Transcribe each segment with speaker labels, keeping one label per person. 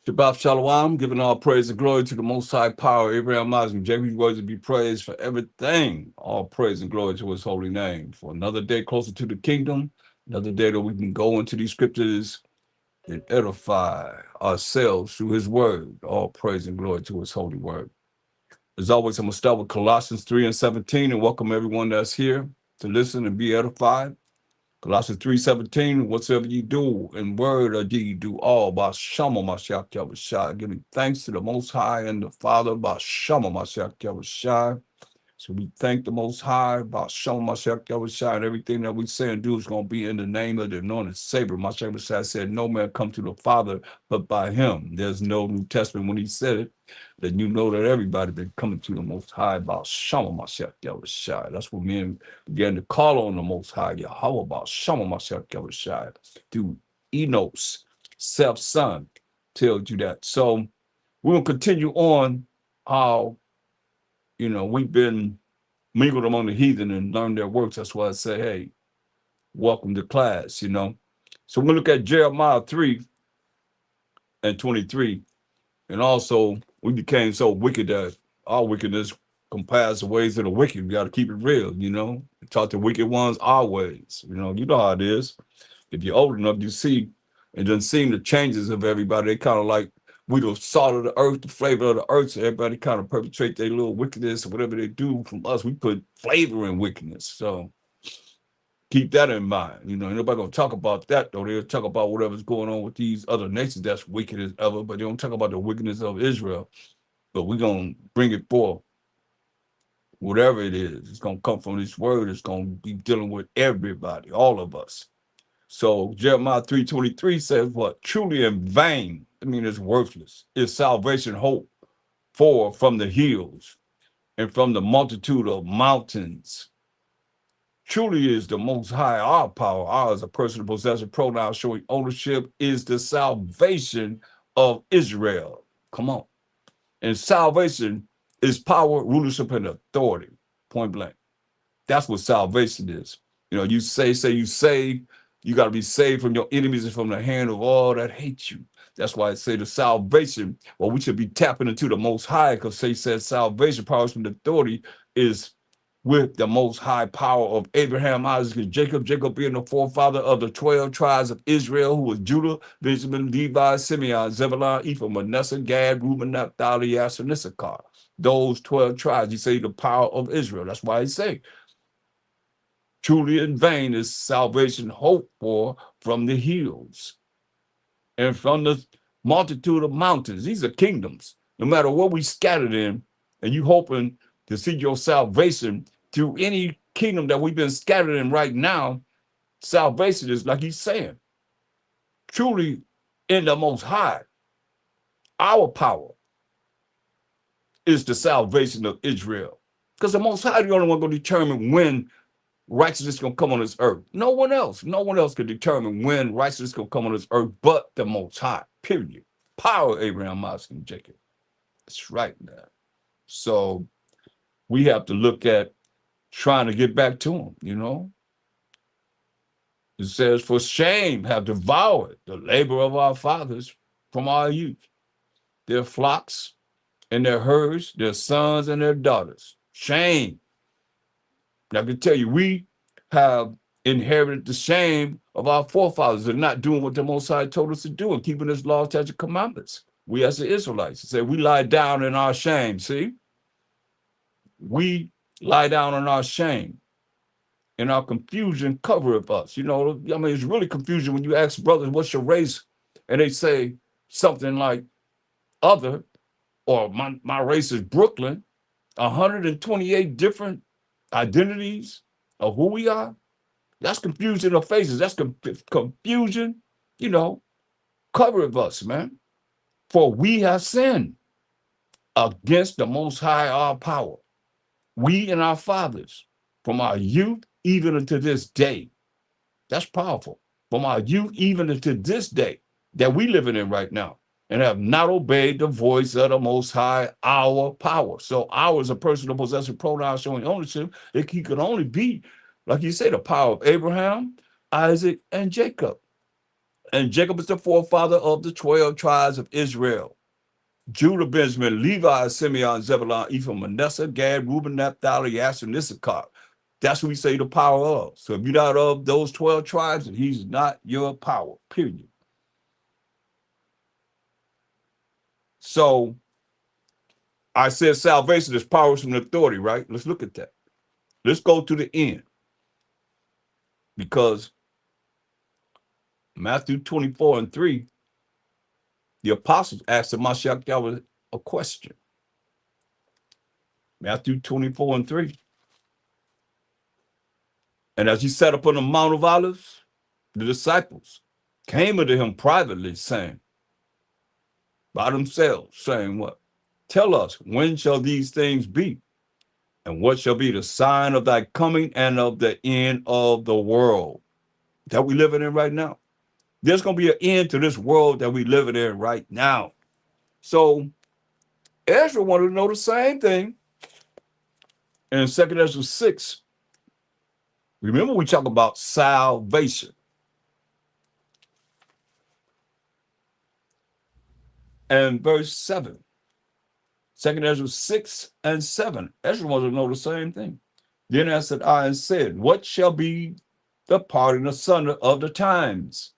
Speaker 1: Shabbat Shalom, giving all praise and glory to the Most High Power, Abraham, Isaac, and Jacob. His words to be praised for everything. All praise and glory to his holy name. For another day closer to the kingdom, another day that we can go into these scriptures and edify ourselves through his word. All praise and glory to his holy word. As always, I'm going to start with Colossians 3 and 17 and welcome everyone that's here to listen and be edified. Colossians 3:17, whatsoever you do in word or deed, do all by Shama Mashiach Yahushua. Giving thanks to the Most High and the Father by Shama Mashiach Yahushua. So we thank the Most High by Shama Mashiach Yahushua, and everything that we say and do is going to be in the name of the anointed Savior. Mashiach Yahushua said, no man come to the Father but by him. There's no New Testament when he said it. Then you know that everybody been coming to the Most High by Shama Mashiach Yahushua. That's what men began to call on the Most High Yahweh by Shama Mashiach Yahushua through Enos, self-son, tells you that. So we're going to continue on how we've been mingled among the heathen and learned their works. That's why I say, hey, welcome to class. So we're going to look at Jeremiah 3 and 23. And also, we became so wicked that our wickedness compares the ways of the wicked. We got to keep it real. Talk to wicked ones our ways. You know how it is. If you're old enough, you see, and then seeing the changes of everybody, they kind of like, we the salt of the earth, the flavor of the earth. So everybody kind of perpetrate their little wickedness or whatever they do from us. We put flavor in wickedness. So keep that in mind. Nobody gonna talk about that though. They'll talk about whatever's going on with these other nations that's wicked as ever, but they don't talk about the wickedness of Israel. But we're gonna bring it forth. Whatever it is, it's gonna come from this word. It's gonna be dealing with everybody, all of us. So Jeremiah 3:23 says, what? Truly in vain, it's worthless, is salvation hope for from the hills and from the multitude of mountains. Truly is the Most High our power. Ours, a personal possessive pronoun showing ownership, is the salvation of Israel. Come on. And salvation is power, rulership, and authority. Point blank. That's what salvation is. You say you saved. You got to be saved from your enemies and from the hand of all that hate you. That's why I say the salvation, well, we should be tapping into the Most High, because he says salvation, power, and authority is with the Most High power of Abraham, Isaac, and Jacob. Jacob being the forefather of the 12 tribes of Israel, who was Judah, Benjamin, Levi, Simeon, Zebulun, Ephraim, Manasseh, Gad, Reuben, Naphtali, Asher, and Issachar. Those 12 tribes, he say the power of Israel. That's why he say, truly in vain is salvation hoped for from the hills and from the multitude of mountains. These are kingdoms. No matter what we scattered in, and you hoping to see your salvation through any kingdom that we've been scattered in right now, salvation is, like he's saying, truly in the Most High. Our power is the salvation of Israel. Because the Most High is the only one going to determine when righteousness is going to come on this earth. No one else can determine when righteousness is going to come on this earth but the Most High, period. Power, Abraham, Isaac, and Jacob. That's right, man. So we have to look at trying to get back to him. It says, for shame have devoured the labor of our fathers from our youth, their flocks and their herds, their sons and their daughters. Shame. I can tell you, we have inherited the shame of our forefathers and not doing what the Most High told us to do and keeping his law, statutes, and commandments. We as the Israelites, say we lie down in our shame. See, we lie down in our shame, and our confusion covereth us. It's really confusion when you ask brothers, what's your race? And they say something like other, or my race is Brooklyn. 128 different identities of who we are. That's confusion of faces. That's confusion, covereth us, man. For we have sinned against the Most High, our power. We and our fathers, from our youth even unto this day. That's powerful. From our youth even unto this day that we living in right now, and have not obeyed the voice of the Most High, our power. So ours, a personal possessive pronoun showing ownership, he could only be, like you say, the power of Abraham, Isaac, and Jacob. And Jacob is the forefather of the 12 tribes of Israel. Judah, Benjamin, Levi, Simeon, Zebulun, Ephraim, Manasseh, Gad, Reuben, Naphtali, Asher, and Issachar. That's what we say the power of. So if you're not of those 12 tribes, then he's not your power, period. So I said salvation is power from authority, right? Let's look at that. Let's go to the end. Because Matthew 24:3, the apostles asked the Mashiach a question. Matthew 24:3. And as he sat upon the Mount of Olives, the disciples came unto him privately, saying, by themselves, saying what? Tell us, when shall these things be? And what shall be the sign of thy coming and of the end of the world that we living in right now? There's going to be an end to this world that we living in right now. So Ezra wanted to know the same thing. In 2 Ezra 6, remember we talk about salvation. And verse 7, 2 Ezra 6 and 7, Ezra wanted to know the same thing. Then answered I and said, what shall be the parting asunder of the times?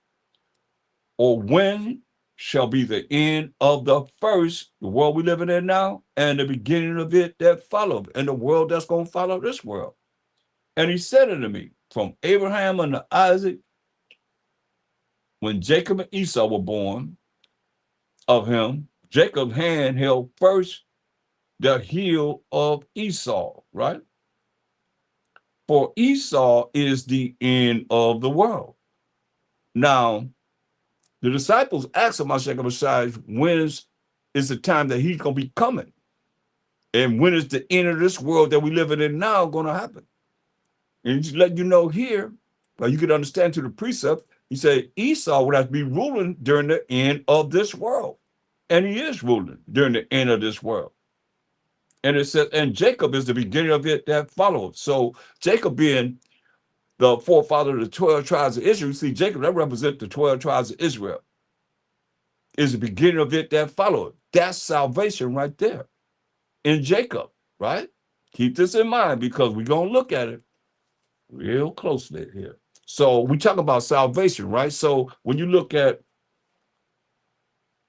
Speaker 1: Or when shall be the end of the first, the world we living in now, and the beginning of it that followed, and the world that's going to follow this world? And he said unto me, from Abraham unto Isaac, when Jacob and Esau were born of him, Jacob's hand held first the heel of Esau, right? For Esau is the end of the world. Now, the disciples asked him, when is the time that he's going to be coming? And when is the end of this world that we living in now going to happen? And just let you know here, but you can understand to the precept, he said Esau would have to be ruling during the end of this world. And he is ruling during the end of this world. And it says, and Jacob is the beginning of it that followed. So Jacob being the forefather of the 12 tribes of Israel, see, Jacob, that represents the 12 tribes of Israel, is the beginning of it that followed. That's salvation right there in Jacob, right? Keep this in mind because we're going to look at it real closely here. So we talk about salvation, right? So when you look at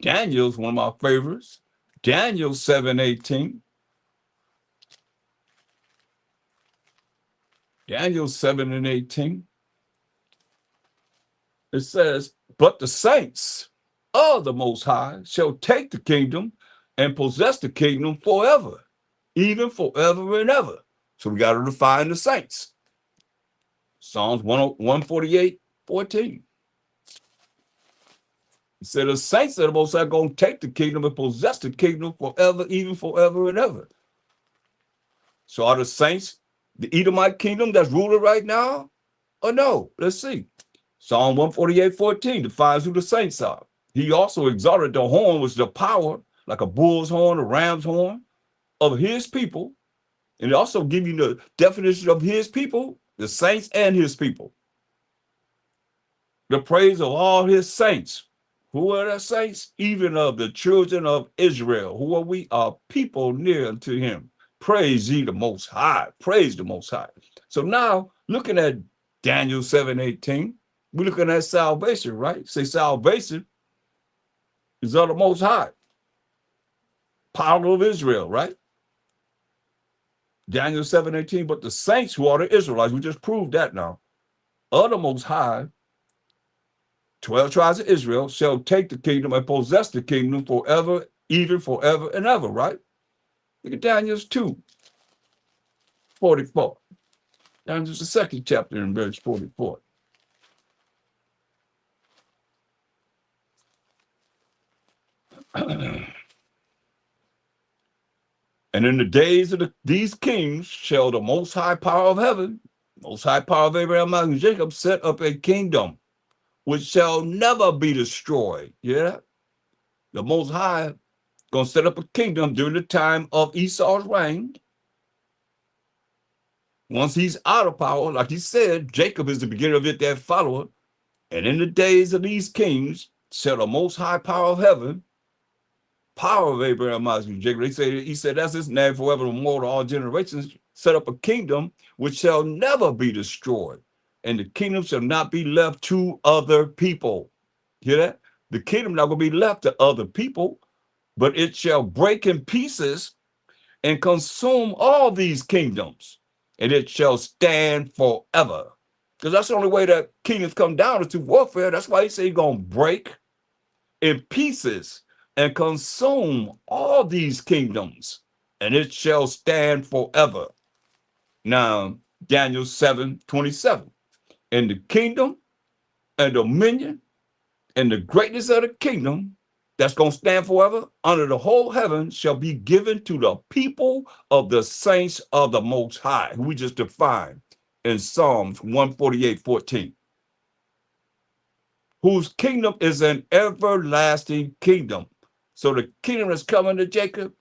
Speaker 1: Daniel's, one of my favorites, Daniel 7:18. Daniel 7:18. It says, but the saints of the Most High shall take the kingdom and possess the kingdom forever, even forever and ever. So we got to define the saints. Psalms 148:14. He said the saints of the Most High are going to take the kingdom and possess the kingdom forever, even forever and ever. So are the saints the Edomite kingdom that's ruling right now? Or no? Let's see. Psalm 148:14 defines who the saints are. He also exalted the horn, which is the power, like a bull's horn, a ram's horn, of his people. And it also gives you the definition of his people, the saints and his people. The praise of all his saints. Who are the saints? Even of the children of Israel, who are we? Are people near unto him. Praise ye the Most High. Praise the Most High. So now, looking at Daniel 7:18, we're looking at salvation, right? Say salvation is of the Most High. Power of Israel, right? Daniel 7:18, but the saints who are the Israelites, we just proved that now, of the Most High, 12 tribes of Israel, shall take the kingdom and possess the kingdom forever, even forever and ever, right? Look at Daniel 2:44. Daniel's the second chapter in verse 44. And in the days of these kings shall the Most High power of heaven, Most High power of Abraham, Isaac, and Jacob, set up a kingdom which shall never be destroyed. Yeah? The Most High going to set up a kingdom during the time of Esau's reign. Once he's out of power, like he said, Jacob is the beginning of it that followed. And in the days of these kings shall the most high power of heaven, power of Abraham, Isaac, and Jacob. He said, that's his name forever and more to all generations, set up a kingdom which shall never be destroyed. And the kingdom shall not be left to other people. Hear that? The kingdom not going to be left to other people, but it shall break in pieces and consume all these kingdoms, and it shall stand forever. Because that's the only way that kingdoms come down is through warfare. That's why he said he's going to break in pieces and consume all these kingdoms, and it shall stand forever. Now, Daniel 7:27. And the kingdom and dominion and the greatness of the kingdom that's going to stand forever under the whole heaven shall be given to the people of the saints of the Most High, who we just defined in Psalms 148:14. Whose kingdom is an everlasting kingdom. So the kingdom that's coming to Jacob,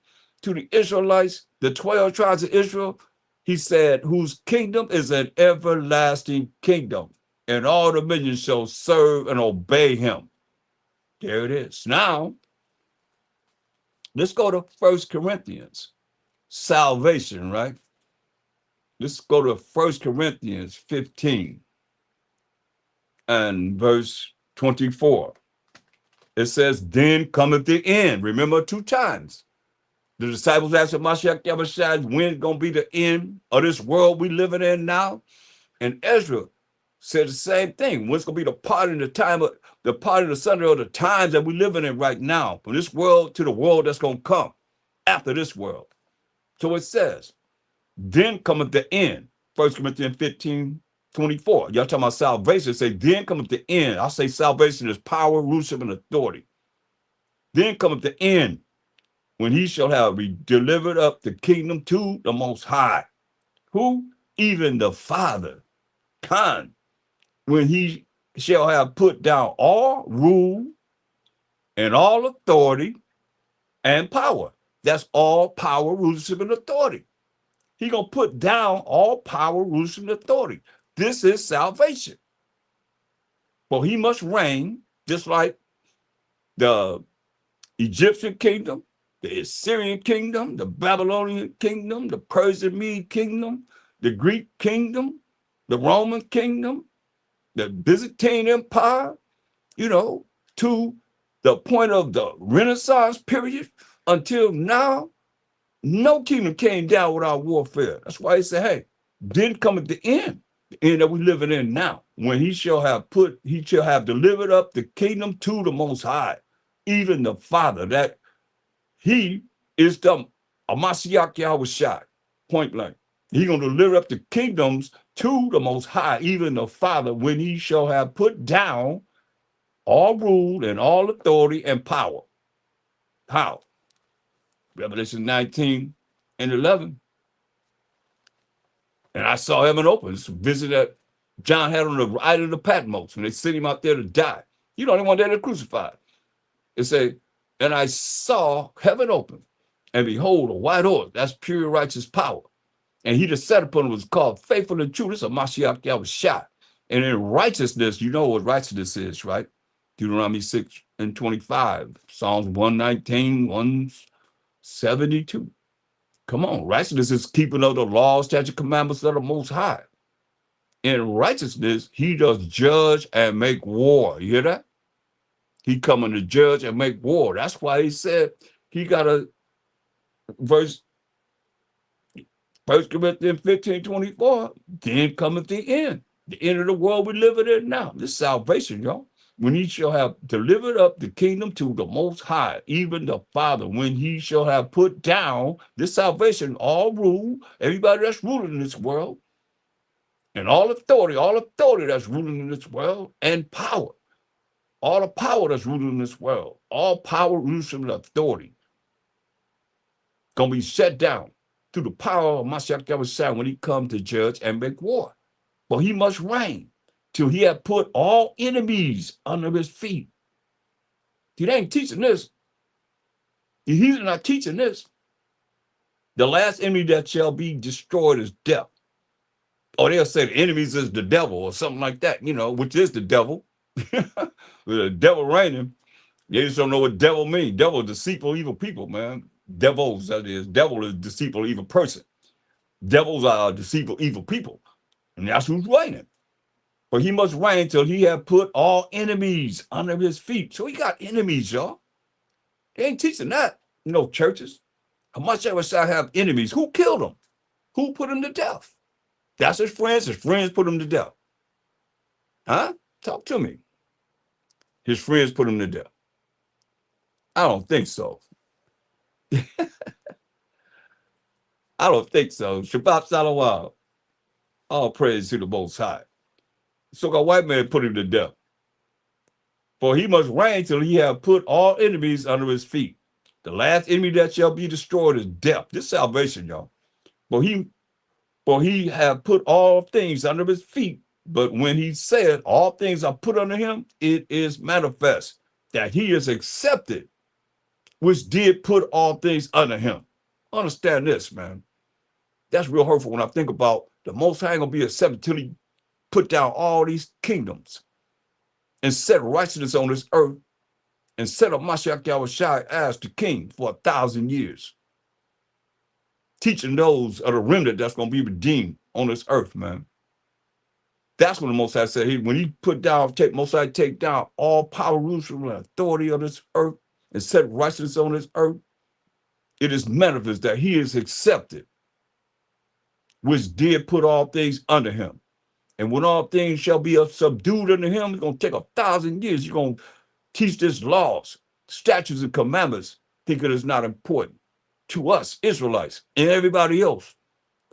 Speaker 1: to the Israelites, the 12 tribes of Israel, he said, whose kingdom is an everlasting kingdom, and all dominions shall serve and obey him. There it is. Now, let's go to 1 Corinthians. Salvation, right? Let's go to 1 Corinthians 15 and verse 24. It says, then cometh the end. Remember 2 times. The disciples asked Mashiach Yahushua, when's going to be the end of this world we living in now? And Ezra said the same thing. When's going to be the part of the time, the part of the Sunday, or the times that we living in right now, from this world to the world that's going to come after this world. So it says, then cometh the end. 1 Corinthians 15:24. Y'all talking about salvation. Say, then cometh the end. I say salvation is power, rulership, and authority. Then cometh the end, when he shall have delivered up the kingdom to the Most High. Who? Even the Father. Khan. When he shall have put down all rule and all authority and power. That's all power, rulership, and authority. He's going to put down all power, rulership, and authority. This is salvation. For he must reign just like the Egyptian kingdom, the Assyrian kingdom, the Babylonian kingdom, the Persian Mede kingdom, the Greek kingdom, the Roman kingdom, the Byzantine Empire, to the point of the Renaissance period until now. No kingdom came down without warfare. That's why he said, hey, then come at the end that we're living in now, when he shall have delivered up the kingdom to the Most High, even the Father, that he is the Mashiach Yahushua, point blank. He's going to deliver up the kingdoms to the Most High, even the Father, when he shall have put down all rule and all authority and power. How? Revelation 19:11. And I saw heaven open. It's a visit that John had on the island of Patmos when they sent him out there to die. They want there to crucify. It said, and I saw heaven open, and behold, a white horse. That's pure righteous power. And he that sat upon it was called faithful and true. This is a Mashiach Yahushua. And in righteousness, you know what righteousness is, right? Deuteronomy 6:25, Psalms 119, 172. Come on, righteousness is keeping of the law, statute, commandments of the Most High. In righteousness, he does judge and make war. You hear that? He coming to judge and make war. That's why he said he got a verse, 1 Corinthians 15:24, then cometh the end of the world we living in now. This is salvation, y'all. When he shall have delivered up the kingdom to the Most High, even the Father, when he shall have put down this salvation, all rule, everybody that's ruling in this world, and all authority that's ruling in this world, and power, all the power that's ruling in this world, all power, rulership, and authority, going to be set down through the power of Mashiach Yahushua when he comes to judge and make war. But he must reign till he had put all enemies under his feet. He ain't teaching this. He's not teaching this. The last enemy that shall be destroyed is death. Or they'll say the enemies is the devil or something like that, which is the devil. With the devil reigning, they just don't know what devil means. Devil is deceitful, evil people, man. Devils, that is. Devil is deceitful, evil person. Devils are deceitful, evil people. And that's who's reigning. For he must reign till he have put all enemies under his feet. So he got enemies, y'all. They ain't teaching that, churches. How much ever shall have enemies? Who killed him? Who put him to death? That's his friends. His friends put him to death. Huh? Talk to me. His friends put him to death. I don't think so. I don't think so. Shabbat Shalom. All praise to the Most High. So a white man put him to death. For he must reign till he have put all enemies under his feet. The last enemy that shall be destroyed is death. This salvation, y'all. For he have put all things under his feet. But when he said all things are put under him, it is manifest that he is accepted, which did put all things under him. Understand this, man. That's real hurtful when I think about the Most High gonna be accepted till he put down all these kingdoms and set righteousness on this earth and set up Mashiach Yahushua as the king for 1,000 years. Teaching those of the remnant that's going to be redeemed on this earth, man. That's what the Most High said. When he Most High take down all power, rules, and authority of this earth and set righteousness on this earth, it is manifest that he is accepted, which did put all things under him. And when all things shall be subdued under him, it's going to take 1,000 years. You're going to teach this laws, statutes, and commandments, think it is not important to us, Israelites, and everybody else,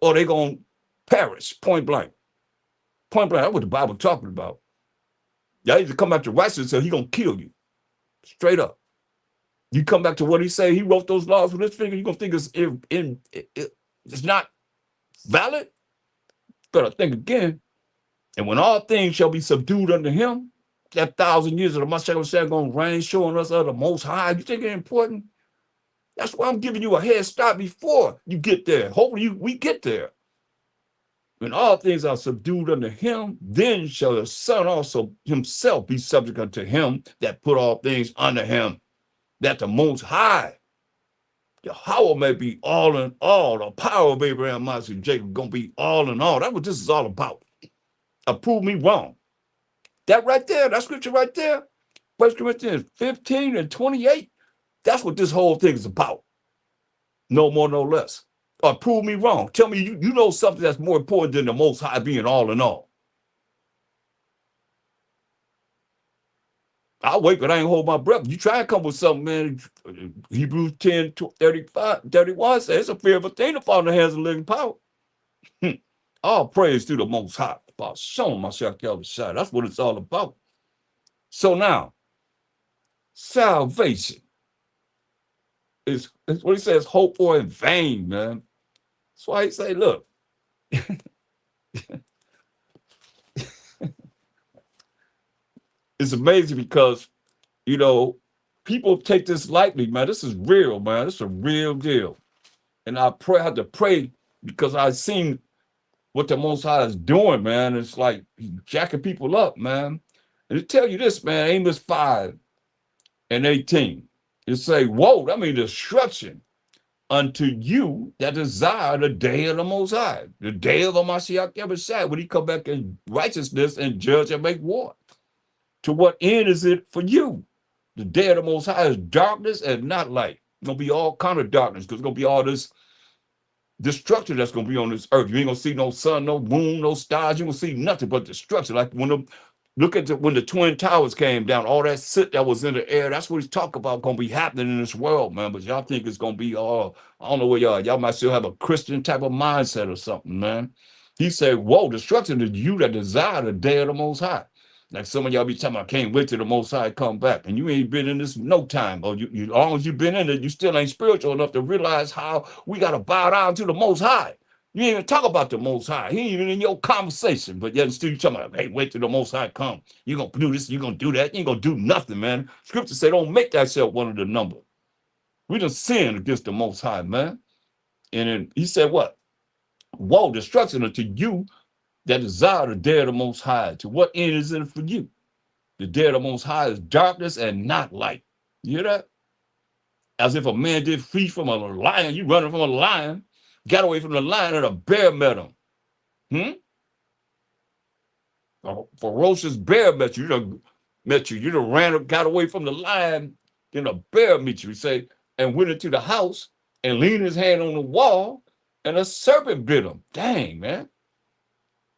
Speaker 1: or they're going to perish, point blank. Point blank, that's what the Bible talking about. Y'all need to come back to righteousness, so he's going to kill you, straight up. You come back to what he said, he wrote those laws with his finger, you're going to think it's not valid? Better think again. And when all things shall be subdued under him, that 1,000 years of the Mashiach said going to reign, showing us of the Most High. You think it's important? That's why I'm giving you a head start before you get there. Hopefully we get there. When all things are subdued unto him, then shall the Son also himself be subject unto him that put all things under him, that the Most High, Yahweh may be all in all. The power of Abraham, Isaac, and Jacob going to be all in all. That's what this is all about. Prove me wrong. That right there, that scripture right there, 1 Corinthians 15 and 28, that's what this whole thing is about. No more, no less. Or prove me wrong. Tell me you know something that's more important than the Most High being all in all. I'll wait, but I ain't hold my breath. You try to come with something, man. Hebrews 10, 31 says it's a fearful thing to fall in the hands of living power. All praise to the Most High. About showing myself the other side. That's what it's all about. So now, salvation is what he says, hope for in vain, man. That's why he say, look. It's amazing because, people take this lightly, man. This is real, man. This is a real deal. And I have to pray because I've seen what the Most High is doing, man. It's like he's jacking people up, man. And to tell you this, man, Amos 5 and 18, it say, woe, that means destruction unto you that desire the day of the Most High, the day of the Mashiach Yahushua, when he come back in righteousness and judge and make war. To what end is it for you? The day of the Most High is darkness and not light. It's going to be all kind of darkness because it's going to be all this destruction that's going to be on this earth. You ain't going to see no sun, no moon, no stars. You ain't going to see nothing but destruction. Like when the Twin Towers came down, all that soot that was in the air, that's what he's talking about going to be happening in this world, man. But y'all think it's going to be all, I don't know where y'all might still have a Christian type of mindset or something, man. He said, whoa, destruction to you that desire the day of the Most High. Like some of y'all be talking about, I can't wait till the Most High come back. And you ain't been in this no time. Or as long as you've been in it, you still ain't spiritual enough to realize how we got to bow down to the Most High. You ain't even talk about the Most High. He ain't even in your conversation. But yet still you talking about, hey, wait till the Most High come. You're going to do this, you're going to do that. You ain't going to do nothing, man. Scripture say, don't make thyself one of the number. We done sinned against the Most High, man. And then he said what? Woe, destruction unto you that desire the day of the Most High. To what end is it for you? The day of the Most High is darkness and not light. You hear that? As if a man did flee from a lion. You running from a lion, got away from the lion, and a bear met him. A ferocious bear met you. You done ran up, got away from the lion, then a bear met you. He say, and went into the house and leaned his hand on the wall, and a serpent bit him. Dang, man.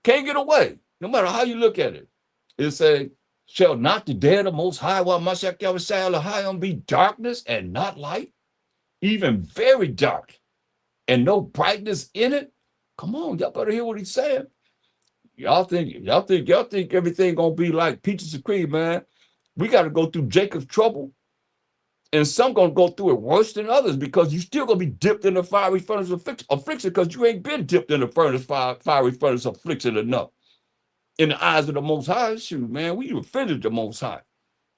Speaker 1: Can't get away, no matter how you look at it. It say, shall not the day of the Most High, while Mashiach Yahweh High be darkness and not light, even very dark, and no brightness in it? Come on, y'all better hear what he's saying. Y'all think everything gonna be like peaches and cream, man. We got to go through Jacob's trouble, and some gonna go through it worse than others because you still gonna be dipped in the fiery furnace of affliction because you ain't been dipped in the fiery furnace of affliction enough. In the eyes of the Most High, shoot, man, we offended the Most High.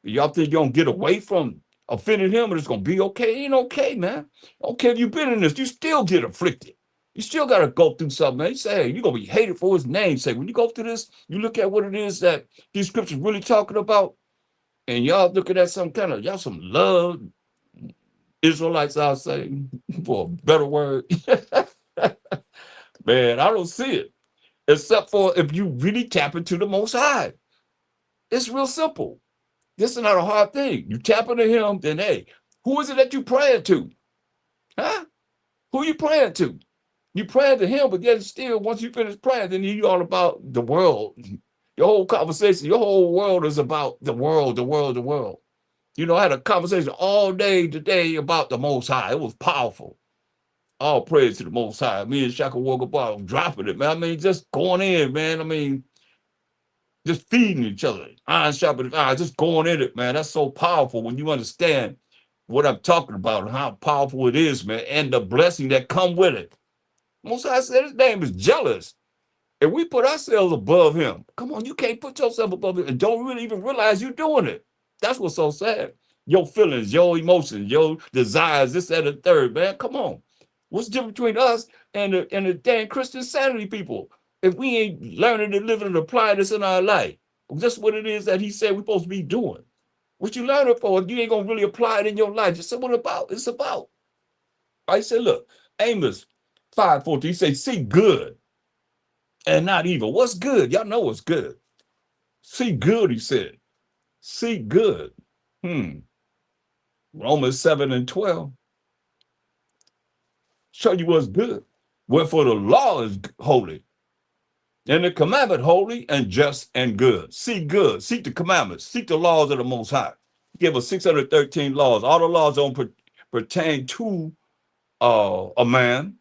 Speaker 1: Y'all think you're gonna get away from offending him and it's gonna be okay? It ain't okay, man. I don't care if you've been in this, you still get afflicted. You still got to go through something, man. You say, hey, you're going to be hated for his name sake. When you go through this, you look at what it is that these scriptures really talking about, and y'all looking at some kind of, y'all some love Israelites, I'll say, for a better word. Man, I don't see it. Except for if you really tap into the Most High. It's real simple. This is not a hard thing. You tap into him, then, hey, who is it that you praying to? Huh? Who you praying to? You praying to him, but yet still, once you finish praying, then you all about the world. Your whole conversation, your whole world is about the world, the world, the world. You know, I had a conversation all day today about the Most High. It was powerful. All praise to the Most High. Me and Shaka woke up dropping it, man. I mean, just going in, man. I mean, just feeding each other. Iron sharpening iron, just going in it, man. That's so powerful when you understand what I'm talking about and how powerful it is, man, and the blessing that come with it. Most High said his name is jealous. If we put ourselves above him, come on, you can't put yourself above it and don't really even realize you're doing it. That's what's so sad. Your feelings, your emotions, your desires, this, that, and the third, man. Come on. What's the difference between us and the damn Christian sanity people? If we ain't learning to live and apply this in our life, just what it is that he said we're supposed to be doing. What you learn it for, if you ain't gonna really apply it in your life, just say what about? It's about. I said, look, Amos 5:14, he said, seek good and not evil. What's good? Y'all know what's good. Seek good, he said. Seek good. Romans 7:12. Show you what's good. Wherefore the law is holy, and the commandment holy and just and good. Seek good. Seek the commandments. Seek the laws of the Most High. Give us 613 laws. All the laws don't pertain to a man.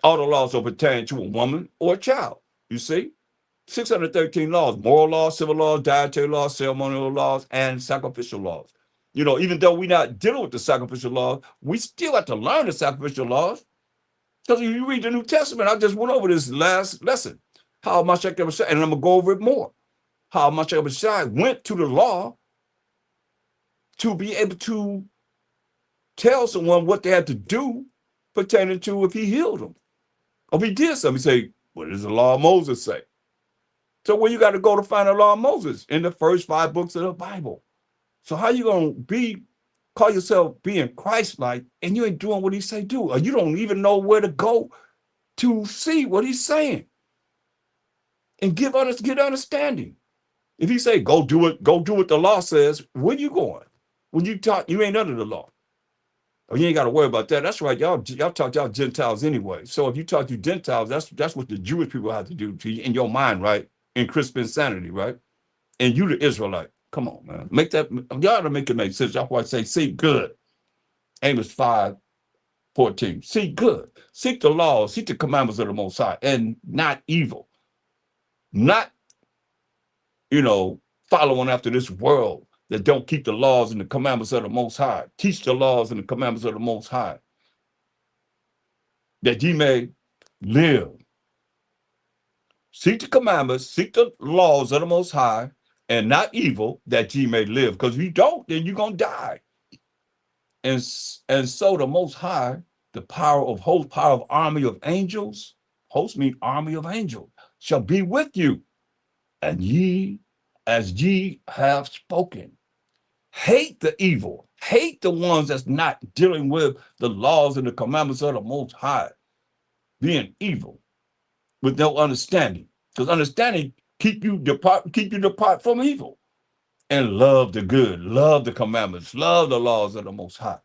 Speaker 1: All the laws don't pertain to a woman or a child. You see? 613 laws, moral laws, civil laws, dietary laws, ceremonial laws, and sacrificial laws. You know, even though we're not dealing with the sacrificial laws, we still have to learn the sacrificial laws. Because if you read the New Testament, I just went over this last lesson, how Mashiach Yahweh, and I'm going to go over it more, how Mashiach Yahweh went to the law to be able to tell someone what they had to do pertaining to if he healed them. Or if he did something, he say, what does the law of Moses say? So where you got to go to find the law of Moses? In the first 5 books of the Bible. So how you going to call yourself being Christ-like and you ain't doing what he say do? Or you don't even know where to go to see what he's saying and get understanding. If he say, go do what the law says, where you going? When you talk, you ain't under the law. Oh, you ain't got to worry about that. That's right. Y'all talk y'all Gentiles anyway. So if you talk to Gentiles, that's what the Jewish people have to do to you in your mind, right? In Christian insanity, right? And you the Israelite. Come on, man. Make that, y'all got to make it make sense. That's why I say, seek good. Amos 5:14. Seek good. Seek the law. Seek the commandments of the Most High and not evil. Not, following after this world that don't keep the laws and the commandments of the Most High. Teach the laws and the commandments of the Most High, that ye may live. Seek the commandments, seek the laws of the Most High, and not evil, that ye may live. Because if you don't, then you're going to die. And so the Most High, the power of hosts, power of army of angels, hosts mean army of angels, shall be with you. And ye as ye have spoken. Hate the evil. Hate the ones that's not dealing with the laws and the commandments of the Most High, being evil with no understanding. Because understanding keep you depart from evil. And love the good, love the commandments, love the laws of the Most High,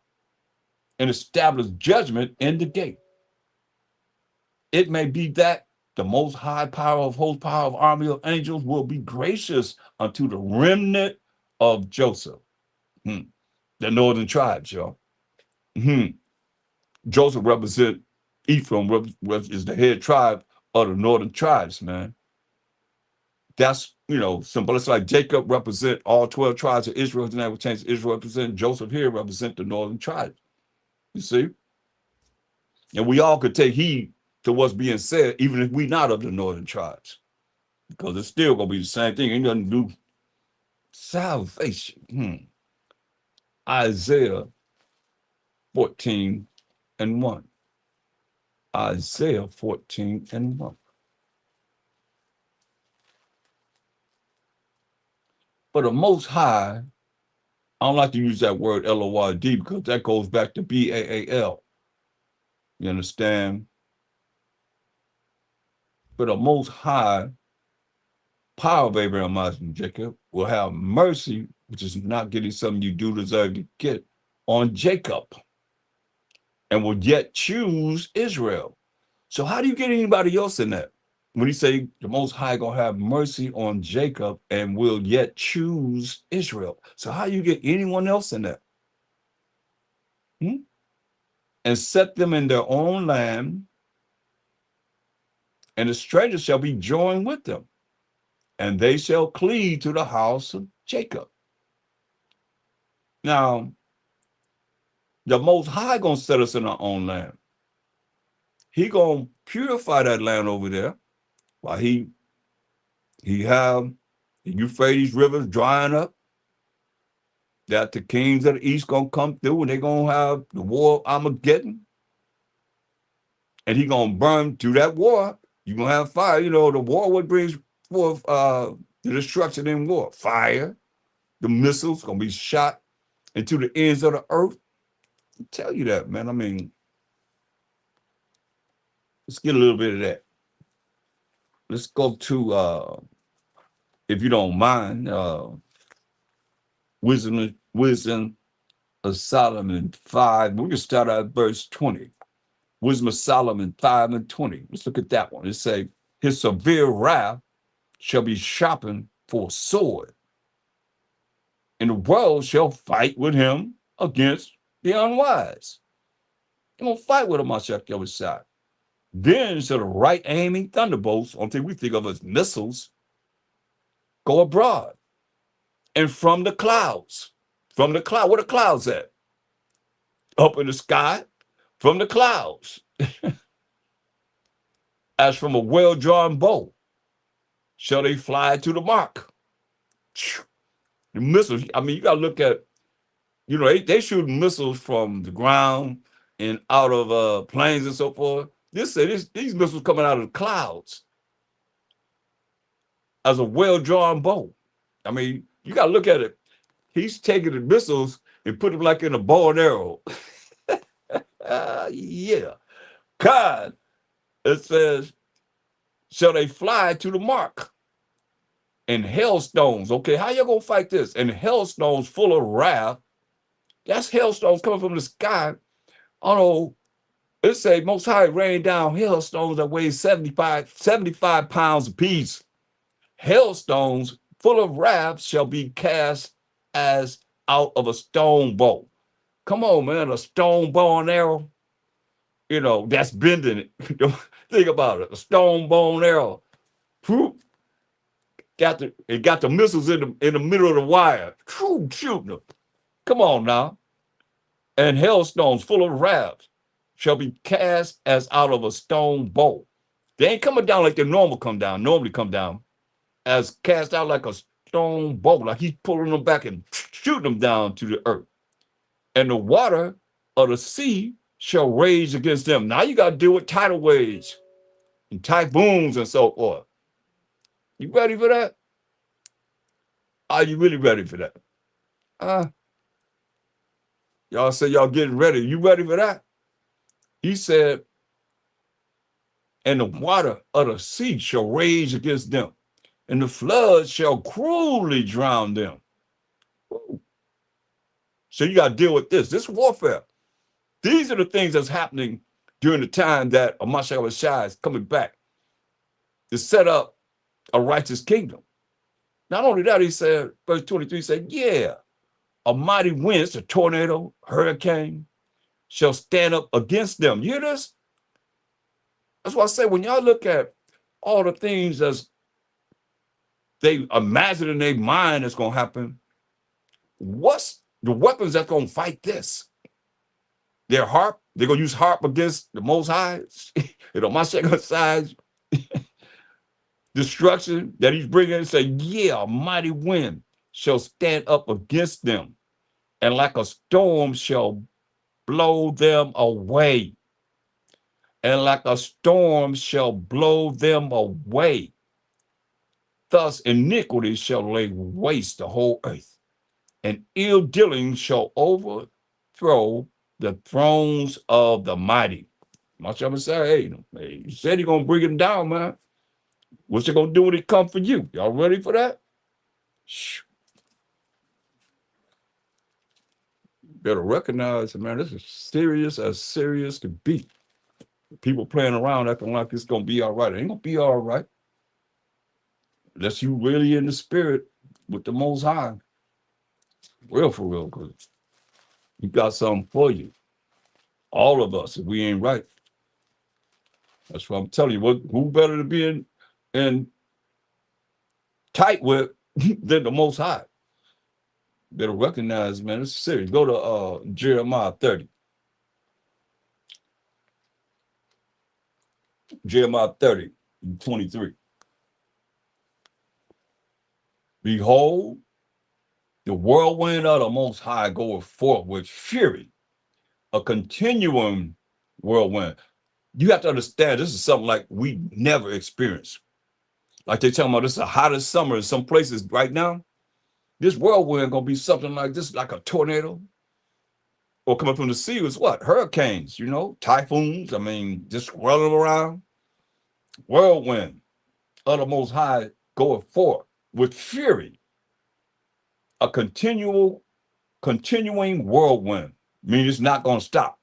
Speaker 1: and establish judgment in the gate. It may be that the Most High power of host, power of army of angels will be gracious unto the remnant of Joseph, the northern tribes, y'all. Joseph represent Ephraim, is the head tribe of the northern tribes, man. That's, simple. It's like Jacob represent all 12 tribes of Israel. Then that would change. Israel represent Joseph here represent the northern tribes. You see? And we all could take heed to what's being said, even if we not of the northern tribes. Because it's still going to be the same thing. Ain't nothing to do. Salvation. Isaiah 14:1. Isaiah 14:1. But the Most High, I don't like to use that word L-O-R-D because that goes back to B-A-A-L. You understand? But the Most High power of Abraham, Isaac, and Jacob will have mercy, which is not getting something you do deserve to get, on Jacob, and will yet choose Israel. So how do you get anybody else in that? When he say the Most High gonna have mercy on Jacob and will yet choose Israel. So how you get anyone else in that? And set them in their own land, and the strangers shall be joined with them, and they shall cleave to the house of Jacob. Now, the Most High gonna set us in our own land. He gonna purify that land over there while he have the Euphrates rivers drying up. That the kings of the east gonna come through and they gonna have the war of Armageddon. And he gonna burn through that war. You're gonna have fire. The war what brings forth the destruction in war. Fire, the missiles gonna be shot into the ends of the earth. I tell you that, man. I mean, let's get a little bit of that. Let's go to if you don't mind, Wisdom of Solomon 5. We can start at verse 20. Wisdom of Solomon 5:20. Let's look at that one. It say, his severe wrath shall be sharpened for a sword, and the world shall fight with him against the unwise. They're gonna fight with him on the other side. Then shall the right aiming thunderbolts, only thing we think of as missiles, go abroad. And from the clouds, where the clouds at? Up in the sky, from the clouds. As from a well-drawn bow, shall they fly to the mark. The missiles, I mean, you gotta look at, they shoot missiles from the ground and out of planes and so forth. These missiles coming out of the clouds as a well-drawn bow. I mean, you gotta look at it. He's taking the missiles and put them like in a bow and arrow. Yeah. God, it says, shall they fly to the mark. And hailstones, okay, how you gonna fight this? And hailstones full of wrath. That's hailstones coming from the sky. I don't know. It say Most High rain down hailstones that weigh 75 pounds apiece. Hailstones full of wrath shall be cast as out of a stone bow. Come on, man, a stone bow and arrow. That's bending it. Think about it. A stone bow and arrow. It got the missiles in the middle of the wire. Shooting them. Come on now. And hailstones full of wrath shall be cast as out of a stone bow. They ain't coming down like they normally come down, as cast out like a stone bow, like he's pulling them back and shooting them down to the earth. And the water of the sea shall rage against them. Now you got to deal with tidal waves and typhoons and so forth. You ready for that? Are you really ready for that? Y'all say y'all getting ready. You ready for that? He said, and the water of the sea shall rage against them, and the flood shall cruelly drown them. Ooh. So you got to deal with this. This warfare. These are the things that's happening during the time that Mashiach is coming back to set up a righteous kingdom. Not only that, he said, verse 23 said, yeah, a mighty wind, a tornado, hurricane, shall stand up against them. You hear this? That's why I say, when y'all look at all the things as they imagine in their mind that's going to happen, what's the weapons that's going to fight this? Their harp? They're going to use harp against the Most High? Mashiach size destruction that he's bringing and say, yeah, a mighty wind shall stand up against them, and like a storm shall blow them away. And like a storm shall blow them away. Thus iniquity shall lay waste the whole earth, and ill dealing shall overthrow the thrones of the mighty. Mashiach say, hey, he said he's gonna bring him down, man. What's he gonna do when he come for you? Y'all ready for that? Better recognize, man, this is serious as serious could be. People playing around acting like it's gonna be all right. It ain't gonna be all right. Unless you really in the spirit with the Most High. Real for real, because he got something for you. All of us, if we ain't right. That's what I'm telling you. Who better to be in tight with than the Most High? Better recognize, man, it's serious. Go to Jeremiah 30. Jeremiah 30, 23. Behold, the whirlwind of the Most High goeth forth with fury, a continuing whirlwind. You have to understand, this is something like we never experienced. Like they're talking about, this is the hottest summer in some places right now. This whirlwind gonna be something like this, like a tornado. Or coming from the sea was what? Hurricanes, typhoons. I mean, just swirling around. Whirlwind of the Most High going forth with fury. A continuing whirlwind. Means it's not gonna stop.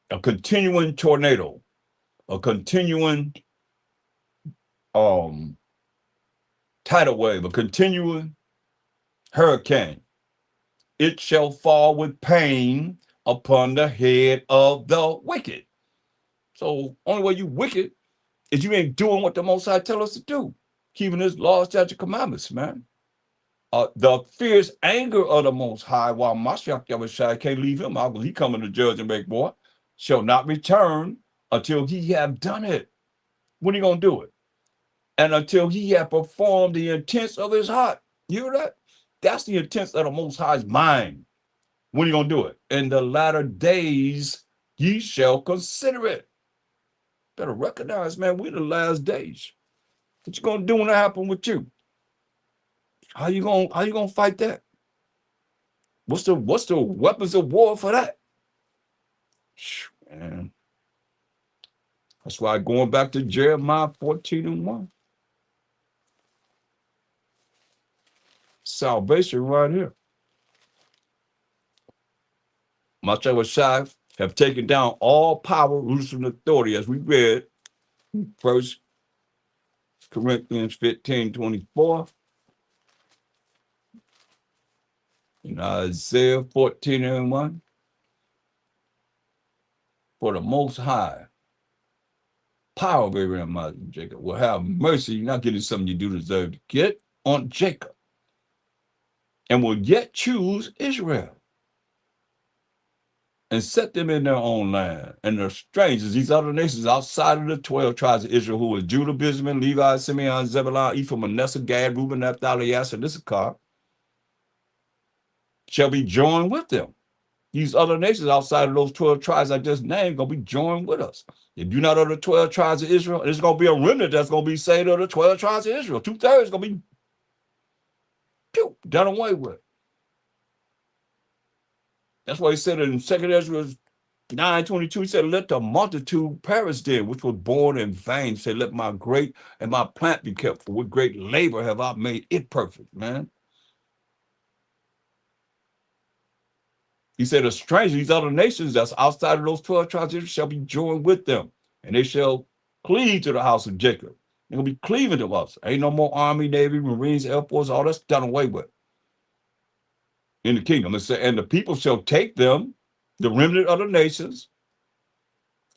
Speaker 1: A continuing tornado. A continuing tidal wave, a continuing hurricane. It shall fall with pain upon the head of the wicked. So only way you wicked is you ain't doing what the Most High tell us to do, keeping his laws, statutes, commandments, man. The fierce anger of the Most High, while Mashiach Yahushua can't leave him out, because he coming to judge and make war, shall not return until he have done it. When he gonna do it? And until he have performed the intents of his heart. You hear that? That's the intents of the Most High's mind. When are you going to do it? In the latter days, ye shall consider it. Better recognize, man, we're the last days. What you going to do when that happen with you? How you going to fight that? What's the weapons of war for that? Man. That's why going back to Jeremiah 14:1. Salvation right here. Mashiach have taken down all power, rulers, and authority, as we read in 1 Corinthians 15:24. In Isaiah 14:1. For the Most High, power of Abraham, Isaac, and Jacob will have mercy. You're not getting something you do deserve to get on Jacob, and will yet choose Israel and set them in their own land. And the strangers, these other nations outside of the 12 tribes of Israel, who were Judah, Benjamin, Levi, Simeon, Zebulun, Ephraim, Manasseh, Gad, Reuben, Naphtali, Asher, and Issachar, shall be joined with them. These other nations outside of those 12 tribes I just named going to be joined with us. If you're not of the 12 tribes of Israel, it's going to be a remnant that's going to be saved of the 12 tribes of Israel. 2/3 going to be done away with. That's why he said in 2 Ezra 9:22, he said, let the multitude perish then, which was born in vain. He said, let my grape and my plant be kept, for with great labor have I made it perfect, man. He said, a stranger, these other nations that's outside of those 12 tribes of Israel shall be joined with them, and they shall cleave to the house of Jacob. They're going to be cleaving to us. Ain't no more Army, Navy, Marines, Air Force, all that's done away with in the kingdom. It said, and the people shall take them, the remnant of the nations,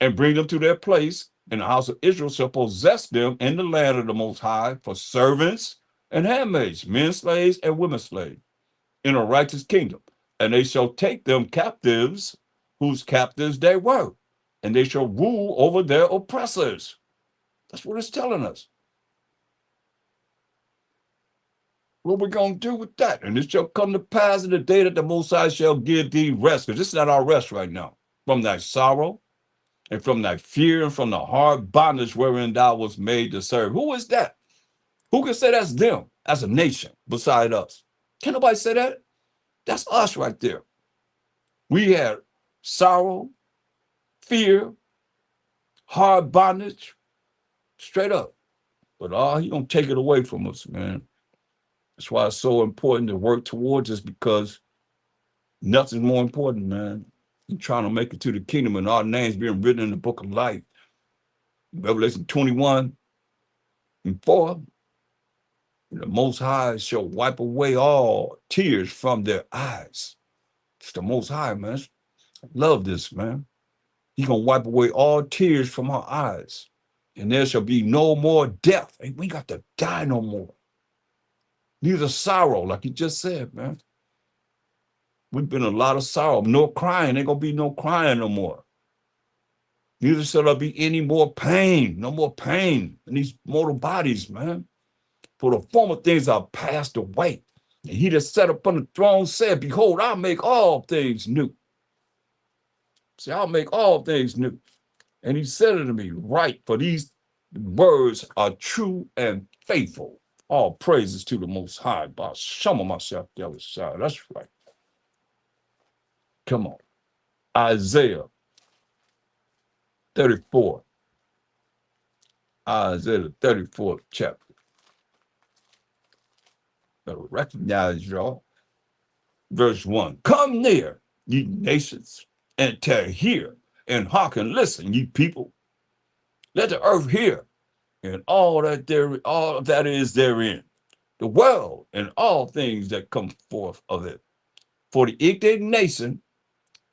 Speaker 1: and bring them to their place, and the house of Israel shall possess them in the land of the Most High for servants and handmaids, men slaves and women slaves, in a righteous kingdom. And they shall take them captives, whose captives they were, and they shall rule over their oppressors. That's what it's telling us. What we're going to do with that? And it shall come to pass in the day that the Most High shall give thee rest, because this is not our rest right now, from thy sorrow, and from thy fear, and from the hard bondage wherein thou was made to serve. Who is that? Who can say that's them as a nation beside us? Can nobody say that? That's us right there. We had sorrow, fear, hard bondage, straight up. But he gonna take it away from us, man. That's why it's so important to work towards this, because nothing's more important, man. You're trying to make it to the kingdom, and our names being written in the book of life. Revelation 21:4. The Most High shall wipe away all tears from their eyes. It's the Most High, man. I love this, man. He's going to wipe away all tears from our eyes. And there shall be no more death. We ain't got to die no more. Neither sorrow, like you just said, man. We've been a lot of sorrow. No crying. Ain't going to be no crying no more. Neither shall there be any more pain. No more pain in these mortal bodies, man. For the former things are passed away. And he that sat upon the throne said, behold, I'll make all things new. See, I'll make all things new. And he said unto me, write, for these words are true and faithful. All praises to the Most High. That's right. Come on. Isaiah 34. Isaiah the 34th chapter. Better recognize y'all. Verse 1. Come near, ye nations, and hear, and hearken, listen, ye people. Let the earth hear, and all that is therein, the world and all things that come forth of it. For the indignation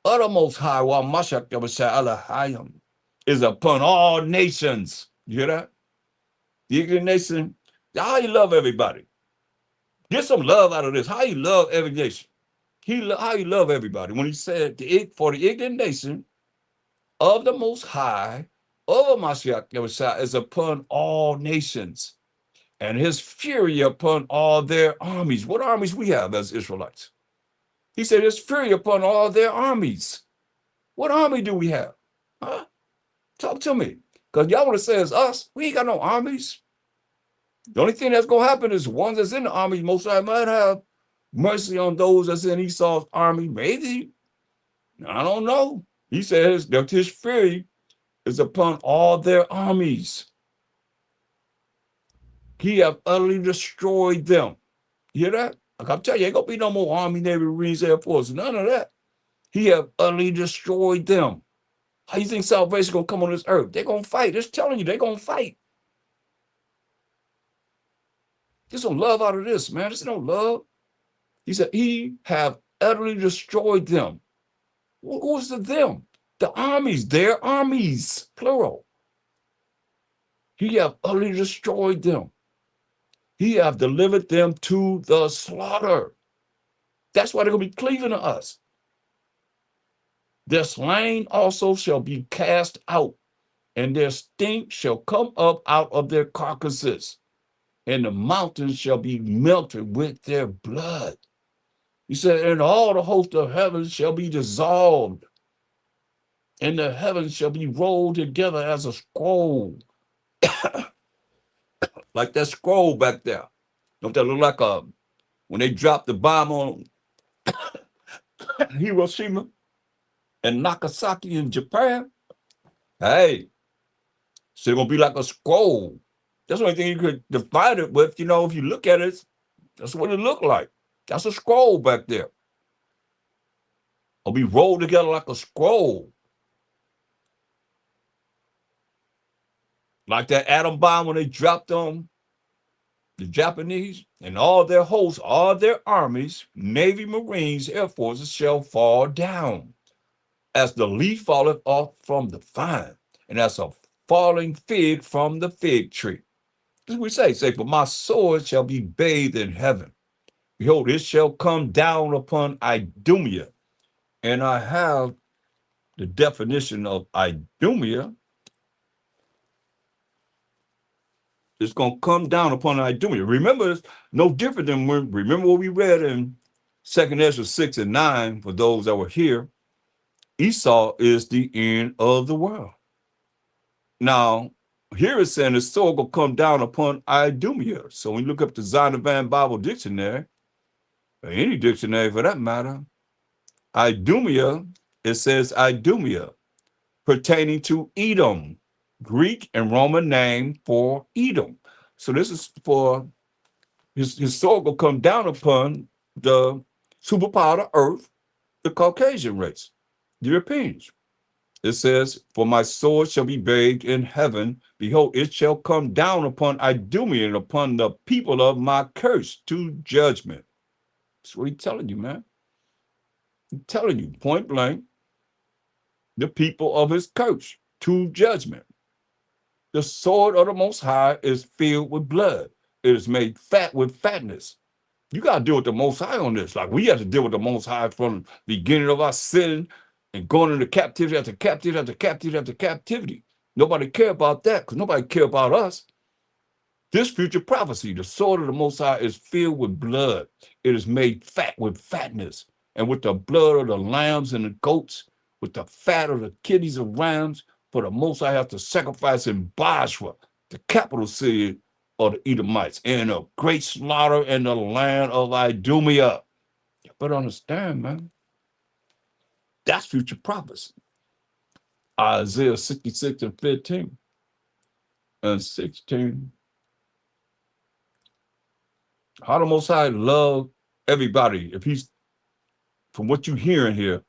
Speaker 1: of the Most High, while Mashiach Elohim is upon all nations. You hear that? The indignation. How you love everybody? Get some love out of this. How you love every nation? How you love everybody? When he said, for the indignation of the Most High over Mashiach Yahushua is upon all nations, and his fury upon all their armies. What armies we have as Israelites? He said his fury upon all their armies. What army do we have? Huh? Talk to me. Because y'all want to say it's us. We ain't got no armies. The only thing that's going to happen is ones that's in the army, most I might have mercy on those that's in Esau's army. Maybe. I don't know. He says that his fury is upon all their armies. He have utterly destroyed them. You hear that? Like I'm telling you, ain't gonna be no more Army, Navy, Marines, Air Force, none of that. He have utterly destroyed them. How you think salvation gonna come on this earth? They're gonna fight. Just telling you, they're gonna fight. Get some love out of this, man. There's no love. He said, he have utterly destroyed them. Who's the them? The armies, their armies, plural. He have utterly destroyed them. He have delivered them to the slaughter. That's why they're going to be cleaving to us. Their slain also shall be cast out, and their stink shall come up out of their carcasses, and the mountains shall be melted with their blood. He said, and all the host of heaven shall be dissolved, and the heavens shall be rolled together as a scroll, like that scroll back there. Don't that look like when they dropped the bomb on Hiroshima and Nagasaki in Japan? Hey, so it's gonna be like a scroll. That's the only thing you could define it with. If you look at it, that's what it looked like. That's a scroll back there. It'll be rolled together like a scroll. Like that atom bomb when they dropped on the Japanese and all their hosts, all their armies, Navy, Marines, Air Forces shall fall down as the leaf falleth off from the vine, and as a falling fig from the fig tree. As we say, for my sword shall be bathed in heaven. Behold, it shall come down upon Idumea. And I have the definition of Idumea. It's going to come down upon Idumea. Remember, it's no different than remember what we read in 2nd Ezra 6 and 9, for those that were here. Esau is the end of the world. Now, here it's saying the sword will come down upon Idumea. So when you look up the Zondervan Bible Dictionary, or any dictionary for that matter, Idumea, it says Idumea, pertaining to Edom, Greek and Roman name for Edom. So this is for his sword will come down upon the superpower of earth, the Caucasian race, the Europeans. It says, for my sword shall be bathed in heaven. Behold, it shall come down upon Idumea and upon the people of my curse to judgment. That's what he's telling you, man. He's telling you point blank, the people of his curse to judgment. The sword of the Most High is filled with blood. It is made fat with fatness. You got to deal with the Most High on this. Like we have to deal with the Most High from the beginning of our sin and going into captivity after captivity after captivity after captivity. Nobody care about that because nobody care about us. This future prophecy, the sword of the Most High is filled with blood. It is made fat with fatness, and with the blood of the lambs and the goats, with the fat of the kidneys of rams, for the Most High has to sacrifice in Basra, the capital city of the Edomites, in a great slaughter in the land of Idumea. You better understand, man. That's future prophecy. Isaiah 66 and 15 and 16. How the Most High love everybody. If he's, from what you're hearing here,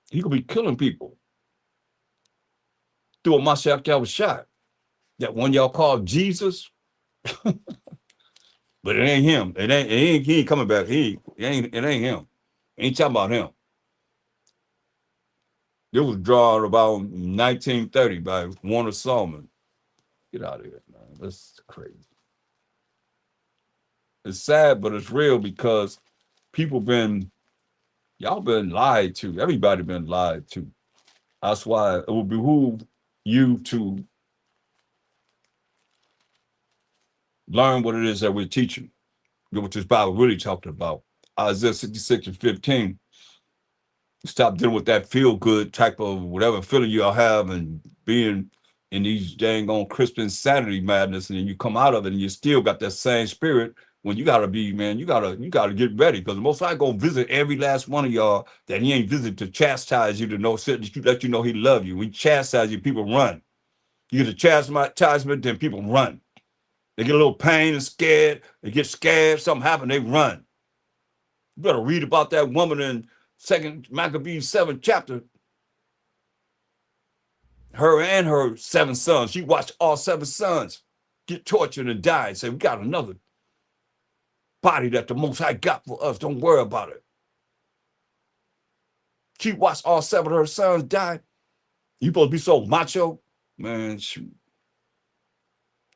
Speaker 1: he could be killing people through a Mashiach Yahushua. That one y'all call Jesus, but it ain't him. He ain't coming back. It ain't him. Ain't talking about him. It was drawn about 1930 by Warner Salmon. Get out of here, man. That's crazy. It's sad, but it's real because y'all been lied to. Everybody been lied to. That's why it would behoove you to learn what it is that we're teaching. What this Bible really talking about. Isaiah 66 and 15. Stop dealing with that feel-good type of whatever feeling y'all have and being in these dang on Christian Saturday madness, and then you come out of it and you still got that same spirit. When you gotta be, man, you gotta get ready, because the Most High gonna visit every last one of y'all that he ain't visited to chastise you, to know, let you know he love you. We chastise you, people run. You get a chastisement, then people run. They get a little pain and scared. They get scared, something happened, they run. You better read about that woman in 2nd Maccabees 7th chapter. Her and her 7 sons. She watched all 7 sons get tortured and die and say, we got another body that the Most High got for us. Don't worry about it. She watched all 7 of her sons die. You supposed to be so macho? Man, shoot.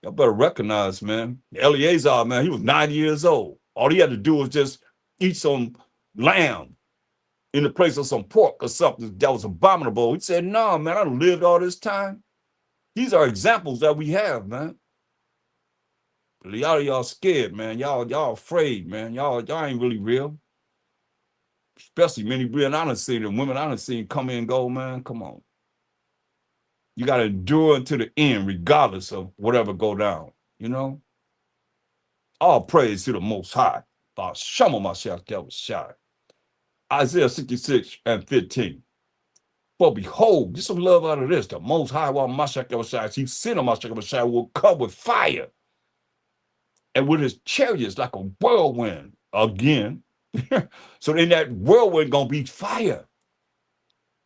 Speaker 1: Y'all better recognize, man. Eleazar, man, he was 90 years old. All he had to do was just eat some lamb in the place of some pork or something that was abominable. He said, no, man, I lived all this time. These are examples that we have, man. A lot of y'all scared, man. Y'all afraid, man. Y'all ain't really real. Especially many men I done seen and women I done seen come in and go, man. Come on. You got to endure until the end, regardless of whatever go down. You know? All praise to the Most High. Shama Mashiach Yahushua. Isaiah 66:15. For behold, get some love out of this. The Most High, while Mashiach Yahushua, he sent a Mashiach Yahushua, will come with fire and with his chariots like a whirlwind again. So in that whirlwind gonna be fire.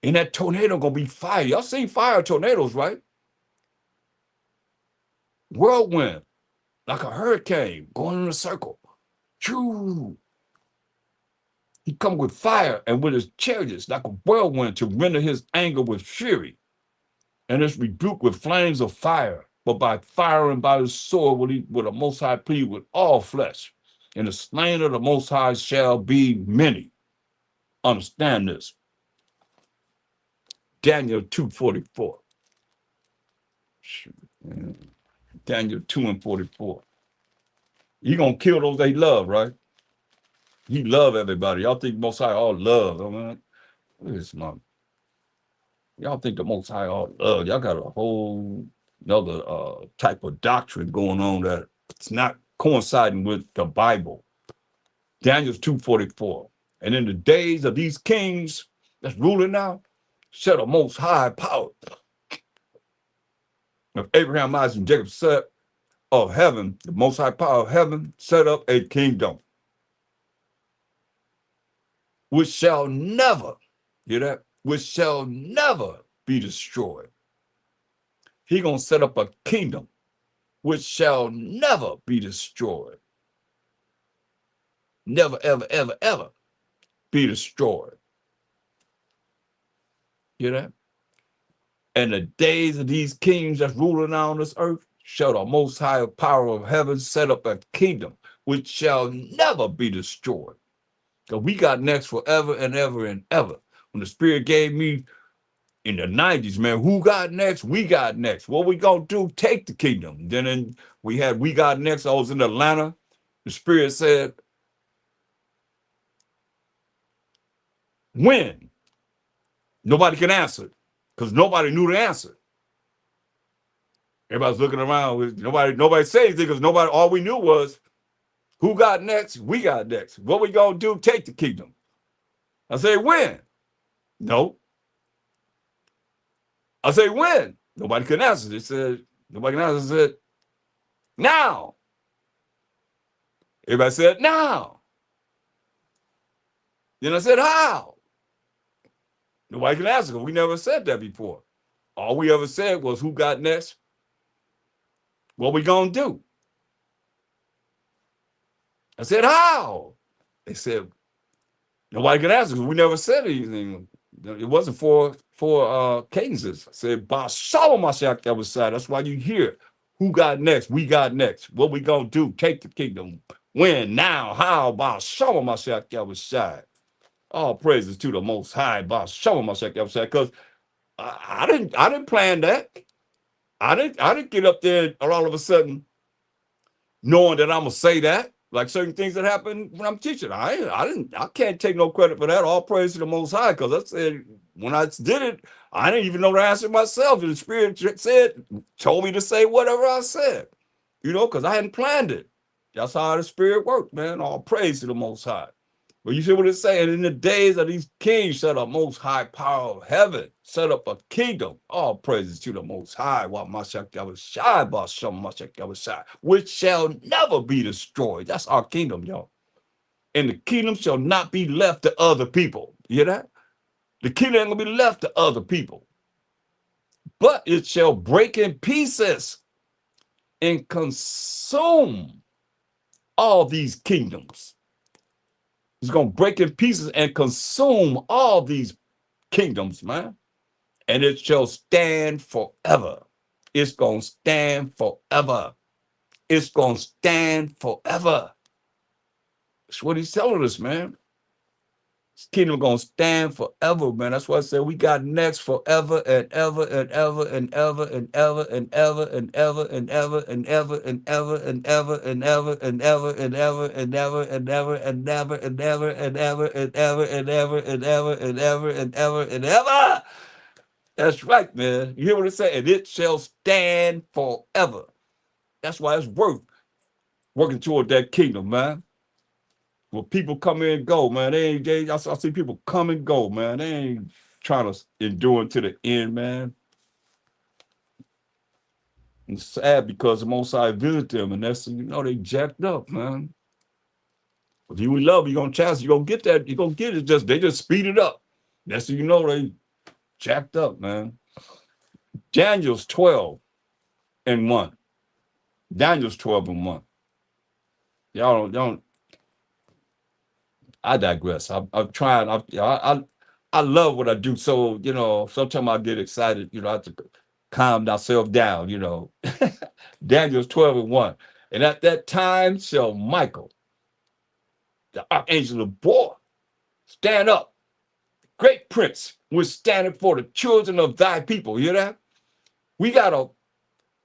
Speaker 1: In that tornado gonna be fire. Y'all seen fire tornadoes, right? Whirlwind, like a hurricane going in a circle. Choo. He come with fire and with his chariots like a whirlwind to render his anger with fury and his rebuke with flames of fire. But by fire and by his sword will the Most High plead with all flesh. And the slain of the Most High shall be many. Understand this. Daniel 2:44. Daniel 2:44. He gonna kill those they love, right? He love everybody. Y'all think Most High all love? I mean, look at this man. Y'all think the Most High all love? Y'all got a whole another type of doctrine going on that it's not coinciding with the Bible. Daniel 2:44. And in the days of these kings that's ruling now, shall the Most High power of Abraham, Isaac, and Jacob set of heaven, the Most High power of heaven, set up a kingdom which shall never, hear that? Which shall never be destroyed. He gonna set up a kingdom which shall never be destroyed. Never, ever, ever, ever be destroyed. Hear that? And the days of these kings that's ruling on this earth shall the Most High power of heaven set up a kingdom which shall never be destroyed. Because we got next forever and ever and ever. When the Spirit gave me in the 90s, man, who got next? We got next. What we gonna do? Take the kingdom. Then we got next. I was in Atlanta. The Spirit said, when? Nobody can answer because nobody knew the answer. Everybody's looking around. Nobody said anything because all we knew was who got next? We got next. What we gonna do? Take the kingdom. I say, when? No. I say, when? Nobody can answer. They said, nobody can answer. I said, now. Everybody said, now. Then I said, how? Nobody can answer because we never said that before. All we ever said was who got next? What we gonna do? I said, how? They said, nobody can answer because we never said anything. It wasn't for cadences. I said, Bashalom Mashiach Yahushua. That's why you hear who got next? We got next. What we gonna do? Take the kingdom. When? Now? How? Bashalom Mashiach Yahushua. All praises to the Most High. Bashalom Mashiach Yahushua. Because I didn't plan that. I didn't get up there and all of a sudden knowing that I'm gonna say that. Like certain things that happen when I'm teaching. I can't take no credit for that. All praise to the Most High, because I said when I did it, I didn't even know the answer myself. The Spirit told me to say whatever I said, because I hadn't planned it. That's how the Spirit worked, man. All praise to the Most High. But you see what it's saying? In the days of these kings, shall the Most High power of heaven set up a kingdom. All praises to the Most High, which shall never be destroyed. That's our kingdom, y'all. And the kingdom shall not be left to other people. You hear that? The kingdom ain't gonna be left to other people, but it shall break in pieces and consume all these kingdoms. It's going to break in pieces and consume all these kingdoms, man. And it shall stand forever. It's going to stand forever. It's going to stand forever. That's what he's telling us, man. This kingdom gonna stand forever, man. That's why I said we got next forever and ever and ever and ever and ever and ever and ever and ever and ever and ever and ever and ever and ever and ever and ever and ever and never and ever and ever and ever and ever and ever and ever and ever and ever. That's right, man. You hear what I say? And it shall stand forever. That's why it's worth working toward that kingdom, man. Well, people come in and go, man. I see people come and go, man. They ain't trying to endure to the end, man. It's sad because the Most High visit them, and that's, they jacked up, man. If you love, you're gonna chance, you're gonna get that, you're gonna get it. They just speed it up. That's they jacked up, man. Daniel's 12:1. Daniel's 12:1. Y'all don't. I digress. I'm trying. I love what I do. So sometimes I get excited. I have to calm myself down. Daniel's 12:1, and at that time shall Michael, the archangel of war, stand up, great prince, was standing for the children of thy people. You hear that? We got a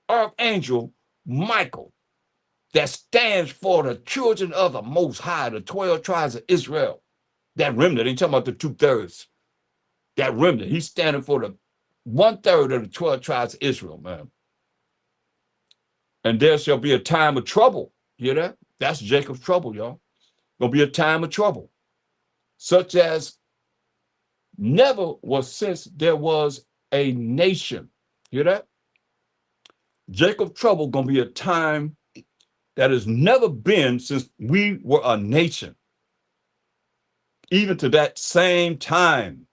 Speaker 1: archangel Michael that stands for the children of the Most High, the 12 tribes of Israel. That remnant, ain't talking about the 2/3. That remnant, he's standing for the 1/3 of the 12 tribes of Israel, man. And there shall be a time of trouble. You hear that? That's Jacob's trouble, y'all. Gonna be a time of trouble, such as never was since there was a nation. You hear that? Jacob's trouble gonna be a time that has never been since we were a nation. Even to that same time.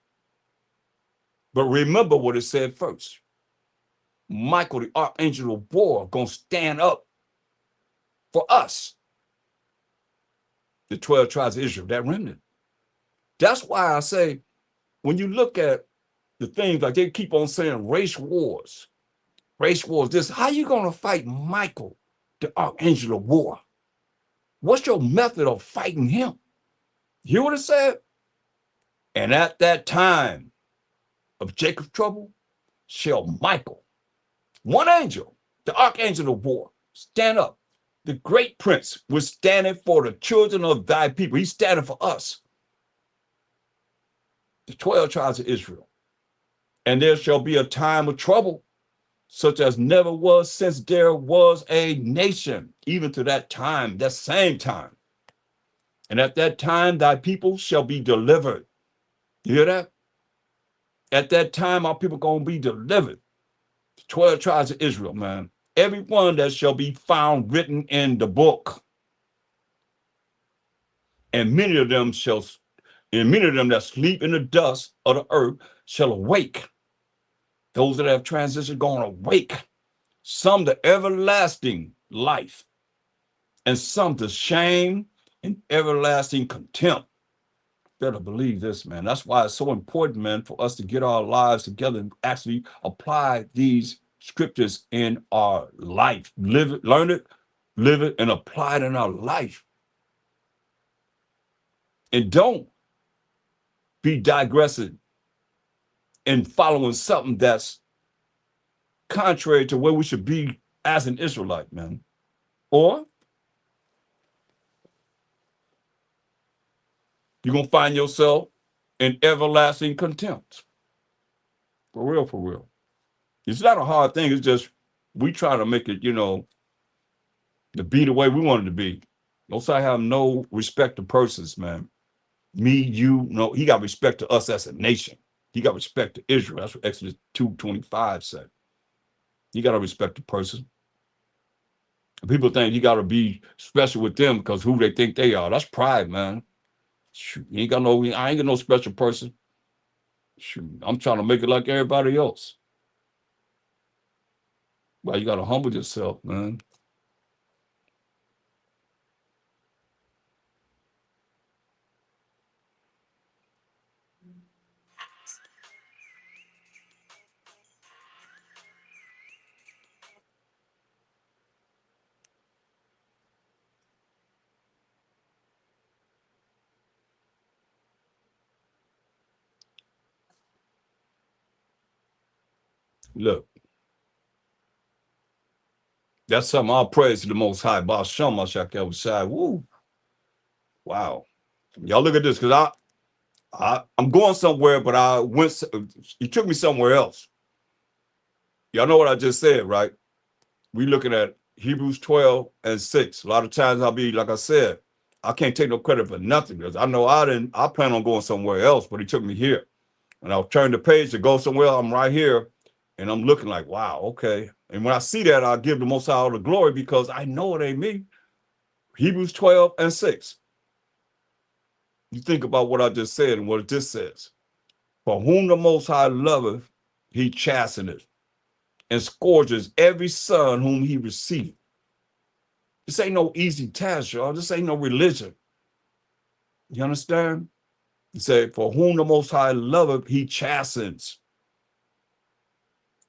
Speaker 1: But remember what it said first. Michael, the archangel of war, gonna stand up for us, the 12 tribes of Israel, that remnant. That's why I say, when you look at the things like they keep on saying race wars, this, how you gonna fight Michael, the archangel of war? What's your method of fighting him? You hear what it said? And at that time of Jacob's trouble shall Michael, one angel, the archangel of war, stand up. The great prince was standing for the children of thy people. He's standing for us, the 12 tribes of Israel. And there shall be a time of trouble, such as never was since there was a nation, even to that time, that same time. And at that time, thy people shall be delivered. You hear that? At that time, our people going to be delivered. 12 tribes of Israel, man. Every one that shall be found written in the book. And many of them that sleep in the dust of the earth shall awake. Those that have transitioned going to awake. Some to everlasting life, and some to shame and everlasting contempt. Better believe this, man. That's why it's so important, man, for us to get our lives together and actually apply these scriptures in our life. Live it, learn it, live it, and apply it in our life. And don't be digressing and following something that's contrary to where we should be as an Israelite, man. Or you're going to find yourself in everlasting contempt. For real, for real. It's not a hard thing. It's just we try to make it, to be the way we want it to be. Most I have no respect to persons, man. Me, you, no, he got respect to us as a nation. He got respect to Israel. That's what Exodus 2:25 said. He got to respect the person. People think you got to be special with them because who they think they are. That's pride, man. Shoot, I ain't got no special person. Shoot, I'm trying to make it like everybody else. Well, you got to humble yourself, man. Look, that's something. All praise to the Most High. Basham Mashak side. Woo. Wow. Y'all look at this, because I'm going somewhere, but he took me somewhere else. Y'all know what I just said, right? We looking at Hebrews 12 and 6. A lot of times I'll be, like I said, I can't take no credit for nothing, because I know I plan on going somewhere else, but he took me here. And I'll turn the page to go somewhere. I'm right here, and I'm looking like, wow, okay. And when I see that, I'll give the Most High all the glory, because I know it ain't me. Hebrews 12 and 6. You think about what I just said and what this says. For whom the Most High loveth, he chasteneth and scourges every son whom he receiveth. This ain't no easy task, y'all. This ain't no religion. You understand? He said, for whom the Most High loveth, he chastens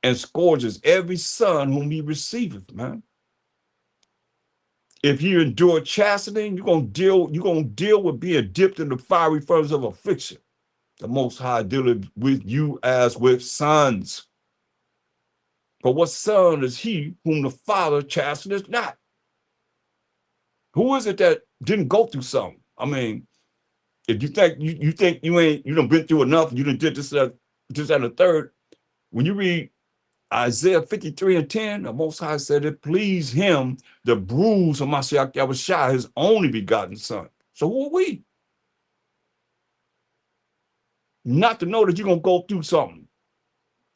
Speaker 1: and scourges every son whom he receiveth, man. If you endure chastening, you're gonna deal with being dipped in the fiery furnace of affliction. The Most High dealeth with you as with sons. For what son is he whom the Father chasteneth not? Who is it that didn't go through something? I mean, if you think you done been through enough, you done did this, that, and the third. When you read Isaiah 53 and 10, the Most High said it pleased him the bruise of Mashiach Yahushua, his only begotten son. So who are we? Not to know that you're gonna go through something.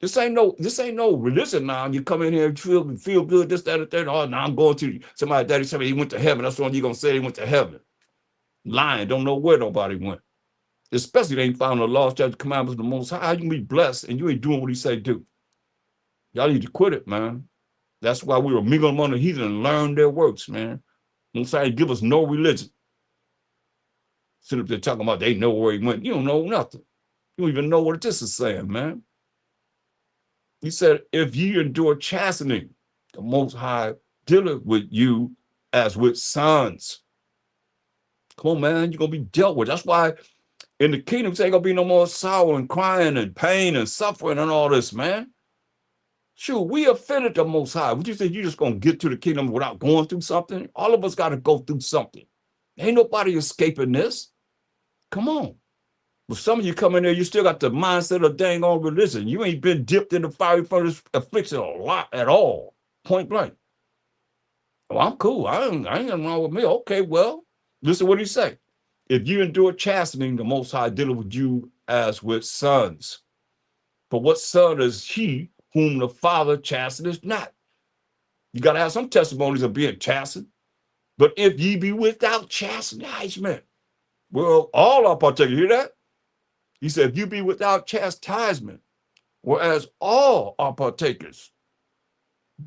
Speaker 1: This ain't no religion now. You come in here and feel good, this, that, and the third. Oh, now I'm going to somebody, daddy, somebody, he went to heaven. That's what you're gonna say, he went to heaven. Lying, don't know where nobody went. Especially they ain't found the laws, statutes, commandments of the Most High. How you can be blessed and you ain't doing what he say do? Y'all need to quit it, man. That's why we were mingling among the heathen and learn their works, man. Most High give us no religion. Sit up there talking about they know where he went. You don't know nothing. You don't even know what this is saying, man. He said, if ye endure chastening, the Most High dealeth with you as with sons. Come on, man, you're going to be dealt with. That's why in the kingdom, there ain't going to be no more sorrow and crying and pain and suffering and all this, man. Shoot, we offended the Most High. Would you think you're just going to get to the kingdom without going through something? All of us got to go through something. Ain't nobody escaping this. Come on. But some of you come in there, you still got the mindset of dang on religion. You ain't been dipped in the fiery furnace affliction a lot at all. Point blank. Well, I'm cool. I ain't nothing wrong with me. Okay, well, listen to what he say. If you endure chastening, the Most High dealeth with you as with sons. For what son is he whom the Father chasteneth not? You got to have some testimonies of being chastened. But if ye be without chastisement, well, all are partakers. You hear that? He said, if you be without chastisement, whereas all are partakers,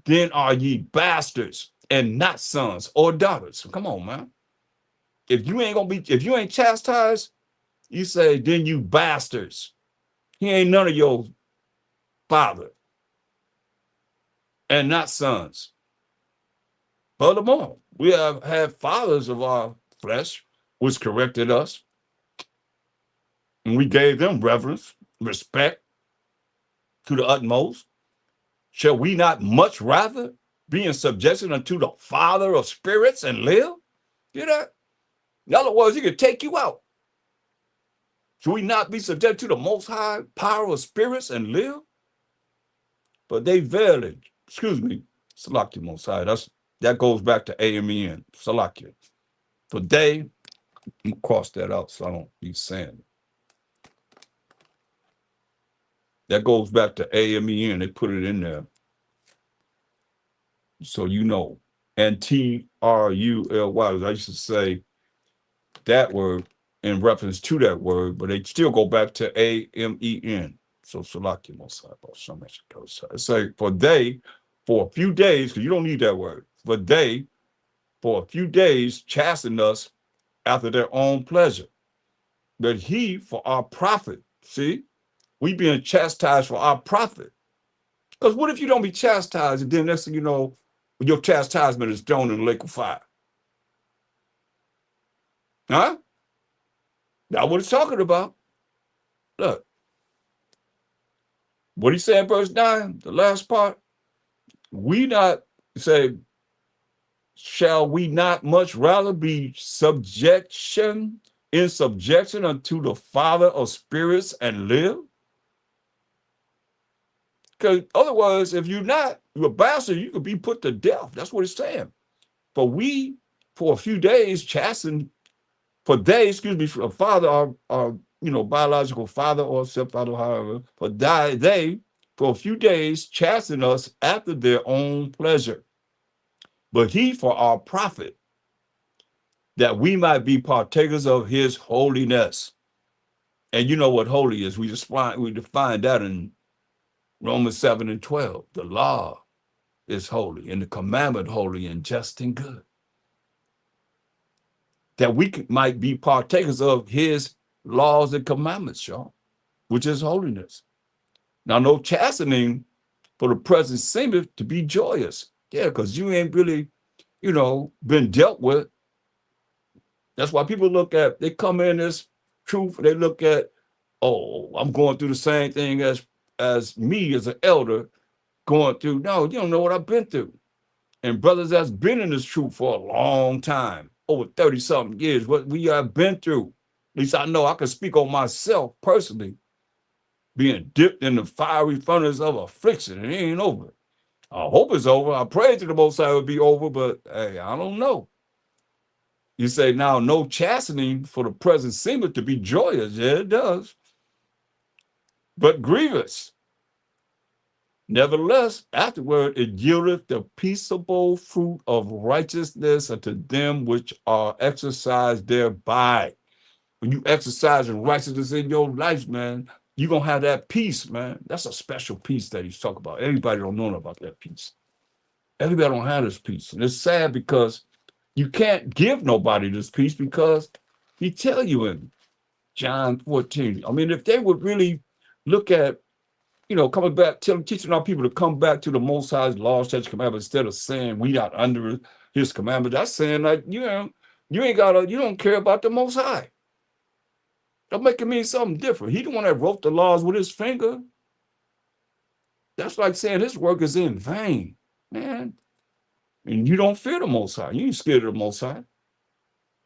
Speaker 1: then are ye bastards and not sons or daughters. Come on, man. If you ain't chastised, you say, then you bastards. He ain't none of your father and not sons. Furthermore, we have had fathers of our flesh, which corrected us, and we gave them reverence, respect to the utmost. Shall we not much rather be in subjection unto the Father of spirits and live? You know? In other words, he could take you out. Should we not be subject to the Most High power of spirits and live? But they verily, excuse me, Salakia Most High. That goes back to AMEN, Salakia. For they, I'm gonna cross that out so I don't be saying it. That goes back to AMEN. They put it in there. So you know. And TRULY, as I used to say that word in reference to that word, but they still go back to AMEN. So Salakia Most High. It's like for they, for a few days, because you don't need that word, but they, for a few days, chastened us after their own pleasure. But he, for our profit, see, we being chastised for our profit. Because what if you don't be chastised and then next thing you know, your chastisement is thrown in the lake of fire? Huh? That's what it's talking about. Look, What he said in verse 9, the last part, we not say, shall we not much rather be in subjection unto the Father of spirits and live? Because otherwise, if you're not, you're a bastard, you could be put to death. That's what it's saying. For we, for a few days, for a father, our biological father or stepfather, however, for a few days, chasten us after their own pleasure. But he for our profit, that we might be partakers of his holiness. And you know what holy is. We define that in Romans 7 and 12. The law is holy, and the commandment holy and just and good. That we might be partakers of his laws and commandments, y'all, which is holiness. Now, no chastening for the present seemeth to be joyous. Yeah, because you ain't really, been dealt with. That's why people they come in this truth, they look at, oh, I'm going through the same thing as me as an elder going through. No, you don't know what I've been through. And brothers that's been in this truth for a long time, over 30-something years, what we have been through. At least I know I can speak on myself personally, being dipped in the fiery furnace of affliction. It ain't over. I hope it's over. I pray to the Most High it would be over, but hey, I don't know. You say now, no chastening for the present seemeth to be joyous. Yeah, it does. But grievous. Nevertheless, afterward it yieldeth the peaceable fruit of righteousness unto them which are exercised thereby. When you exercise righteousness in your life, man, you're going to have that peace, man. That's a special peace that he's talking about. Everybody don't know about that peace. Everybody don't have this peace. And it's sad because you can't give nobody this peace because he tell you in John 14. I mean, if they would really look at, coming back, teaching our people to come back to the Most High's law, statutes, commandments, instead of saying we not under his commandments, that's saying like, you don't care about the Most High. That make it mean something different. He the one that wrote the laws with his finger. That's like saying his work is in vain, man. And you don't fear the Most High. You ain't scared of the Most High.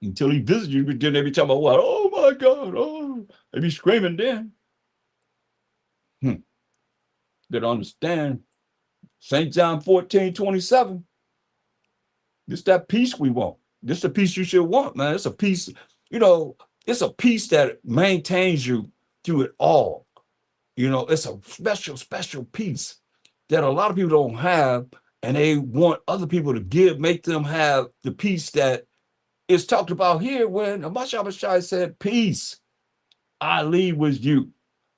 Speaker 1: Until he visits you, then they be talking about what? Oh my God, oh. They be screaming then. Better understand. St. John 14:27. This that peace we want. This the peace you should want, man. It's a peace, it's a peace that maintains you through it all. It's a special peace that a lot of people don't have, and they want other people to make them have the peace that is talked about here when Amashai said, peace I leave with you.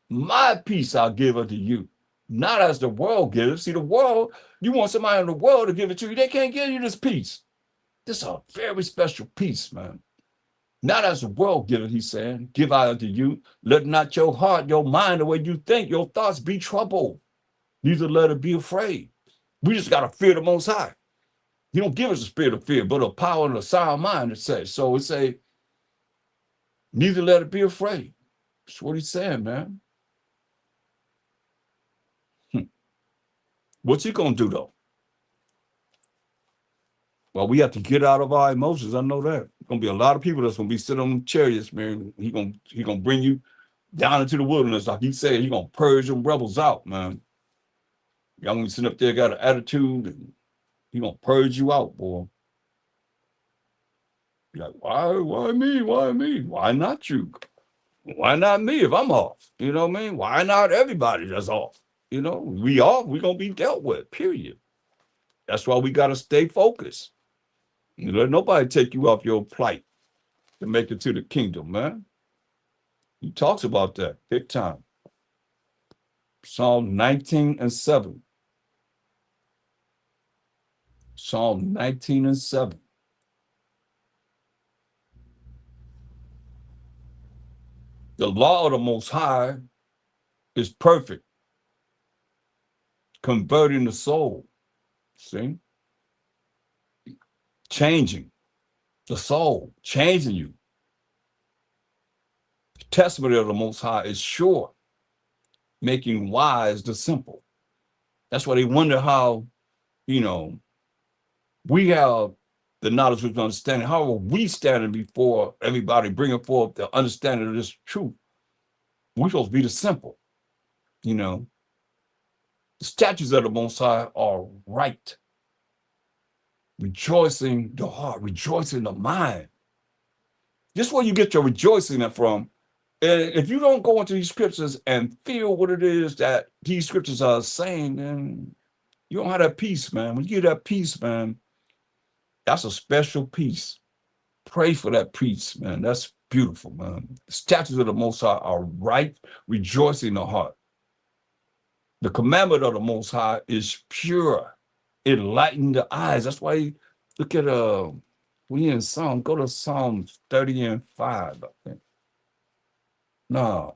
Speaker 1: My peace I'll give unto you. Not as the world gives. See, the world, you want somebody in the world to give it to you. They can't give you this peace. This is a very special peace, man. Not as the world giveth, he's saying, give I unto you. Let not your heart, your mind, the way you think, your thoughts be troubled. Neither let it be afraid. We just got to fear the Most High. He don't give us a spirit of fear, but a power and a sound mind, it says. So it say, neither let it be afraid. That's what he's saying, man. What's he going to do, though? Well, we have to get out of our emotions. I know that. There's going to be a lot of people that's going to be sitting on chariots, man. He gonna bring you down into the wilderness. Like he said, he's going to purge them rebels out, man. Y'all going to be sitting up there, got an attitude, and he's going to purge you out, boy. You're like, why me? Why me? Why not you? Why not me if I'm off? You know what I mean? Why not everybody that's off? We off, we're going to be dealt with, period. That's why we got to stay focused. You let nobody take you off your plight to make it to the kingdom, man. He talks about that big time. Psalm 19 and 7. Psalm 19 and 7. The law of the Most High is perfect, converting the soul. See? Changing the soul, changing you. The testimony of the Most High is sure, making wise the simple. That's why they wonder how, you know, we have the knowledge of understanding. How are we standing before everybody, bringing forth the understanding of this truth? We're supposed to be the simple, you know. The statutes of the Most High are right, rejoicing the heart, rejoicing the mind. This is where you get your rejoicing from. And if you don't go into these scriptures and feel what it is that these scriptures are saying, then you don't have that peace, man. When you get that peace, man, that's a special peace. Pray for that peace, man. That's beautiful, man. The statutes of the Most High are right, rejoicing in the heart. The commandment of the Most High is pure, enlighten the eyes. That's why you look at we in Psalm, go to Psalm 30 and 5, I think. No,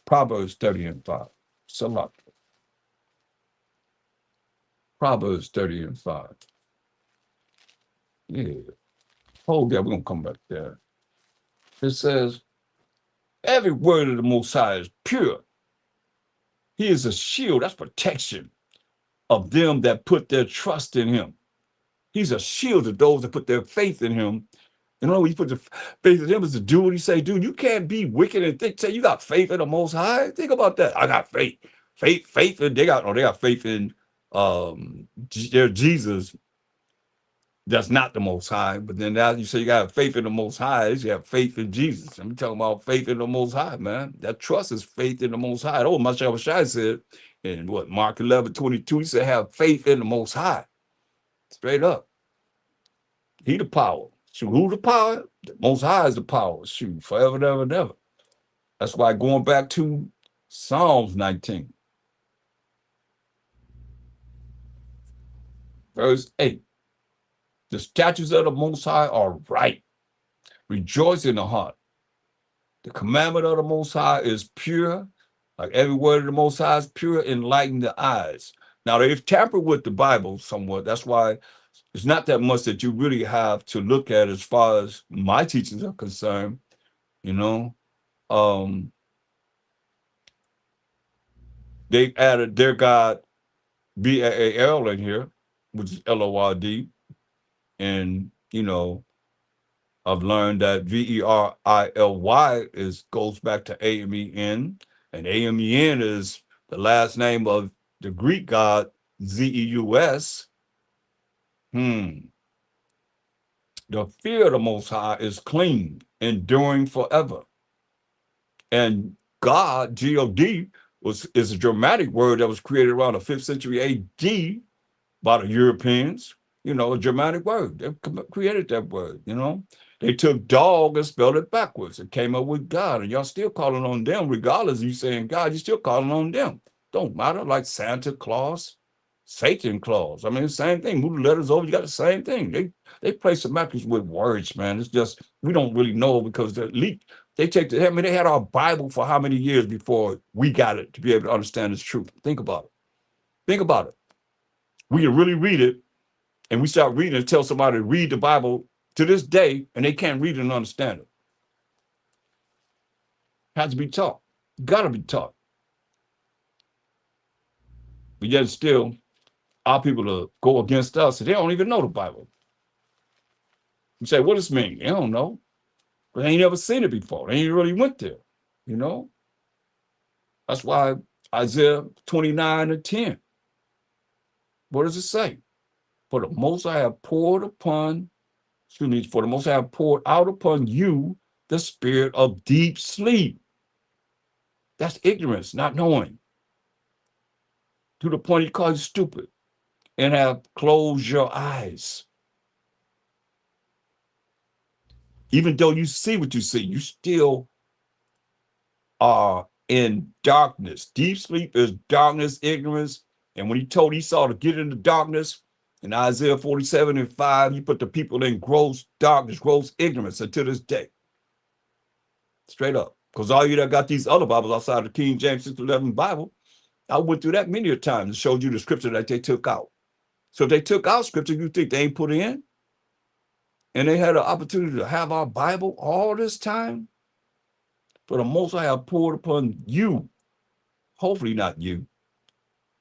Speaker 1: Proverbs 30 and 5. Select. Proverbs 30 and 5. Yeah. Hold that, we're gonna come back there. It says, every word of the Most High is pure. He is a shield, that's protection of them that put their trust in him. He's a shield to those that put their faith in him. You know, when you put the faith in him is to do what he say, dude, you can't be wicked and say you got faith in the Most High. Think about that. I got faith. Faith, and they got faith in their Jesus. That's not the Most High. But then now you say you got faith in the Most High, you have faith in Jesus. I'm talking about faith in the Most High, man. That trust is faith in the Most High. Oh, Mashal Shai said in what, Mark 11:22, he said, have faith in the Most High. Straight up. He the power. Shoot, who the power? The Most High is the power. Shoot, forever and ever and ever. That's why going back to Psalms 19, verse 8. The statutes of the Most High are right. Rejoice in the heart. The commandment of the Most High is pure. Like every word of the Most High is pure, enlighten the eyes. Now, they've tampered with the Bible somewhat. That's why it's not that much that you really have to look at as far as my teachings are concerned, you know. They added their God, B-A-A-L in here, which is L-O-R-D. And, you know, I've learned that V-E-R-I-L-Y goes back to A-M-E-N, and A-M-E-N is the last name of the Greek god Zeus. The fear of the Most High is clean, enduring forever. And God, G-O-D, is a Germanic word that was created around the 5th century A.D. by the Europeans. You know, a Germanic word. They created that word, you know. They took dog and spelled it backwards and came up with God. And y'all still calling on them, regardless of you saying God, you're still calling on them. Don't matter, like Santa Claus, Satan Claus. I mean, the same thing. Move the letters over, you got the same thing. They play semantics with words, man. It's just, we don't really know because they're leaked. They take the, I mean, they had our Bible for how many years before we got it to be able to understand its truth? Think about it. Think about it. We can really read it, and we start reading and tell somebody to read the Bible to this day, and they can't read it and understand it. Has to be taught. Got to be taught. But yet still, our people to go against us, and they don't even know the Bible. You say, what does it mean? They don't know. But they ain't never seen it before. They ain't really went there, you know? That's why Isaiah 29:10. What does it say? For the Most I have poured upon, for the Most I have poured out upon you the spirit of deep sleep. That's ignorance, not knowing. To the point he calls you stupid and have closed your eyes. Even though you see what you see, you still are in darkness. Deep sleep is darkness, ignorance. And when he told Esau to get into darkness, in Isaiah 47:5, he put the people in gross darkness, gross ignorance until this day. Straight up. Because all you that got these other Bibles outside the King James 611 Bible, I went through that many a times and showed you the scripture that they took out. So if they took out scripture, you think they ain't put in? And they had an opportunity to have our Bible all this time? For the Most I have poured upon you hopefully not you,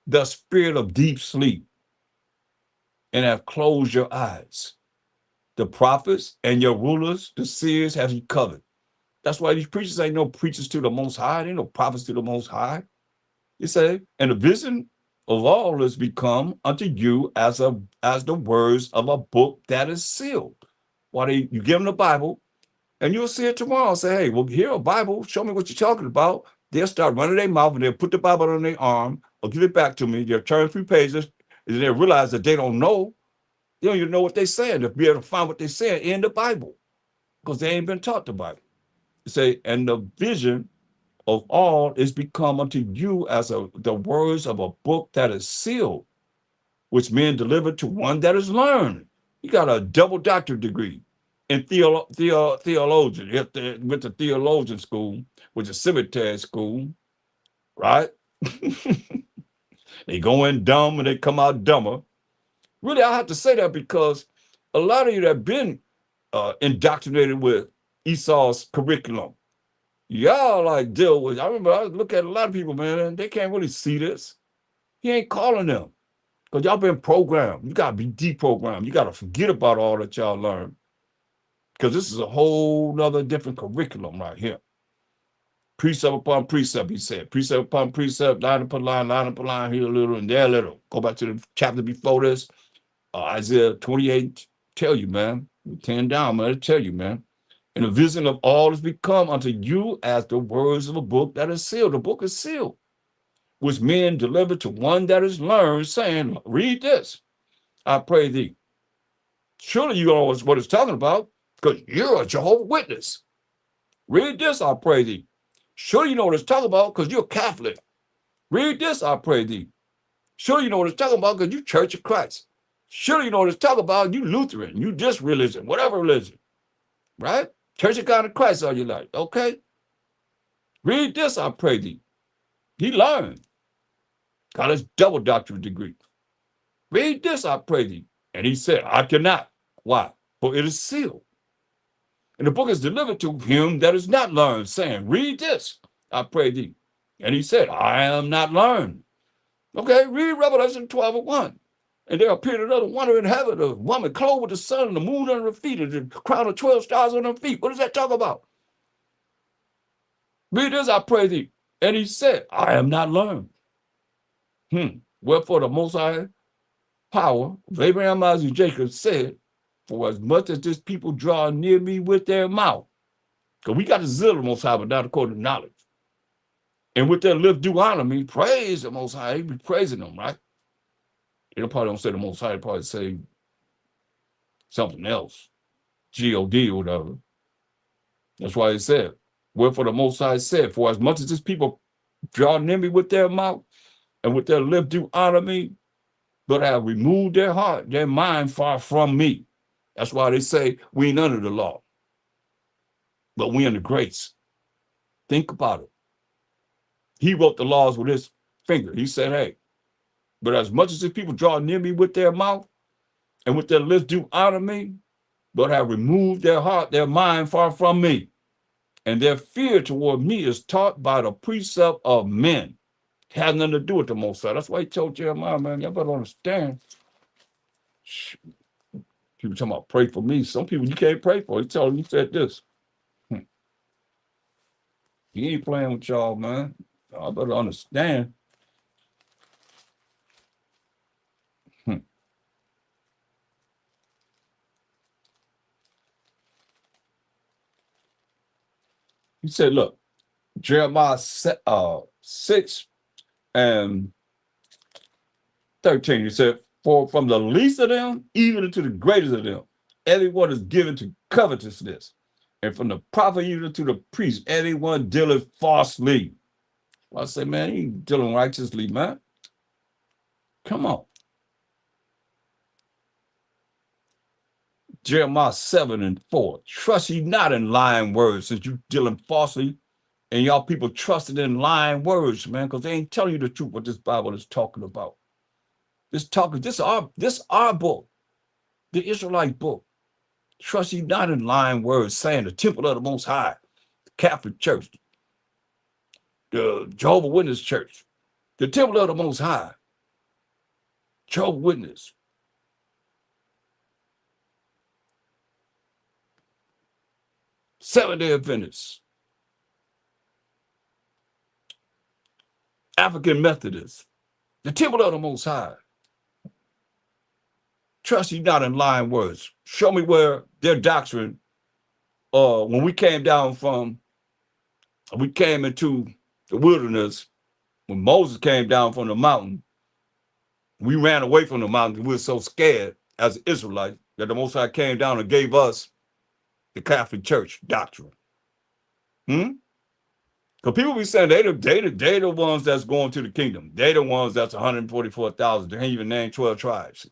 Speaker 1: the spirit of deep sleep, and have closed your eyes. The prophets and your rulers, the seers, have you covered. That's why these preachers ain't no preachers to the Most High. They ain't no prophets to the Most High. You say, and the vision of all is become unto you as the words of a book that is sealed. Why you give them the Bible, and you'll see it tomorrow. Say, hey, well, here a Bible. Show me what you're talking about. They'll start running their mouth and they'll put the Bible on their arm or give it back to me. They'll turn 3 pages and they'll realize that they don't know. They don't even know what they're saying. They'll be able to find what they're saying in the Bible because they ain't been taught the Bible. You say, and the vision of all is become unto you as the words of a book that is sealed, which men deliver to one that is learned. You got a double doctorate degree in theologian. You went to theologian school, which is cemetery school, right? They go in dumb and they come out dumber. Really, I have to say that because a lot of you that have been indoctrinated with Esau's curriculum, y'all like deal with. I remember I look at a lot of people, man, they can't really see this. He ain't calling them because y'all been programmed. You got to be deprogrammed. You got to forget about all that y'all learned because this is a whole nother different curriculum right here. Precept upon precept, he said. Precept upon precept, line upon line upon line, here a little and there a little. Go back to the chapter before this. Isaiah 28, tell you, man. 10 down, man. I tell you, man. And the vision of all has become unto you as the words of a book that is sealed. The book is sealed, which men deliver to one that is learned, saying, read this, I pray thee. Surely you know what it's talking about, because you're a Jehovah's Witness. Read this, I pray thee. Surely you know what it's talking about, because you're Catholic. Read this, I pray thee. Surely you know what it's talking about, because you Church of Christ. Surely you know what it's talking about, you Lutheran, you this religion, whatever religion, right? Church of God in Christ all your life, okay? Read this, I pray thee. He learned. Got his double doctorate degree. Read this, I pray thee. And he said, I cannot. Why? For it is sealed. And the book is delivered to him that is not learned, saying, read this, I pray thee. And he said, I am not learned. Okay, read Revelation 12:1. And there appeared another wonder in heaven, a woman clothed with the sun and the moon on her feet, and the crown of 12 stars on her feet. What does that talk about? Read this, I pray thee. And he said, I am not learned. Wherefore the Most High power of Abraham, Isaac, and Jacob said, for as much as this people draw near me with their mouth, because we got the zeal of the Most High, but not according to knowledge. And with their lips do honor me, praise the Most High. He be praising them, right? They probably don't say the Most High, they probably say something else, G-O-D or whatever. That's why he said, wherefore the Most High said, for as much as this people draw near me with their mouth, and with their lips do honor me, but have removed their heart, their mind far from me. That's why they say we ain't under the law, but we under grace. Think about it. He wrote the laws with his finger. He said, hey, but as much as the people draw near me with their mouth and with their lips do honor me, but have removed their heart, their mind far from me, and their fear toward me is taught by the precept of men. It has nothing to do with the Most High. That's why he told Jeremiah, man, y'all better understand. People talking about pray for me. Some people you can't pray for. He told him, he said this. He ain't playing with y'all, man. Y'all better understand. He said, look, Jeremiah 6 and 13, he said, for from the least of them, even to the greatest of them, everyone is given to covetousness. And from the prophet even to the priest, everyone dealeth falsely. Well, I say, man, he ain't dealing righteously, man. Come on. Jeremiah 7 and 4. Trust ye not in lying words, since you dealing falsely, and y'all people trusted in lying words, man, because they ain't telling you the truth what this Bible is talking about. This our book, the Israelite book. Trust ye not in lying words, saying the temple of the Most High, the Catholic Church, the Jehovah's Witness Church, The temple of the Most High. Jehovah's Witness. Seventh-day Adventists. African Methodists. The temple of the Most High. Trust you not in lying words. Show me where their doctrine, when we came into the wilderness, when Moses came down from the mountain, we ran away from the mountain. We were so scared as Israelites that the Most High came down and gave us the Catholic Church doctrine. Because people be saying they the ones that's going to the kingdom. They the ones that's 144,000. They ain't even named 12 tribes.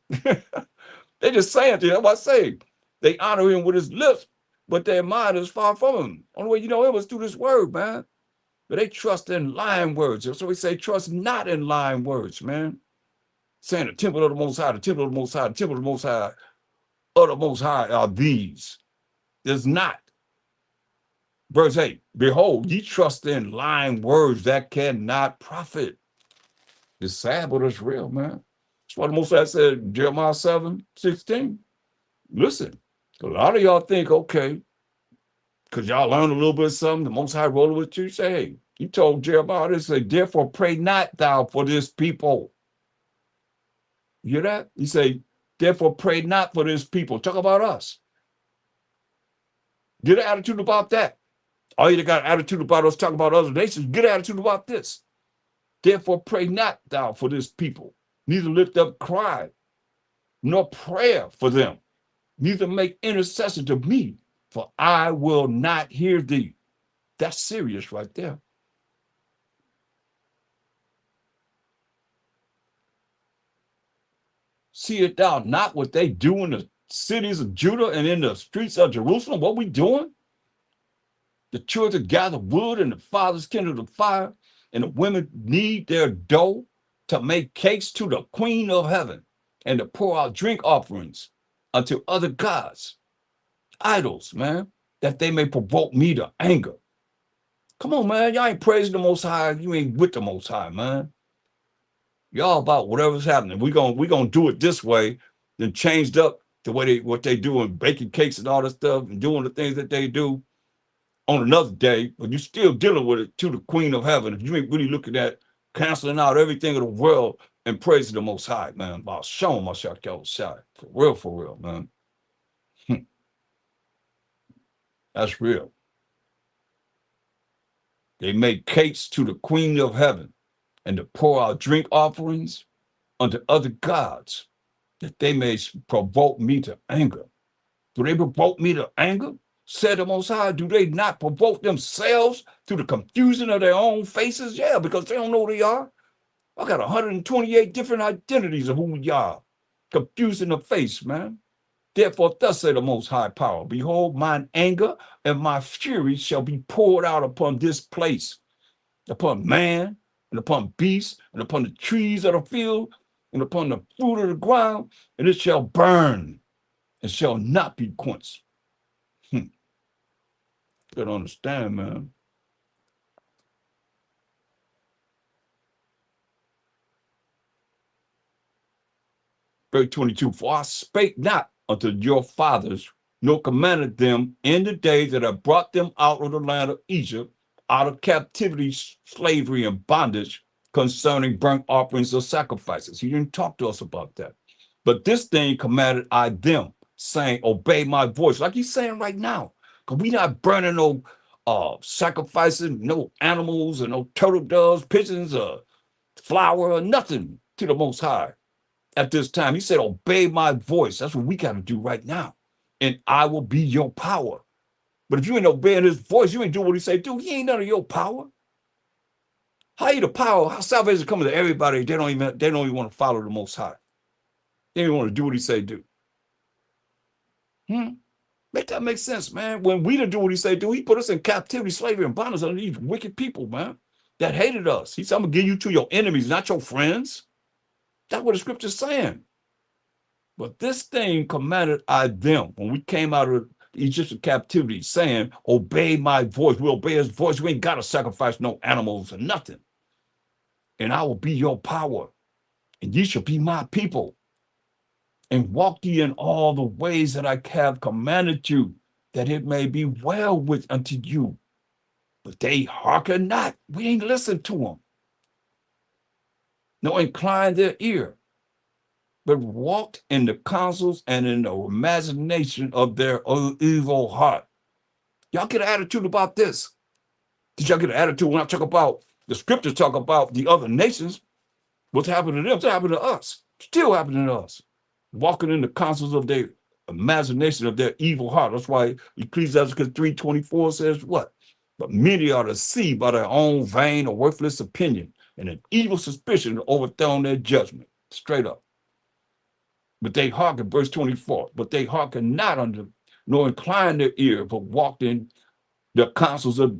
Speaker 1: They just saying to you. That's what I say. They honor him with his lips, but their mind is far from him. Only way you know it was through this word, man. But they trust in lying words. So we say trust not in lying words, man. Saying the temple of the Most High, the temple of the Most High, the temple of the Most High, of the Most High are these. There's not. Verse 8, behold, ye trust in lying words that cannot profit. It's sad, but it's real, man. That's what the Most High said, Jeremiah 7:16. Listen, a lot of y'all think, okay, because y'all learned a little bit of something, the Most High rolling with you, say, hey, you told Jeremiah this, say, therefore pray not thou for this people. You hear that? He say, therefore pray not for this people. Talk about us. Get an attitude about that. All you got an attitude about us talking about other nations, get an attitude about this. Therefore pray not thou for this people, neither lift up cry, nor prayer for them, neither make intercession to me, for I will not hear thee. That's serious right there. Seest thou not what they do in the cities of Judah and in the streets of Jerusalem? What we doing? The children gather wood and the fathers kindle the fire, and the women knead their dough to make cakes to the queen of heaven and to pour out drink offerings unto other gods, idols, man, that they may provoke me to anger. Come on, man. Y'all ain't praising the Most High. You ain't with the Most High, man. Y'all about whatever's happening. We gonna do it this way, then changed up the way what they do in baking cakes and all that stuff and doing the things that they do on another day, but you're still dealing with it to the queen of heaven. If you ain't really looking at canceling out everything in the world and praising the Most High, man, about showing myself outside. For real, man. That's real. They make cakes to the queen of heaven and to pour out drink offerings unto other gods, that they may provoke me to anger. Do they provoke me to anger? Said the Most High, do they not provoke themselves through the confusion of their own faces? Yeah, because they don't know who they are. I got 128 different identities of who we are. Confusing the face, man. Therefore, thus say the Most High Power, behold, mine anger and my fury shall be poured out upon this place, upon man, and upon beasts, and upon the trees of the field, and upon the fruit of the ground, and it shall burn, and shall not be quenched. You gotta understand, man. Verse 22, for I spake not unto your fathers, nor commanded them in the day that I brought them out of the land of Egypt, out of captivity, slavery, and bondage, concerning burnt offerings or sacrifices. He didn't talk to us about that. But this thing commanded I them, saying, obey my voice. Like he's saying right now, because we not burning no sacrificing, no animals and no turtle doves, pigeons, flour, or nothing to the Most High. At this time, he said, obey my voice. That's what we got to do right now. And I will be your power. But if you ain't obeying his voice, you ain't doing what he say do, he ain't none of your power. How you the power? How salvation coming to everybody? They don't even want to follow the Most High. They don't want to do what he say do. Make that make sense, man. When we didn't do what he say do, he put us in captivity, slavery, and bondage under these wicked people, man, that hated us. He said, I'm gonna give you to your enemies, not your friends. That's what the scripture's saying. But this thing commanded I them when we came out of Egyptian captivity, saying, obey my voice. We obey his voice. We ain't got to sacrifice no animals or nothing. and I will be your power, and ye shall be my people, and walk ye in all the ways that I have commanded you, that it may be well with unto you. But they hearken not. We ain't listen to them, nor incline their ear, but walked in the counsels and in the imagination of their evil heart. Y'all get an attitude about this. Did y'all get an attitude when I talk about the scriptures talk about the other nations? What's happening to them? What's happening to us? Still happening to us. Walking in the counsels of their imagination of their evil heart. That's why Ecclesiastes 3:24 says what? But many are deceived by their own vain or worthless opinion, and an evil suspicion overthrown their judgment. Straight up. But they hearken, verse 24, but they hearken not unto, nor incline their ear, but walked in the counsels of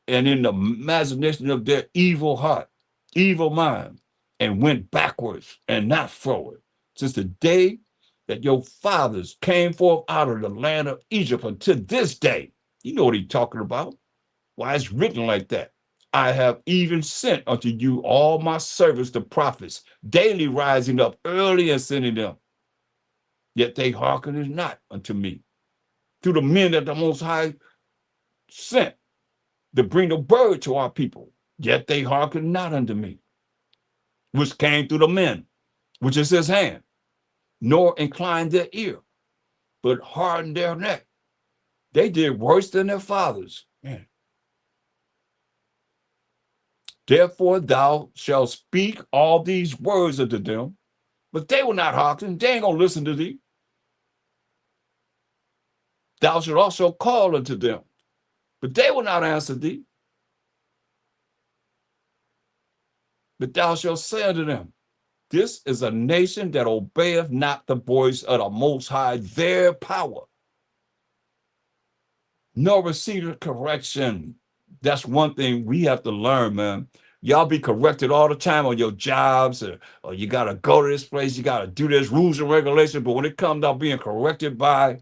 Speaker 1: and in the imagination of their evil heart, evil mind, and went backwards and not forward, since the day that your fathers came forth out of the land of Egypt until this day. You know what he's talking about. Why, it's written like that. I have even sent unto you all my servants, the prophets, daily rising up early and sending them. Yet they hearkened not unto me. To the men that the Most High sent to bring the word to our people, yet they hearkened not unto me, which came through the men, which is his hand, nor inclined their ear, but hardened their neck. They did worse than their fathers. Man. Therefore thou shalt speak all these words unto them, but they will not hearken. They ain't gonna listen to thee. Thou shalt also call unto them, but they will not answer thee. But thou shalt say unto them, this is a nation that obeyeth not the voice of the Most High, their power, nor receiveth correction. That's one thing we have to learn, man. Y'all be corrected all the time on your jobs, or you got to go to this place, you got to do this, rules and regulations. But when it comes to being corrected by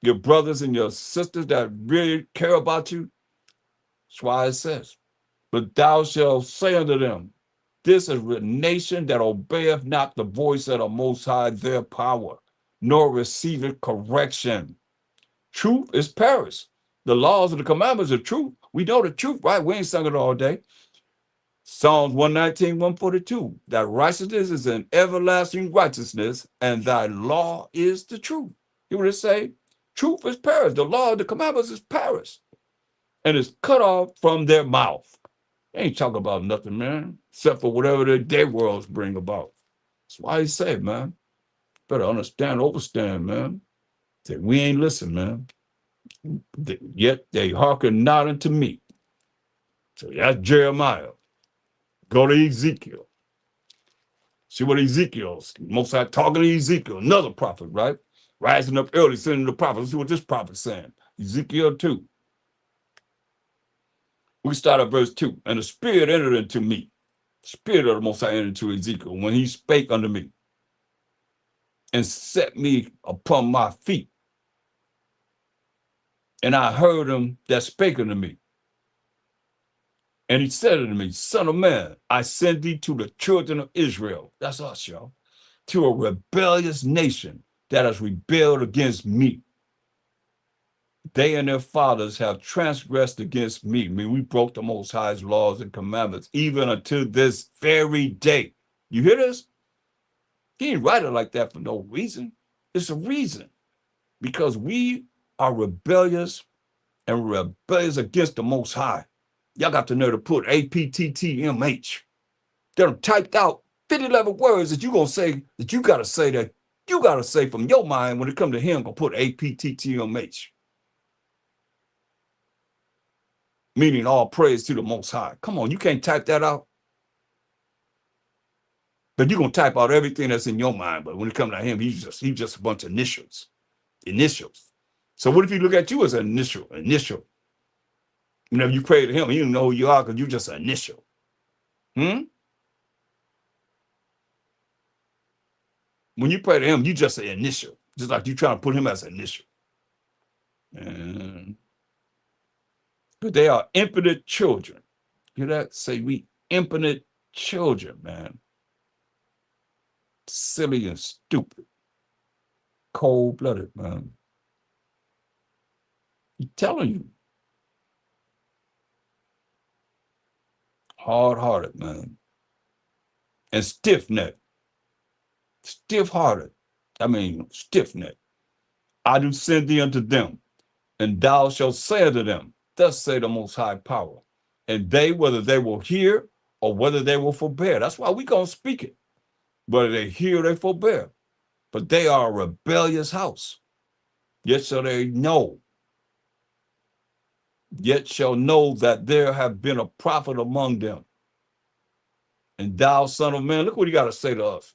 Speaker 1: your brothers and your sisters that really care about you, that's why it says, but thou shalt say unto them, this is a nation that obeyeth not the voice of the Most High, their power, nor receiveth correction. Truth is Paris. The laws and the commandments are truth. We know the truth, right? We ain't sung it all day. Psalms 119, 142. That righteousness is an everlasting righteousness, and thy law is the truth. You want to say? Truth is Paris. The law and the commandments is Paris. And it's cut off from their mouth. They ain't talking about nothing, man, except for whatever the day worlds bring about. That's why he said, man, better understand, overstand, man, that we ain't listen, man. Yet they hearken not unto me. So that's Jeremiah. Go to Ezekiel. See what Ezekiel's, Most High talking to Ezekiel, another prophet, right? Rising up early, sending the prophet. See what this prophet's saying. Ezekiel 2. We start at verse 2. And the Spirit entered into me. Spirit of the Most High entered into Ezekiel when he spake unto me and set me upon my feet. And I heard him that spake unto me. And he said unto me, Son of man, I send thee to the children of Israel. That's us, y'all. To a rebellious nation that has rebelled against me. They and their fathers have transgressed against me. I mean, we broke the Most High's laws and commandments, even unto this very day. You hear this? He didn't write it like that for no reason. It's a reason. Because we are rebellious and rebellious against the Most High. Y'all got to know to put APTTMH. They're typed out 50-11 words that you're going to say, that you got to say, that you got to say from your mind when it comes to him, going to put APTTMH. Meaning all praise to the Most High. Come on, you can't type that out. But you're going to type out everything that's in your mind. But when it comes to him, he's just a bunch of initials. Initials. So what if you look at you as an initial? Whenever you pray to him, he don't know who you are because you're just an initial. When you pray to him, you just an initial. Just like you trying to put him as an initial. But they are impotent children. Hear that? Say we impotent children, man. Silly and stupid. Cold-blooded, man. I'm telling you. Hard-hearted, man. And stiff-necked. Stiff-hearted. I mean, stiff-necked. I do send thee unto them, and thou shalt say unto them, thus say the Most High Power. And they, whether they will hear or whether they will forbear. That's why we gonna speak it. Whether they hear or they forbear. But they are a rebellious house. Yet shall they know. Yet shall know that there have been a prophet among them. And thou, son of man, look what he got to say to us.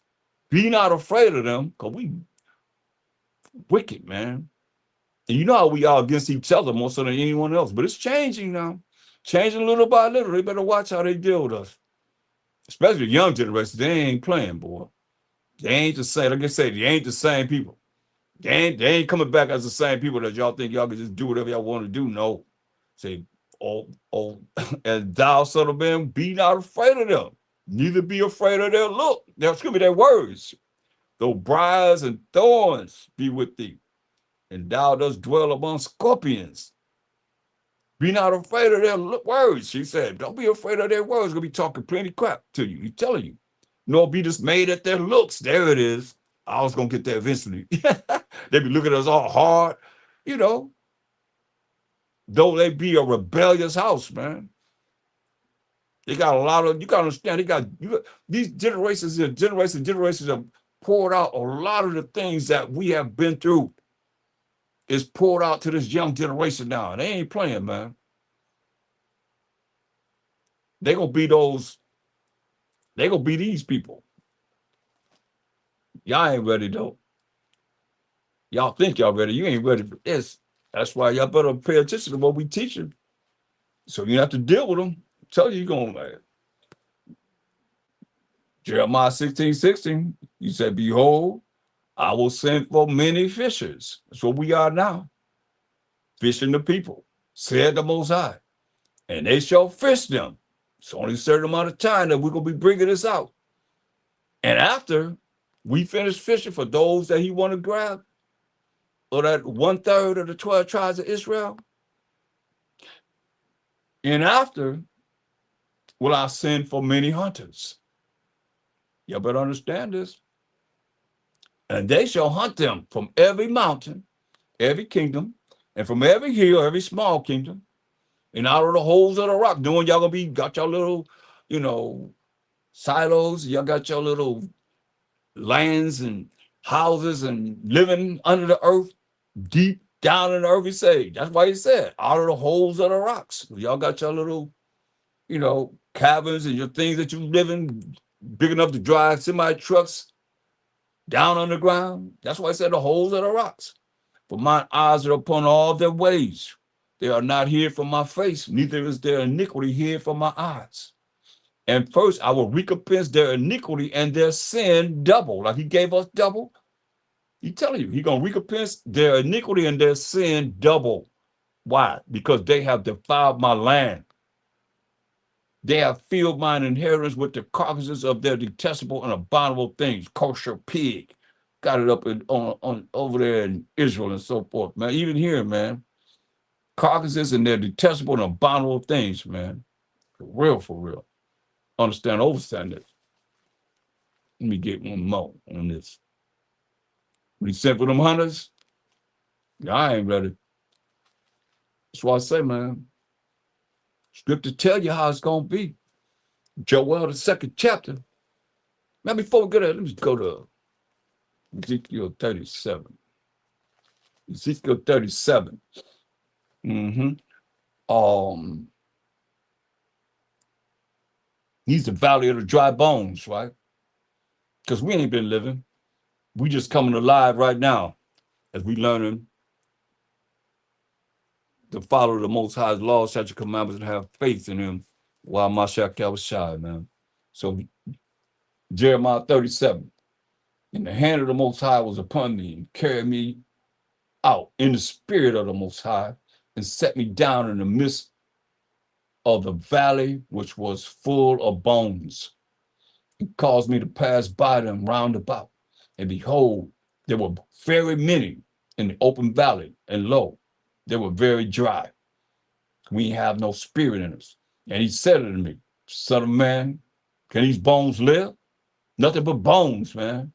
Speaker 1: Be not afraid of them, because we wicked, man. And you know how we are against each other more so than anyone else. But it's changing now. Changing little by little. They better watch how they deal with us. Especially the young generation. They ain't playing, boy. They ain't the same. Like I said, they ain't the same people. They ain't coming back as the same people that y'all think y'all can just do whatever y'all want to do. No. Say, and thou, son of man, be not afraid of them. Neither be afraid of their look. Excuse me, their words. Though briars and thorns be with thee, and thou dost dwell among scorpions. Be not afraid of their words, she said. Don't be afraid of their words. Gonna be talking plenty crap to you. He's telling you. Nor be dismayed at their looks. There it is. I was gonna get there eventually. They be looking at us all hard, you know. Though they be a rebellious house, man. They got a lot of, you gotta understand, these generations have poured out a lot of the things that we have been through. Is poured out to this young generation now. They ain't playing, man. They gonna be these people. Y'all ain't ready though. Y'all think y'all ready. You ain't ready for this. That's why y'all better pay attention to what we teaching. So you have to deal with them. Tell you gonna, man. Jeremiah 16:16, you said, behold, I will send for many fishers. That's what we are now. Fishing the people, said the Most High. And they shall fish them. It's only a certain amount of time that we're going to be bringing this out. And after we finish fishing for those that he want to grab, or that 1/3 of the 12 tribes of Israel, and after will I send for many hunters. You better understand this. And they shall hunt them from every mountain, every kingdom, and from every hill, every small kingdom, and out of the holes of the rock. Knowing y'all gonna got your little, silos, y'all got your little lands and houses and living under the earth, deep down in the earth, he said. That's why he said, out of the holes of the rocks. Y'all got your little, cabins and your things that you live in, big enough to drive semi-trucks down underground. That's why I said the holes of the rocks. For mine eyes are upon all their ways. They are not hid from my face, neither is their iniquity hid from my eyes. And first I will recompense their iniquity and their sin double. Like he gave us double. He's telling you, he's going to recompense their iniquity and their sin double. Why? Because they have defiled my land. They have filled mine inheritance with the carcasses of their detestable and abominable things. Kosher pig. Got it up on over there in Israel and so forth, man. Even here, man. Carcasses and their detestable and abominable things, man. For real. Understand this. Let me get one more on this. When he sent for them hunters, I ain't ready. That's why I say, man, scripture tell you how it's going to be. Joel, the 2nd chapter. Now, before we go there, let me go to Ezekiel 37. Ezekiel 37. He's the valley of the dry bones, right? Because we ain't been living. We just coming alive right now as we learning to follow the Most High's laws, statutes, commandments, and have faith in him while Mashiach was shy, man. So Jeremiah 37, and the hand of the Most High was upon me and carried me out in the spirit of the Most High and set me down in the midst of the valley, which was full of bones. He caused me to pass by them round about. And behold, there were very many in the open valley, and lo, they were very dry. We have no spirit in us. And he said unto me, Son of man, can these bones live? Nothing but bones, man.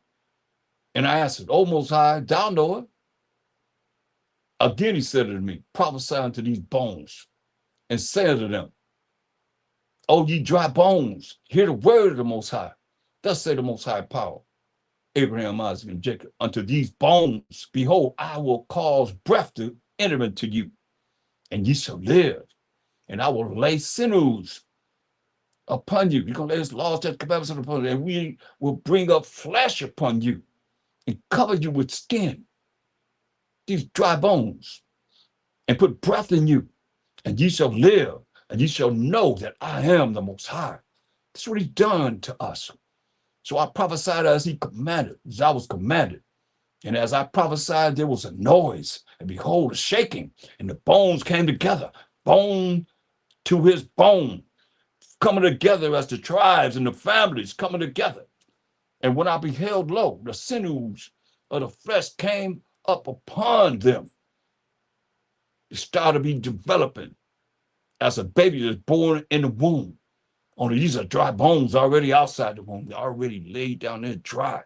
Speaker 1: And I answered, O Most High, thou knowest. Again he said unto me, prophesy unto these bones, and say unto them, O ye dry bones, hear the word of the Most High. Thus say the Most High power, Abraham, Isaac, and Jacob, unto these bones, behold, I will cause breath to enter into you, and ye shall live. And I will lay sinews upon you. You're going to lay his laws, that commandments upon you, and we will bring up flesh upon you and cover you with skin, these dry bones, and put breath in you, and ye shall live, and ye shall know that I am the Most High. That's what he's done to us. So I prophesied as he commanded, as I was commanded. And as I prophesied, there was a noise, and behold, a shaking, and the bones came together, bone to his bone, coming together as the tribes and the families coming together. And when I beheld, lo, the sinews of the flesh came up upon them. It started to be developing as a baby that's born in the womb. Only these are dry bones already outside the womb. They're already laid down there dry.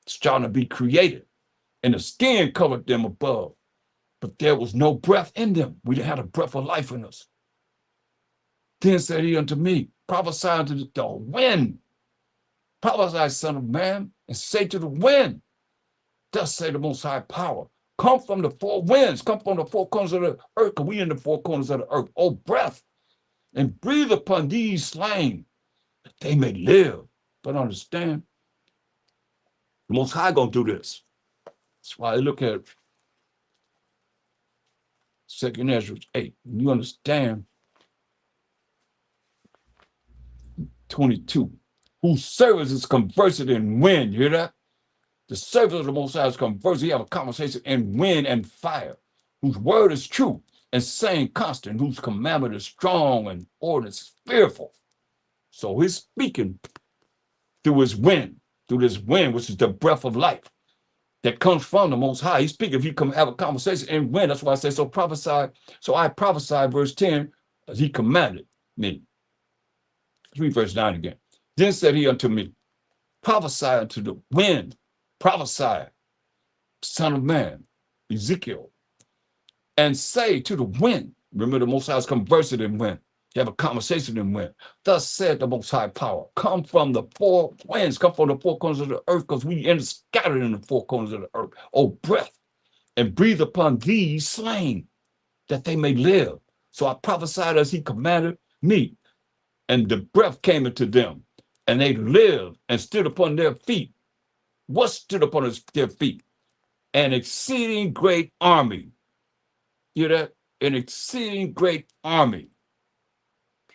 Speaker 1: It's starting to be created. And the skin covered them above. But there was no breath in them. We didn't have a breath of life in us. Then said he unto me, prophesy unto the wind. Prophesy, son of man, and say to the wind, thus say the Most High power, come from the four winds, come from the four corners of the earth, because we in the four corners of the earth, O breath, and breathe upon these slain, that they may live. But understand, the Most High gonna do this. That's why I look at 2 Ezra 8. You understand 22. Whose service is conversant in wind. You hear that? The service of the Most High is conversant. You have a conversation in wind and fire, whose word is true and saying constant, whose commandment is strong and ordinance is fearful. So he's speaking through his wind, through this wind, which is the breath of life that comes from the Most High. He's speaking if you come have a conversation in wind. That's why I say, so prophesy. So I prophesied, verse 10, as he commanded me. Read verse 9 again. Then said he unto me, prophesy unto the wind, prophesy, son of man, Ezekiel, and say to the wind, remember the Most High is conversing in wind. You have a conversation in wind. Thus said the Most High power, come from the four winds, come from the four corners of the earth, because we are scattered in the four corners of the earth. O breath, and breathe upon these slain, that they may live. So I prophesied as he commanded me, and the breath came into them, and they lived and stood upon their feet. What stood upon their feet? An exceeding great army. You hear that? An exceeding great army.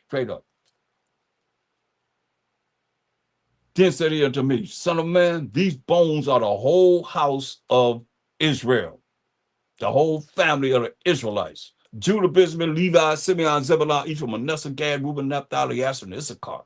Speaker 1: Straight up. Then said he unto me, son of man, these bones are the whole house of Israel, the whole family of the Israelites. Judah, Benjamin, Levi, Simeon, Zebulun, Ephraim, Manasseh, Gad, Reuben, Naphtali, Asher, and Issachar.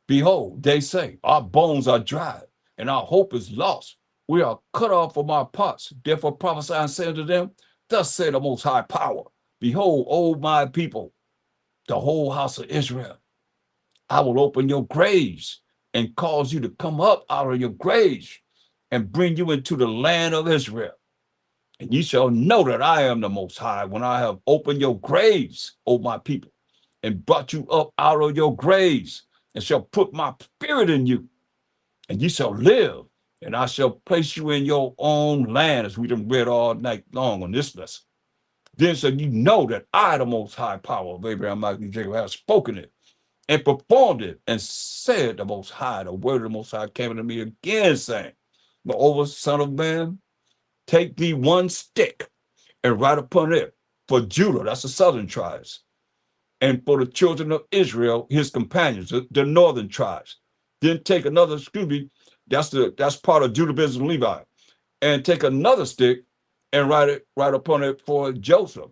Speaker 1: Behold, they say, our bones are dried, and our hope is lost. We are cut off from our parts. Therefore prophesy and say unto them, thus say the Most High power, behold, O my people, the whole house of Israel, I will open your graves and cause you to come up out of your graves and bring you into the land of Israel. And ye shall know that I am the Most High when I have opened your graves, O my people, and brought you up out of your graves, and shall put my spirit in you, and ye shall live, and I shall place you in your own land, as we done read all night long on this lesson. Then shall you know that I, the Most High power of Abraham, Isaac, and Jacob, have spoken it and performed it, and said the Most High, the word of the Most High came unto me again, saying, moreover, son of man, take thee one stick and write upon it for Judah, that's the southern tribes, and for the children of Israel, his companions, the northern tribes. Then take another, that's part of Judah, Benjamin, Levi, and take another stick and write upon it for Joseph,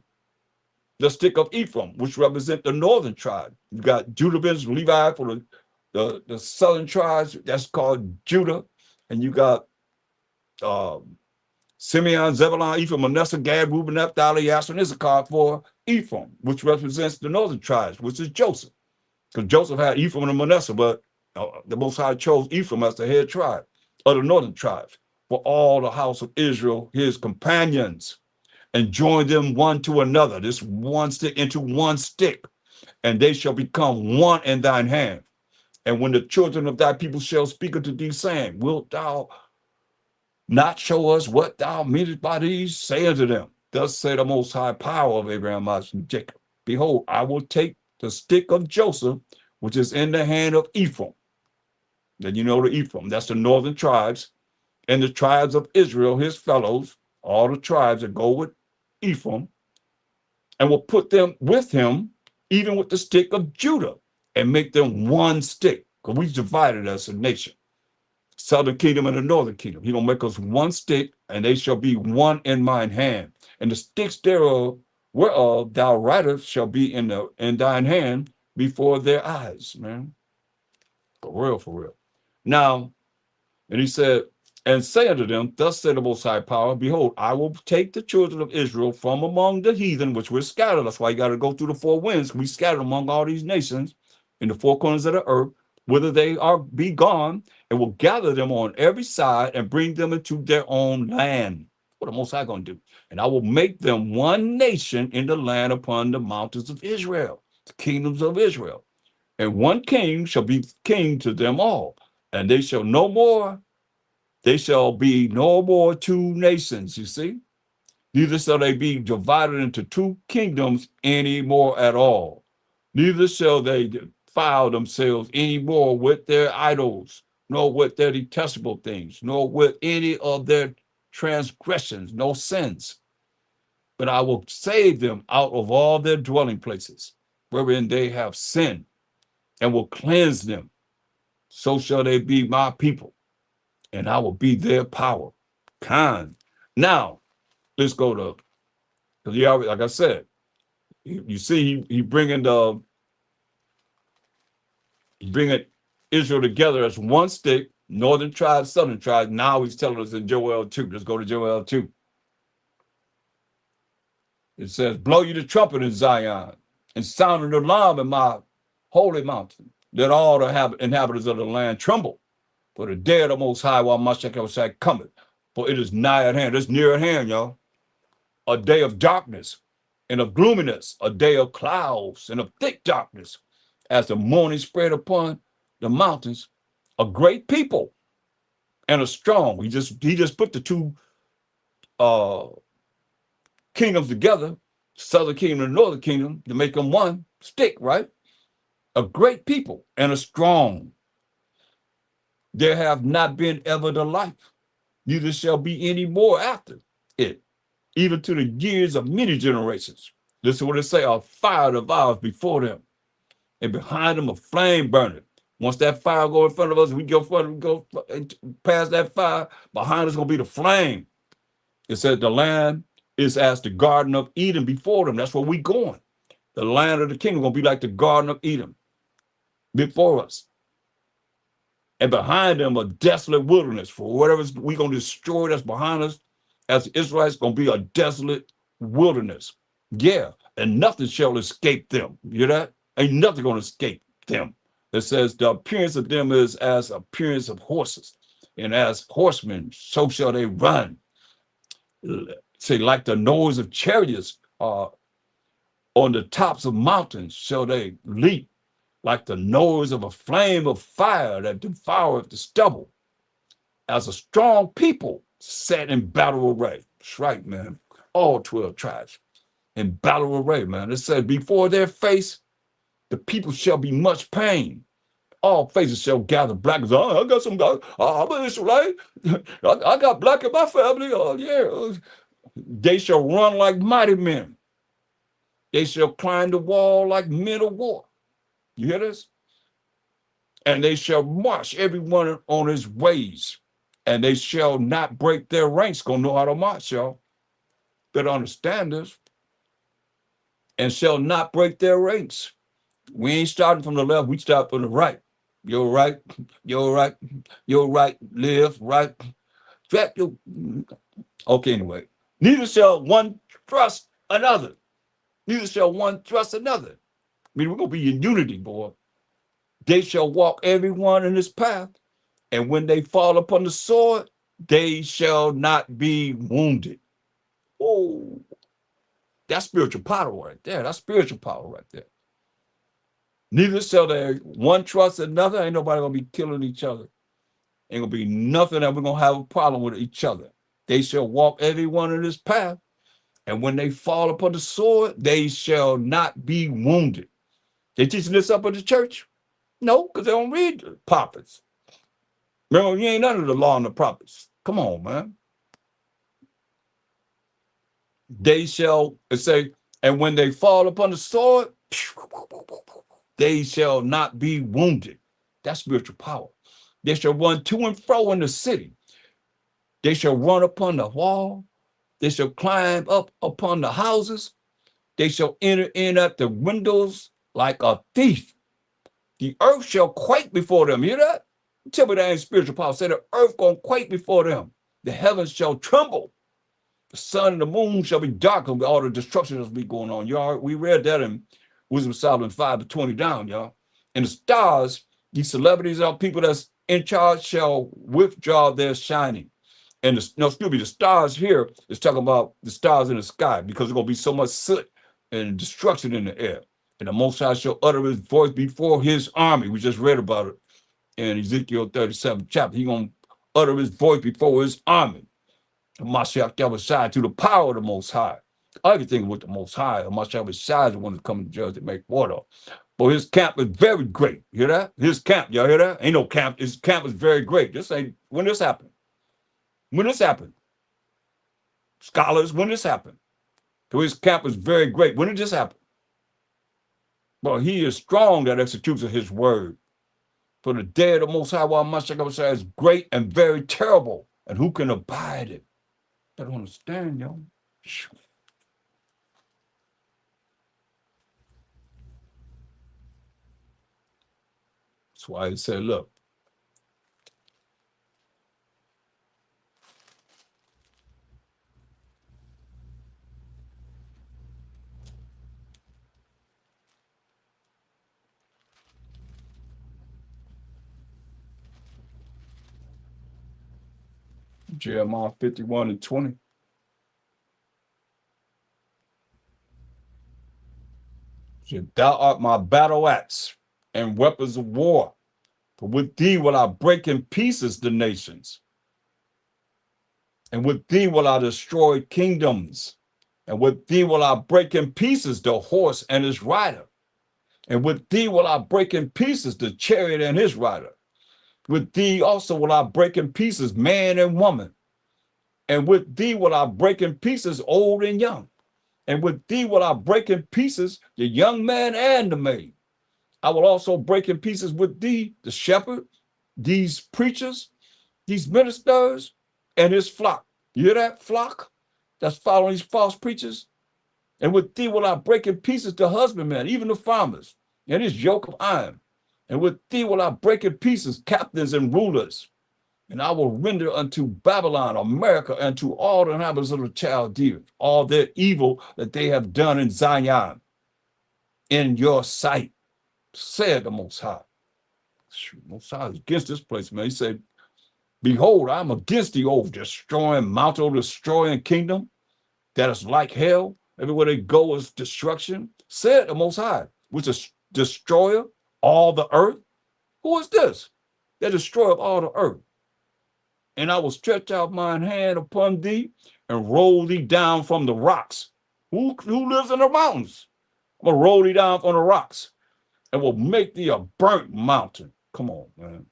Speaker 1: the stick of Ephraim, which represent the northern tribe. You got Judah, Benjamin, Levi for the southern tribes. That's called Judah. And you got Simeon, Zebulun, Ephraim, Manasseh, Gad, Reuben, Naphtali, Asher, and Issachar for Ephraim, which represents the northern tribes, which is Joseph. Because Joseph had Ephraim and Manasseh, but the Most High chose Ephraim as the head tribe of the northern tribes for all the house of Israel, his companions, and join them one to another, this one stick into one stick, and they shall become one in thine hand. And when the children of thy people shall speak unto thee, saying, wilt thou not show us what thou meanest by these? Say unto them, thus say the Most High power of Abraham, Isaac, and Jacob. Behold, I will take the stick of Joseph, which is in the hand of Ephraim. Then you know the Ephraim, that's the northern tribes, and the tribes of Israel, his fellows, all the tribes that go with Ephraim, and will put them with him, even with the stick of Judah, and make them one stick, because we divided as a nation. Southern kingdom and the northern kingdom. He gonna make us one stick, and they shall be one in mine hand. And the sticks thereof, whereof thou writest, shall be in thine hand before their eyes, man. For real, for real. Now, and he said, and say unto them, thus said the Most High power, behold, I will take the children of Israel from among the heathen, which were scattered. That's why you got to go through the four winds. We scattered among all these nations in the four corners of the earth, whither they are be gone, and will gather them on every side and bring them into their own land. What the Most High going to do? And I will make them one nation in the land upon the mountains of Israel, the kingdoms of Israel. And one king shall be king to them all, and they shall be no more two nations, you see. Neither shall they be divided into two kingdoms any more at all. Neither shall they defile themselves any more with their idols, nor with their detestable things, nor with any of their transgressions, no sins. But I will save them out of all their dwelling places, wherein they have sinned, and will cleanse them. So shall they be my people, and I will be their power. Kind. Now, let's go to, because he always, like I said, you see, he bringing Israel together as one stick, northern tribe, southern tribe. Now he's telling us in Joel 2. Let's go to Joel 2. It says, blow you the trumpet in Zion, and sound an alarm in my holy mountain. Let all the inhabitants of the land tremble. For the day of the Most High, while Mashiach cometh. For it is nigh at hand. It's near at hand, y'all. A day of darkness and of gloominess, a day of clouds and of thick darkness, as the morning spread upon the mountains. A great people and a strong. He just put the two kingdoms together, southern kingdom and northern kingdom, to make them one stick, right? A great people and a strong. There have not been ever the like, neither shall be any more after it, even to the years of many generations. This is what it say, a fire devours before them, and behind them a flame burning. Once that fire go in front of us, we go past that fire, behind us gonna be the flame. It says the land is as the Garden of Eden before them. That's where we going. The land of the kingdom gonna be like the Garden of Eden before us. And behind them a desolate wilderness. For whatever we gonna destroy that's behind us, as the Israelites, gonna be a desolate wilderness. Yeah, and nothing shall escape them. You hear that? Ain't nothing gonna escape them. It says the appearance of them is as appearance of horses, and as horsemen, so shall they run. Say, like the noise of chariots on the tops of mountains shall they leap, like the noise of a flame of fire that devoureth the stubble, as a strong people set in battle array. That's right, man. All 12 tribes in battle array, man. It said, before their face, the people shall be much pain. All faces shall gather black. Oh, I got some, I'm an Israelite. I got black in my family. Oh, yeah. They shall run like mighty men. They shall climb the wall like men of war. You hear this? And they shall march everyone on his ways, and they shall not break their ranks. Gonna know how to march, y'all. Better understand this. and shall not break their ranks. We ain't starting from the left, we start from the right. You're right, you're right, you're right, live right. Trap your okay, anyway. Neither shall one trust another. Neither shall one trust another. I mean, we're gonna be in unity, boy. They shall walk everyone in his path, and when they fall upon the sword, they shall not be wounded. Oh, that's spiritual power right there. That's spiritual power right there. Neither shall there one trust another. Ain't nobody gonna be killing each other. Ain't gonna be nothing that we're gonna have a problem with each other. They shall walk everyone in his path, and when they fall upon the sword, they shall not be wounded. They teaching this up at the church? No, because they don't read the prophets. Remember, you ain't under the law and the prophets. Come on, man. They shall say, and when they fall upon the sword, they shall not be wounded. That's spiritual power. They shall run to and fro in the city. They shall run upon the wall. They shall climb up upon the houses. They shall enter in at the windows like a thief. The earth shall quake before them. You hear that? Tell me that ain't spiritual power. Say the earth gonna quake before them. The heavens shall tremble. The sun and the moon shall be darkened. All the destruction that's be going on. Y'all, we read that in Wisdom of Solomon 5:20 down, y'all. And the stars, these celebrities are people that's in charge, shall withdraw their shining. And the stars here is talking about the stars in the sky, because there's gonna be so much soot and destruction in the air. And the Most High shall utter his voice before his army. We just read about it in Ezekiel 37 chapter. He's gonna utter his voice before his army. Mashiach Yahushua, to the power of the Most High. Everything with the Most High. Mashiach Yahushua is the one that's coming to judge and make water. But his camp is very great. You hear that? His camp, y'all hear that? Ain't no camp. His camp is very great. This ain't when this happened. When this happened. Scholars, when this happened. So his camp is very great. When did this happen? Well, he is strong that executes his word. For the day of the Most High, while Mashiach Yahushua is great and very terrible. And who can abide it? I don't understand, y'all. That's why he said, look. Jeremiah 51:20. Said, thou art my battle axe and weapons of war. For with thee will I break in pieces the nations. And with thee will I destroy kingdoms. And with thee will I break in pieces the horse and his rider. And with thee will I break in pieces the chariot and his rider. With thee also will I break in pieces man and woman. And with thee will I break in pieces old and young. And with thee will I break in pieces the young man and the maid. I will also break in pieces with thee the shepherd, these preachers, these ministers, and his flock. You hear that flock that's following these false preachers? And with thee will I break in pieces the husbandmen, even the farmers, and his yoke of iron. And with thee will I break in pieces captains and rulers. And I will render unto Babylon, America, and to all the inhabitants of the Chaldeans, all their evil that they have done in Zion, in your sight, said the Most High. Most High is against this place, man. He said, behold, I'm against the old destroying, mountain destroying kingdom that is like hell. Everywhere they go is destruction, said the Most High, which is destroyer all the earth. Who is this? The destroyer of all the earth. And I will stretch out mine hand upon thee and roll thee down from the rocks. Who lives in the mountains? I'm going to roll thee down from the rocks and will make thee a burnt mountain. Come on, man.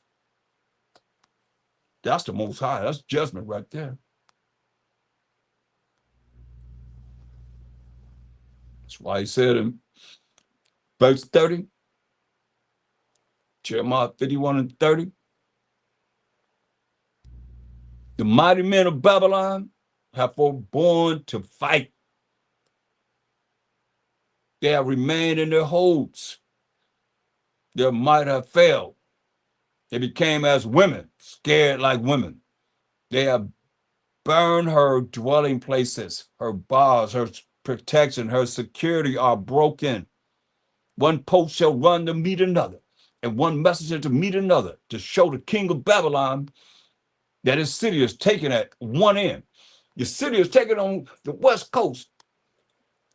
Speaker 1: That's the Most High. That's judgment right there. That's why he said in verse 30, Jeremiah 51:30, the mighty men of Babylon have forborne to fight. They have remained in their holds. Their might have failed. They became as women, scared like women. They have burned her dwelling places. Her bars, her protection, her security are broken. One post shall run to meet another, and one messenger to meet another, to show the king of Babylon that his city is taken at one end. The city is taken on the west coast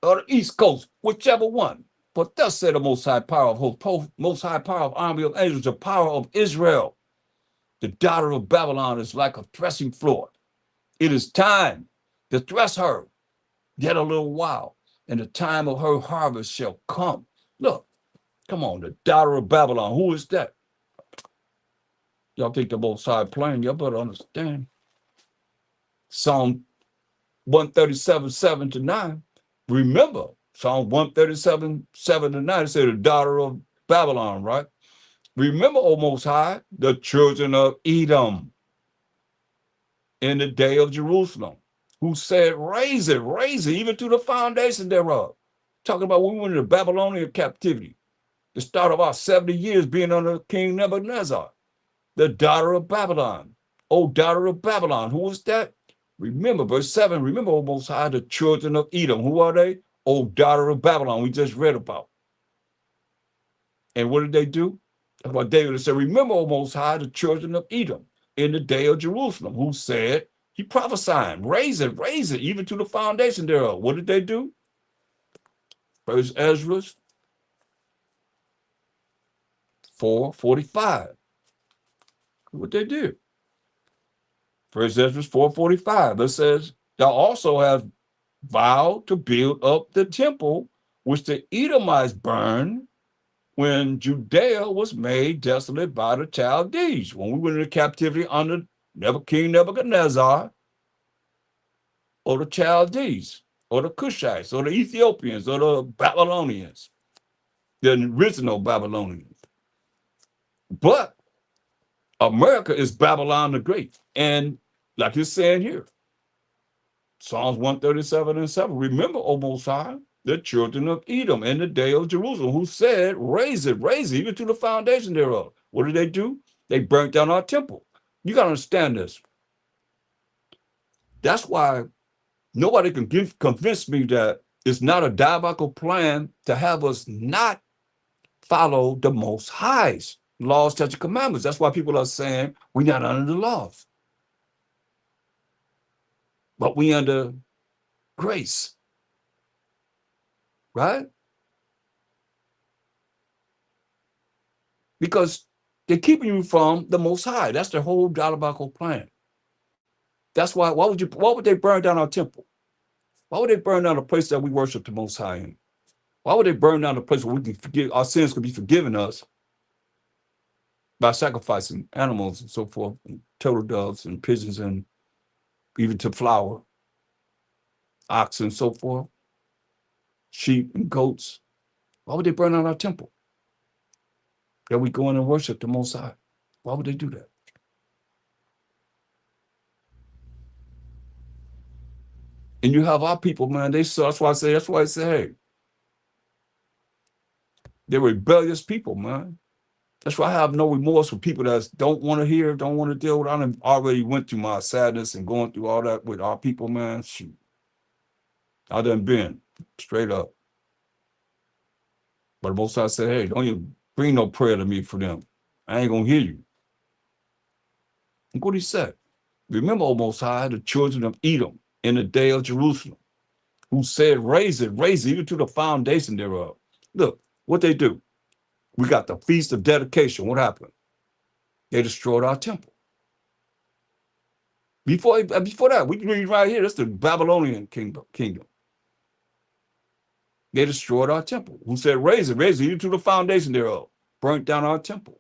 Speaker 1: or the east coast, whichever one. But thus said the Most High Power of hosts, Most High Power of army of angels, the power of Israel. The daughter of Babylon is like a threshing floor. It is time to thresh her yet a little while, and the time of her harvest shall come. Look, come on, the daughter of Babylon. Who is that? Y'all think the Most High playing? Y'all better understand. Psalm 137, 7 to 9. Remember, Psalm 137, 7 to 9, it said the daughter of Babylon, right? Remember, O Most High, the children of Edom in the day of Jerusalem, who said, raise it, even to the foundation thereof. Talking about when we went into Babylonian captivity, the start of our 70 years being under King Nebuchadnezzar, the daughter of Babylon. O daughter of Babylon, who was that? Remember, verse 7, remember, O Most High, the children of Edom. Who are they? O daughter of Babylon, we just read about. And what did they do? That's what David said, remember, O Most High, the children of Edom in the day of Jerusalem, who said, he prophesied, raise it, even to the foundation thereof. What did they do? First Ezra 4:45. What they did? First Ezra 4:45. It says, thou also have vowed to build up the temple which the Edomites burned when Judea was made desolate by the Chaldees. When we went into captivity under King Nebuchadnezzar, or the Chaldees, or the Cushites, or the Ethiopians, or the Babylonians, the original Babylonians. But America is Babylon the Great. And like it's saying here, Psalms 137 and 7, remember, O Most High, the children of Edom in the day of Jerusalem, who said, raise it, even to the foundation thereof. What did they do? They burnt down our temple. You got to understand this. That's why nobody can convince me that it's not a diabolical plan to have us not follow the Most High's laws, statutes, commandments. That's why people are saying we're not under the laws, but we under grace, right? Because they're keeping you from the Most High. That's their whole diabolical plan. That's why. Why would they burn down our temple? Why would they burn down the place that we worship the Most High in? Why would they burn down the place where we can forgive our sins, could be forgiven us by sacrificing animals and so forth, and turtle doves and pigeons, and even to flour, oxen and so forth, sheep and goats? Why would they burn down our temple that we go in and worship the Most High? Why would they do that? And you have our people, man. That's why I say, hey, they're rebellious people, man. That's why I have no remorse for people that don't want to hear, don't want to deal with. I already went through my sadness and going through all that with our people, man. Shoot. I done been straight up. But most I said, hey, don't even bring no prayer to me for them. I ain't gonna hear you. Look what he said. Remember, O Most High, the children of Edom in the day of Jerusalem, who said, raise it, even to the foundation thereof. Look, what they do. We got the Feast of Dedication. What happened? They destroyed our temple. Before that, we can read right here, that's the Babylonian kingdom. They destroyed our temple. Who said, raise it, even to the foundation thereof. Burnt down our temple.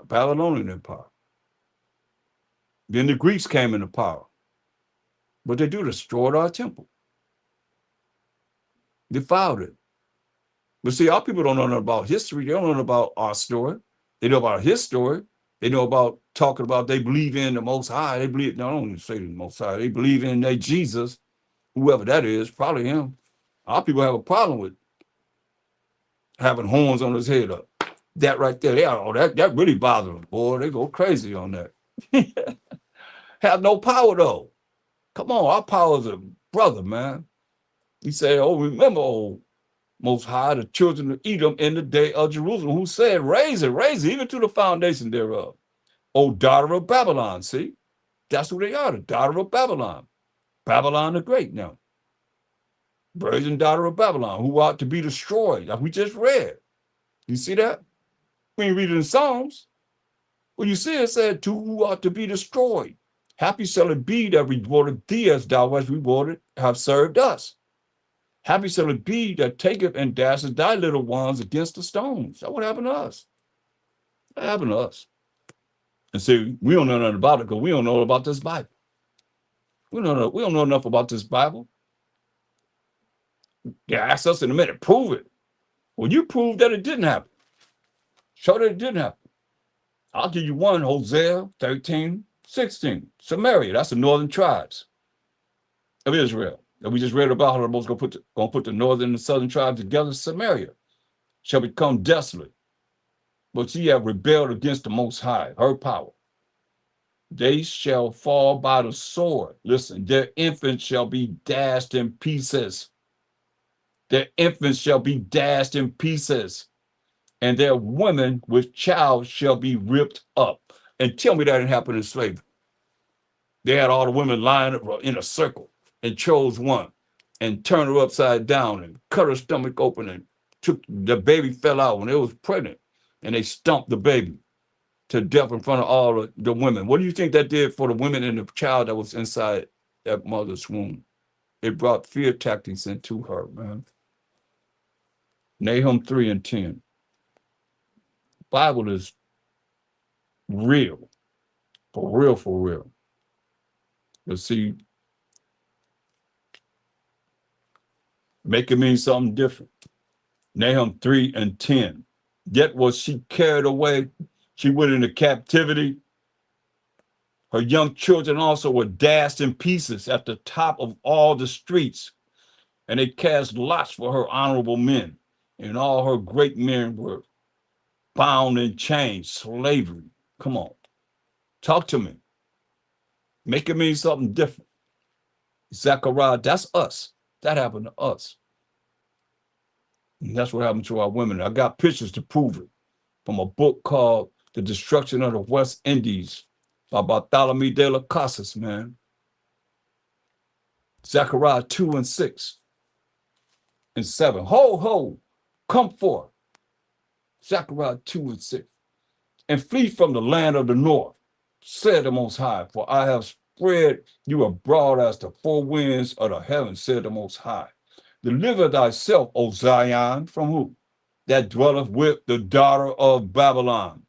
Speaker 1: Babylonian Empire. Then the Greeks came into power. What they do, destroyed our temple. Defiled it. But see, our people don't know nothing about history. They don't know about our story. They know about his story. They know about talking about they believe in the Most High. They believe, no, I don't even say the Most High. They believe in their Jesus, whoever that is, probably him. Our people have a problem with having horns on his head up. That right there, that really bothers them, boy. They go crazy on that. Have no power though. Come on, our power is a brother, man. He said, "Oh, remember, oh, Most High, the children of Edom in the day of Jerusalem, who said, raise it, even to the foundation thereof. O daughter of Babylon." See, that's who they are, the daughter of Babylon. Babylon the Great now. Virgin daughter of Babylon, who ought to be destroyed, like we just read. You see that? When you read it in Psalms, well, you see it said, to who ought to be destroyed. Happy shall it be that rewarded thee as thou hast rewarded, have served us. Happy shall it be that taketh and dasheth thy little ones against the stones. That's what happened to us. That happened to us. And see, we don't know nothing about it because we don't know about this Bible. We don't know enough about this Bible. Yeah, ask us in a minute, prove it. Well, you prove that it didn't happen. Show that it didn't happen. I'll give you one, Hosea 13:16. Samaria, that's the northern tribes of Israel. And we just read about how the Most going to put the northern and the southern tribes together. Samaria shall become desolate, but she have rebelled against the Most High, her power. They shall fall by the sword. Listen, their infants shall be dashed in pieces. Their infants shall be dashed in pieces, and their women with child shall be ripped up. And tell me that didn't happen in slavery. They had all the women lying in a circle and chose one and turned her upside down and cut her stomach open and took the baby fell out when it was pregnant, and they stumped the baby to death in front of all the women. What do you think that did for the women and the child that was inside that mother's womb? It brought fear tactics into her, man. Nahum 3:10. Bible is real, for real, for real. But see, make it mean something different. Nahum 3:10. Yet was she carried away, she went into captivity. Her young children also were dashed in pieces at the top of all the streets, and they cast lots for her honorable men, and all her great men were bound in chains, slavery. Come on, talk to me. Make it mean something different. Zechariah, that's us. That happened to us. And that's what happened to our women. I got pictures to prove it from a book called The Destruction of the West Indies by Bartholomew de las Casas, man. Zechariah 2:6 and 7. Ho, ho, come forth. Zechariah 2:6. And flee from the land of the north, said the Most High, for I have spread you abroad as the four winds of the heavens, said the Most High. Deliver thyself, O Zion, from who? That dwelleth with the daughter of Babylon.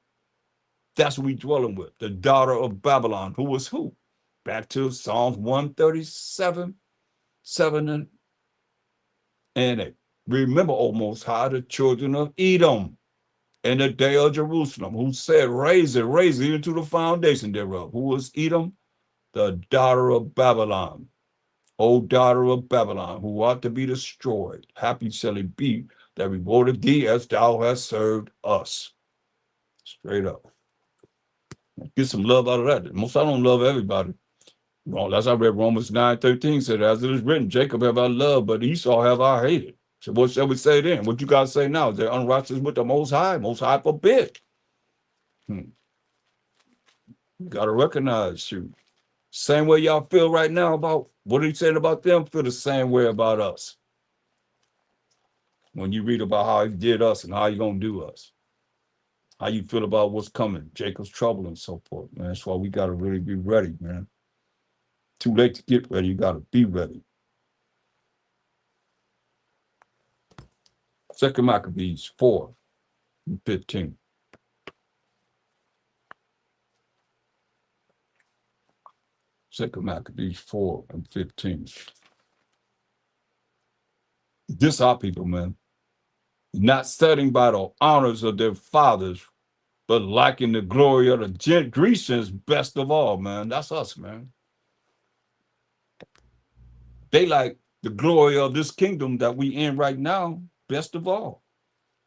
Speaker 1: That's what we dwelling with, the daughter of Babylon. Who was who? Back to Psalms 137, 7 and 8. Remember, O Most High, the children of Edom in the day of Jerusalem, who said, raise it even to the foundation thereof. Who was Edom? The daughter of Babylon. O daughter of Babylon, who ought to be destroyed. Happy shall it be that rewarded thee as thou hast served us. Straight up. Get some love out of that. Most I don't love everybody. Well, that's I read Romans 9:13 said, as it is written, Jacob have I loved, but Esau have I hated. So what shall we say then? What you guys say now? Is there unrighteous with the Most High? Most High forbid. You got to recognize you. Same way y'all feel right now about what he said about them, feel the same way about us. When you read about how he did us and how he going to do us. How you feel about what's coming, Jacob's trouble and so forth, man. That's why we got to really be ready, man. Too late to get ready. You got to be ready. 2 Maccabees 4:15. 2 Maccabees 4:15. This our people, man. Not studying by the honors of their fathers, but liking the glory of the Grecians best of all, man. That's us, man. They like the glory of this kingdom that we in right now, best of all.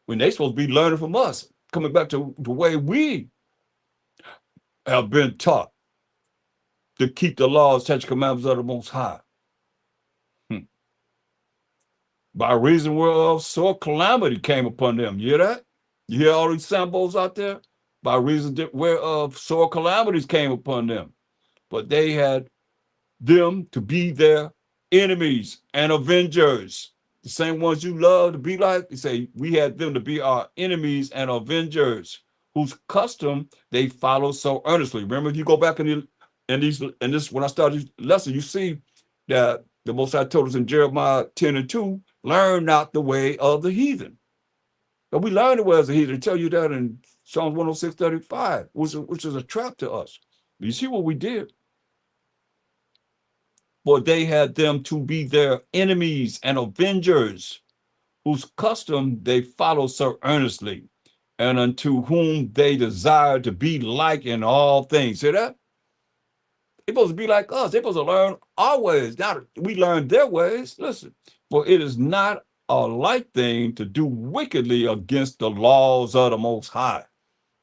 Speaker 1: When they supposed to be learning from us, coming back to the way we have been taught to keep the laws, such commandments of the Most High. By reason whereof sore calamity came upon them. You hear that? You hear all these symbols out there? By reason whereof sore calamities came upon them. But they had them to be their enemies and avengers. The same ones you love to be like, they say, we had them to be our enemies and avengers, whose custom they follow so earnestly. Remember, if you go back in this, when I started this lesson, you see that the Most High told us in Jeremiah 10:2, learn not the way of the heathen. But we learn the way of the heathen. They tell you that in Psalms 106:35, which is a trap to us. You see what we did? For they had them to be their enemies and avengers, whose custom they follow so earnestly, and unto whom they desire to be like in all things. See that? They're supposed to be like us. They're supposed to learn our ways. Now we learn their ways. Listen, for it is not a light thing to do wickedly against the laws of the Most High.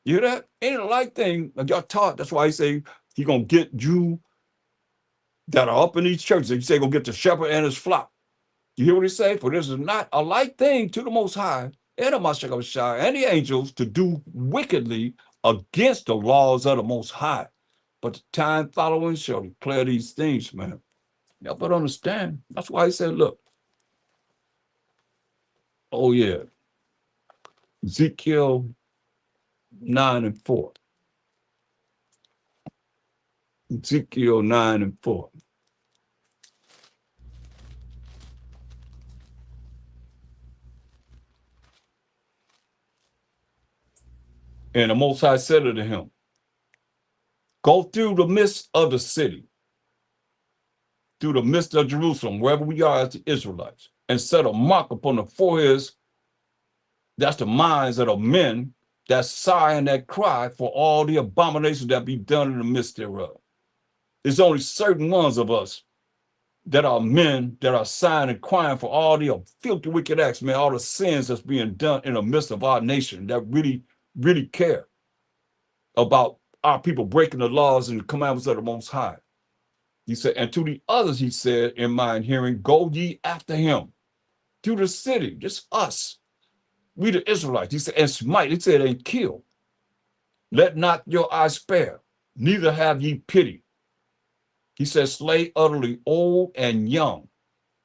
Speaker 1: You hear that? Ain't a light thing. Like y'all taught. That's why he say he gonna get you that are up in these churches. He say gonna get the shepherd and his flock. You hear what he say? For this is not a light thing to the Most High and the Mashiach and the angels to do wickedly against the laws of the Most High. But the time following shall declare these things, man. Y'all better understand. That's why he said, look. Oh, yeah. Ezekiel 9:4. Ezekiel 9:4. And the Most High said unto him, go through the midst of the city, through the midst of Jerusalem, wherever we are as the Israelites, and set a mark upon the foreheads. That's the minds of the men that sigh and that cry for all the abominations that be done in the midst thereof. There's only certain ones of us that are men that are sighing and crying for all the filthy wicked acts, man, all the sins that's being done in the midst of our nation that really, really care about our people breaking the laws and the commandments of the Most High. He said, and to the others, he said, in mine hearing, go ye after him to the city, just us. We the Israelites. He said, and smite. He said, and kill. Let not your eyes spare, neither have ye pity. He said, slay utterly old and young.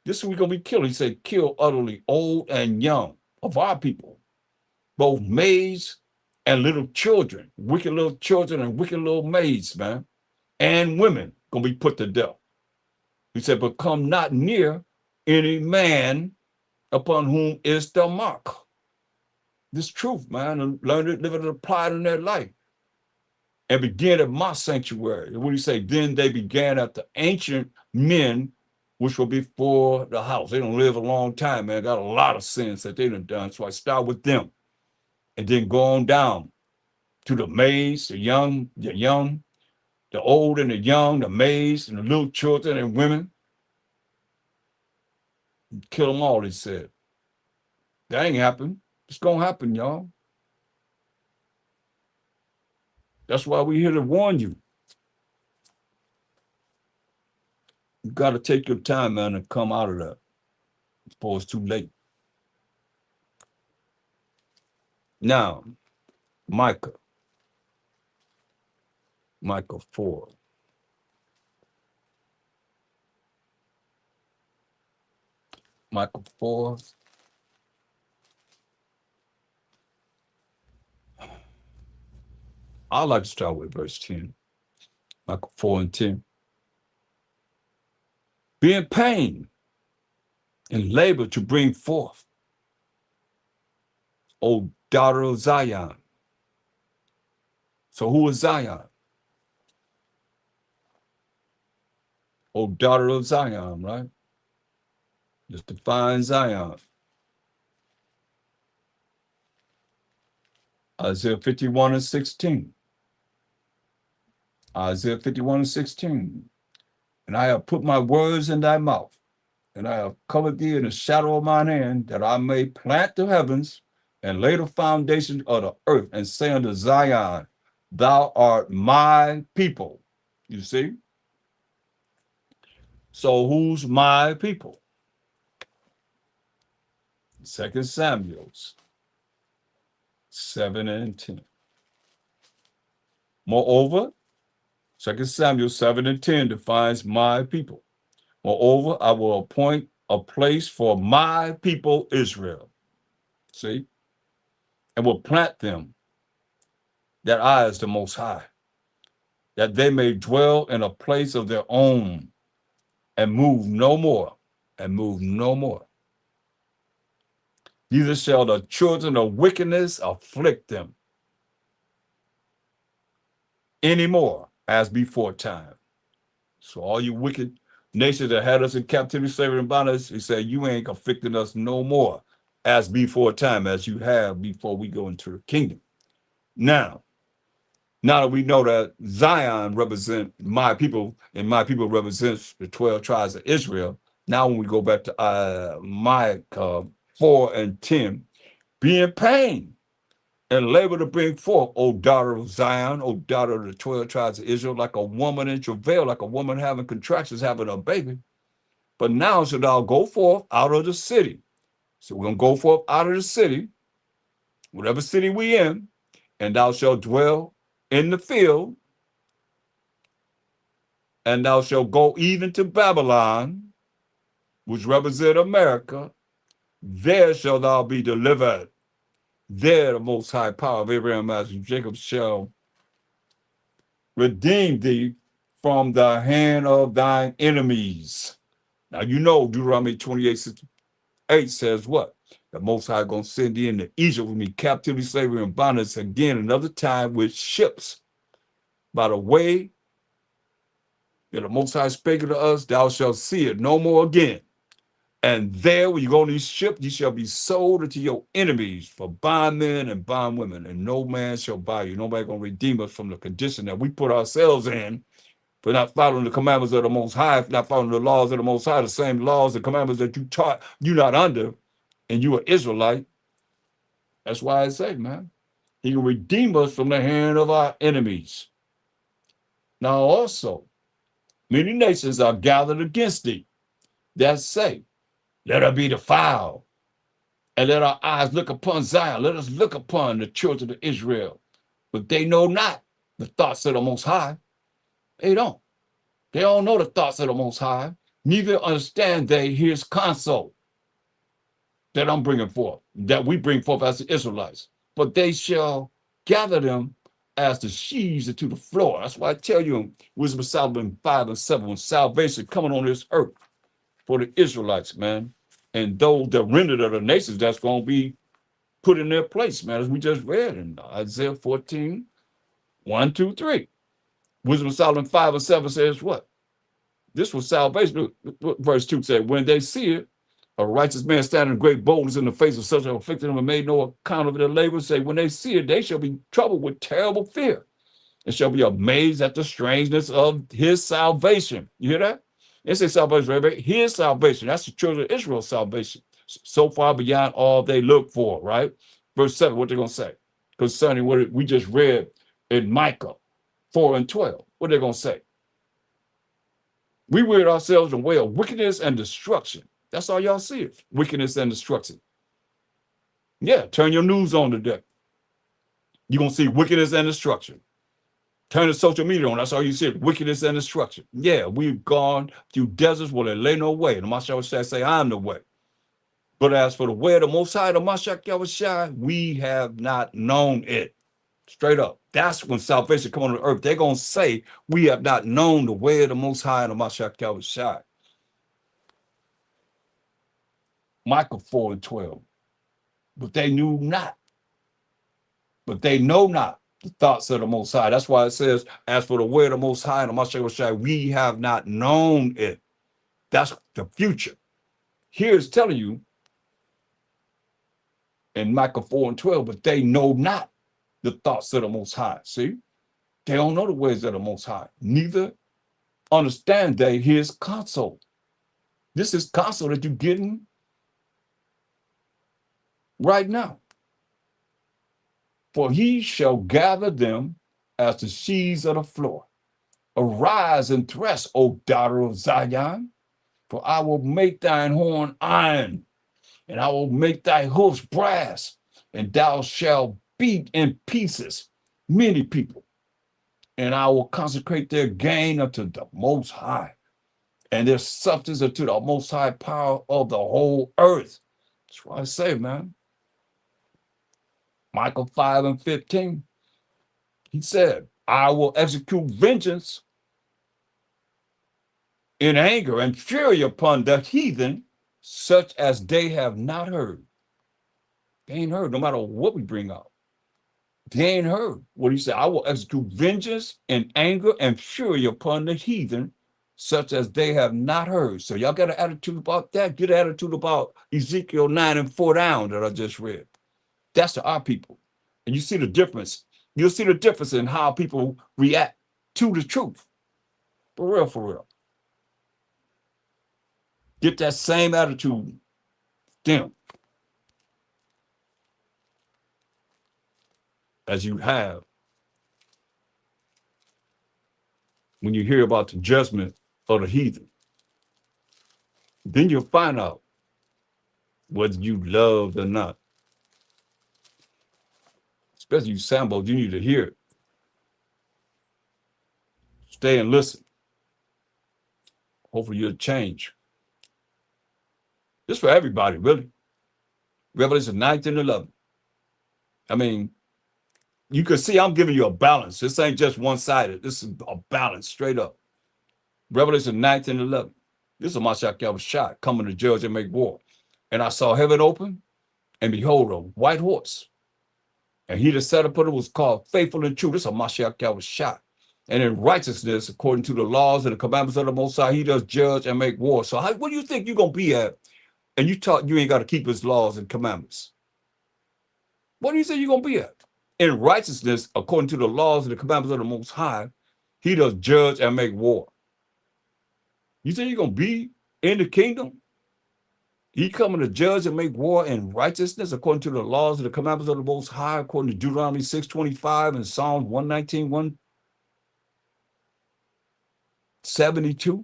Speaker 1: This is we're going to be killed. He said, kill utterly old and young of our people, both maids and little children, wicked little children and wicked little maids, man, and women going to be put to death. He said, but come not near any man upon whom is the mark. This truth, man, and learn it, live it, and apply it in their life. And begin at my sanctuary. What do you say? Then they began at the ancient men, which were before the house. They don't live a long time, man. Got a lot of sins that they done. So I start with them. And then go on down to the maids, the young, the old and the young, the maids and the little children and women. Kill them all, he said. That ain't happened. It's gonna happen, y'all. That's why we're here to warn you. You got to take your time, man, and come out of that before it's too late. Now, Micah 4. Micah 4. I like to start with verse 10. Micah 4:10. Be in pain and labor to bring forth, O daughter of Zion. So who is Zion? O daughter of Zion, right? Just define Zion. Isaiah 51:16. Isaiah 51:16. And I have put my words in thy mouth, and I have covered thee in the shadow of mine hand, that I may plant the heavens and lay the foundation of the earth, and say unto Zion, thou art my people. You see? So who's my people? 2 Samuel's 7 and 10. Moreover, 2 Samuel 7 and 10 defines my people. Moreover, I will appoint a place for my people Israel. See? And will plant them, that I is the Most High, that they may dwell in a place of their own, and move no more, and move no more. Neither shall the children of wickedness afflict them anymore as before time. So all you wicked nations that had us in captivity, slavery, and bondage, he said, you ain't afflicting us no more as before time, as you have before we go into the kingdom. Now that we know that Zion represents my people, and my people represents the 12 tribes of Israel, now when we go back to Micah 4 and 10, be in pain and labor to bring forth, O daughter of Zion, O daughter of the 12 tribes of Israel, like a woman in travail, like a woman having contractions, having a baby. But now shalt thou go forth out of the city. So we're going to go forth out of the city, whatever city we in, and thou shalt dwell in the field, and thou shalt go even to Babylon, which represent America. There shalt thou be delivered. There the most high power of Abraham, Isaac, and Jacob shall redeem thee from the hand of thine enemies. Now you know Deuteronomy 28:8 says what? The Most High gonna send thee into Egypt with me, captivity, slavery, and bondage again another time with ships. By the way that the Most High spake to us, thou shalt see it no more again. And there, when you go on these ships, you shall be sold unto your enemies for bondmen and bondwomen, and no man shall buy you. Nobody gonna redeem us from the condition that we put ourselves in for not following the commandments of the Most High, for not following the laws of the Most High, the same laws and commandments that you taught you not under, and you are Israelite. That's why I say, man, he will redeem us from the hand of our enemies. Now also, many nations are gathered against thee that say, let her be defiled, and let our eyes look upon Zion. Let us look upon the children of Israel. But they know not the thoughts of the Most High. They don't. They don't know the thoughts of the Most High. Neither understand they his counsel that I'm bringing forth, that we bring forth as the Israelites. But they shall gather them as the sheaves into the floor. That's why I tell you in Wisdom of Solomon 5 and 7, when salvation coming on this earth for the Israelites, man, and those that rendered of the nations, that's going to be put in their place, man, as we just read in Isaiah 14, 1, 2, 3. Wisdom of Solomon 5 and 7 says what? This was salvation. Verse 2 said, when they see it, a righteous man standing in great boldness in the face of such an afflicted them and made no account of their labor, say, when they see it, they shall be troubled with terrible fear and shall be amazed at the strangeness of his salvation. You hear that? It says salvation, right? His salvation. That's the children of Israel's salvation. So far beyond all they look for, right? Verse 7, what they're going to say concerning what we just read in Micah 4 and 12. What they're going to say? We rid ourselves in the way of wickedness and destruction. That's all y'all see is wickedness and destruction. Yeah, turn your news on today. You're going to see wickedness and destruction. Turn the social media on. That's all you see, wickedness and destruction. Yeah, we've gone through deserts where there lay no way. The Mashiach say, I'm the way. But as for the way of the Most High, the Mashiach Yahushua, we have not known it. Straight up. That's when salvation come on the earth. They're going to say, we have not known the way of the Most High and the Mashiach Yahushua. Micah 4 and 12. But they knew not. But they know not the thoughts of the Most High. That's why it says, as for the way of the Most High and the Mashiach, we have not known it. That's the future. Here it's telling you in Micah 4 and 12, but they know not the thoughts of the Most High. See? They don't know the ways of the Most High. Neither understand they his counsel. This is counsel that you're getting right now. For he shall gather them as the sheaves of the floor. Arise and thresh, O daughter of Zion, for I will make thine horn iron, and I will make thy hoofs brass, and thou shalt beat in pieces many people, and I will consecrate their gain unto the Most High, and their substance unto the Most High power of the whole earth. That's what I say, man. Michael 5:15, he said, I will execute vengeance in anger and fury upon the heathen, such as they have not heard. They ain't heard, no matter what we bring out. They ain't heard what he said. I will execute vengeance and anger and fury upon the heathen, such as they have not heard. So y'all got an attitude about that? Get an attitude about Ezekiel 9:4 down that I just read. That's to our people. And you see the difference. You'll see the difference in how people react to the truth. For real, for real. Get that same attitude, them, as you have when you hear about the judgment of the heathen. Then you'll find out whether you loved or not. Especially you Sambo, you need to hear it. Stay and listen. Hopefully you'll change. This for everybody, really. Revelation 9 and 11. I mean, you can see I'm giving you a balance. This ain't just one-sided. This is a balance, straight up. Revelation 9 and 11. This is Mashiach Yahushua coming to judge and make war. And I saw heaven open, and behold, a white horse. And he that sat upon it was called Faithful and True. This is Mashiach Yahushua. And in righteousness, according to the laws and the commandments of the Most High, he does judge and make war. So what do you think you're going to be at? And you taught you ain't got to keep his laws and commandments. What do you think you're going to be at? In righteousness, according to the laws and the commandments of the Most High, he does judge and make war. You think you're going to be in the kingdom? He coming to judge and make war in righteousness according to the laws and the commandments of the Most High, according to Deuteronomy 6:25 and Psalms 119, 172.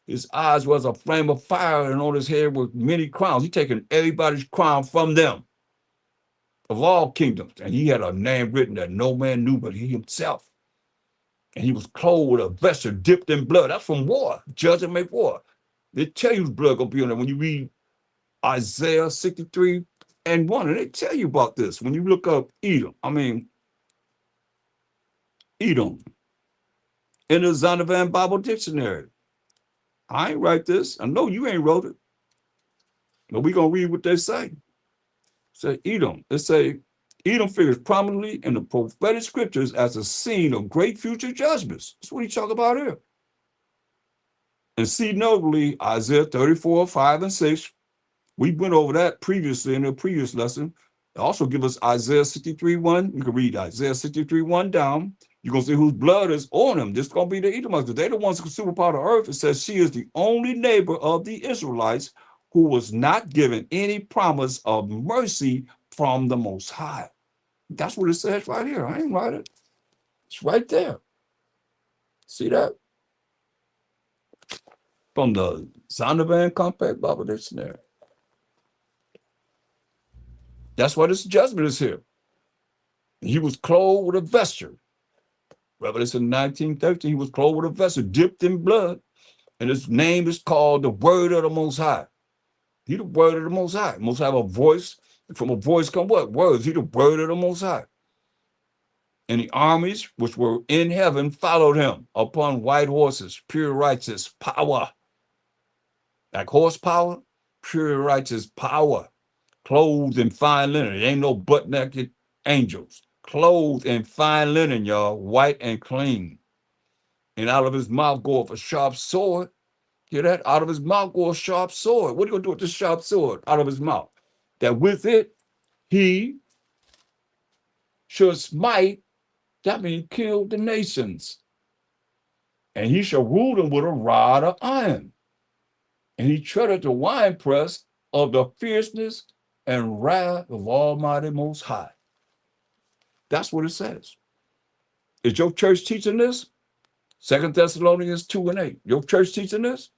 Speaker 1: His eyes was a flame of fire, and on his head were many crowns. He taking everybody's crown from them, of all kingdoms. And he had a name written that no man knew but he himself. And he was clothed with a vesture dipped in blood. That's from war, judge and make war. They tell you blood gonna be on there when you read Isaiah 63:1, and they tell you about this when you look up Edom. Edom in the Zondervan Bible Dictionary. I ain't write this. I know you ain't wrote it, but we gonna read what they say. Say Edom. It say Edom figures prominently in the prophetic scriptures as a scene of great future judgments. That's what he talk about here. And see notably Isaiah 34:5-6. We went over that previously in the previous lesson. Also give us Isaiah 63:1. You can read Isaiah 63:1 down. You're going to see whose blood is on them. This is going to be the Edomites. They're the ones who consume part of the earth. It says she is the only neighbor of the Israelites who was not given any promise of mercy from the Most High. That's what it says right here. I ain't write it. It's right there. See that? From the Zondervan Compact Bible Dictionary. That's why this judgment is here. He was clothed with a vesture. Revelation 19:13, he was clothed with a vesture dipped in blood. And his name is called the Word of the Most High. He the Word of the Most High. Most High have a voice. From a voice come what? Words. He the Word of the Most High. And the armies which were in heaven followed him upon white horses, pure righteous power. Like horsepower, pure righteous power. Clothed in fine linen. It ain't no butt-naked angels. Clothed in fine linen, y'all, white and clean. And out of his mouth goeth a sharp sword. Hear that? Out of his mouth goeth a sharp sword. What are you going to do with this sharp sword out of his mouth? That with it, he should smite, that means kill the nations. And he shall rule them with a rod of iron. and he treaded the winepress of the fierceness and wrath of Almighty Most High. That's what it says. Is your church teaching this? 2 Thessalonians 2:8. Your church teaching this?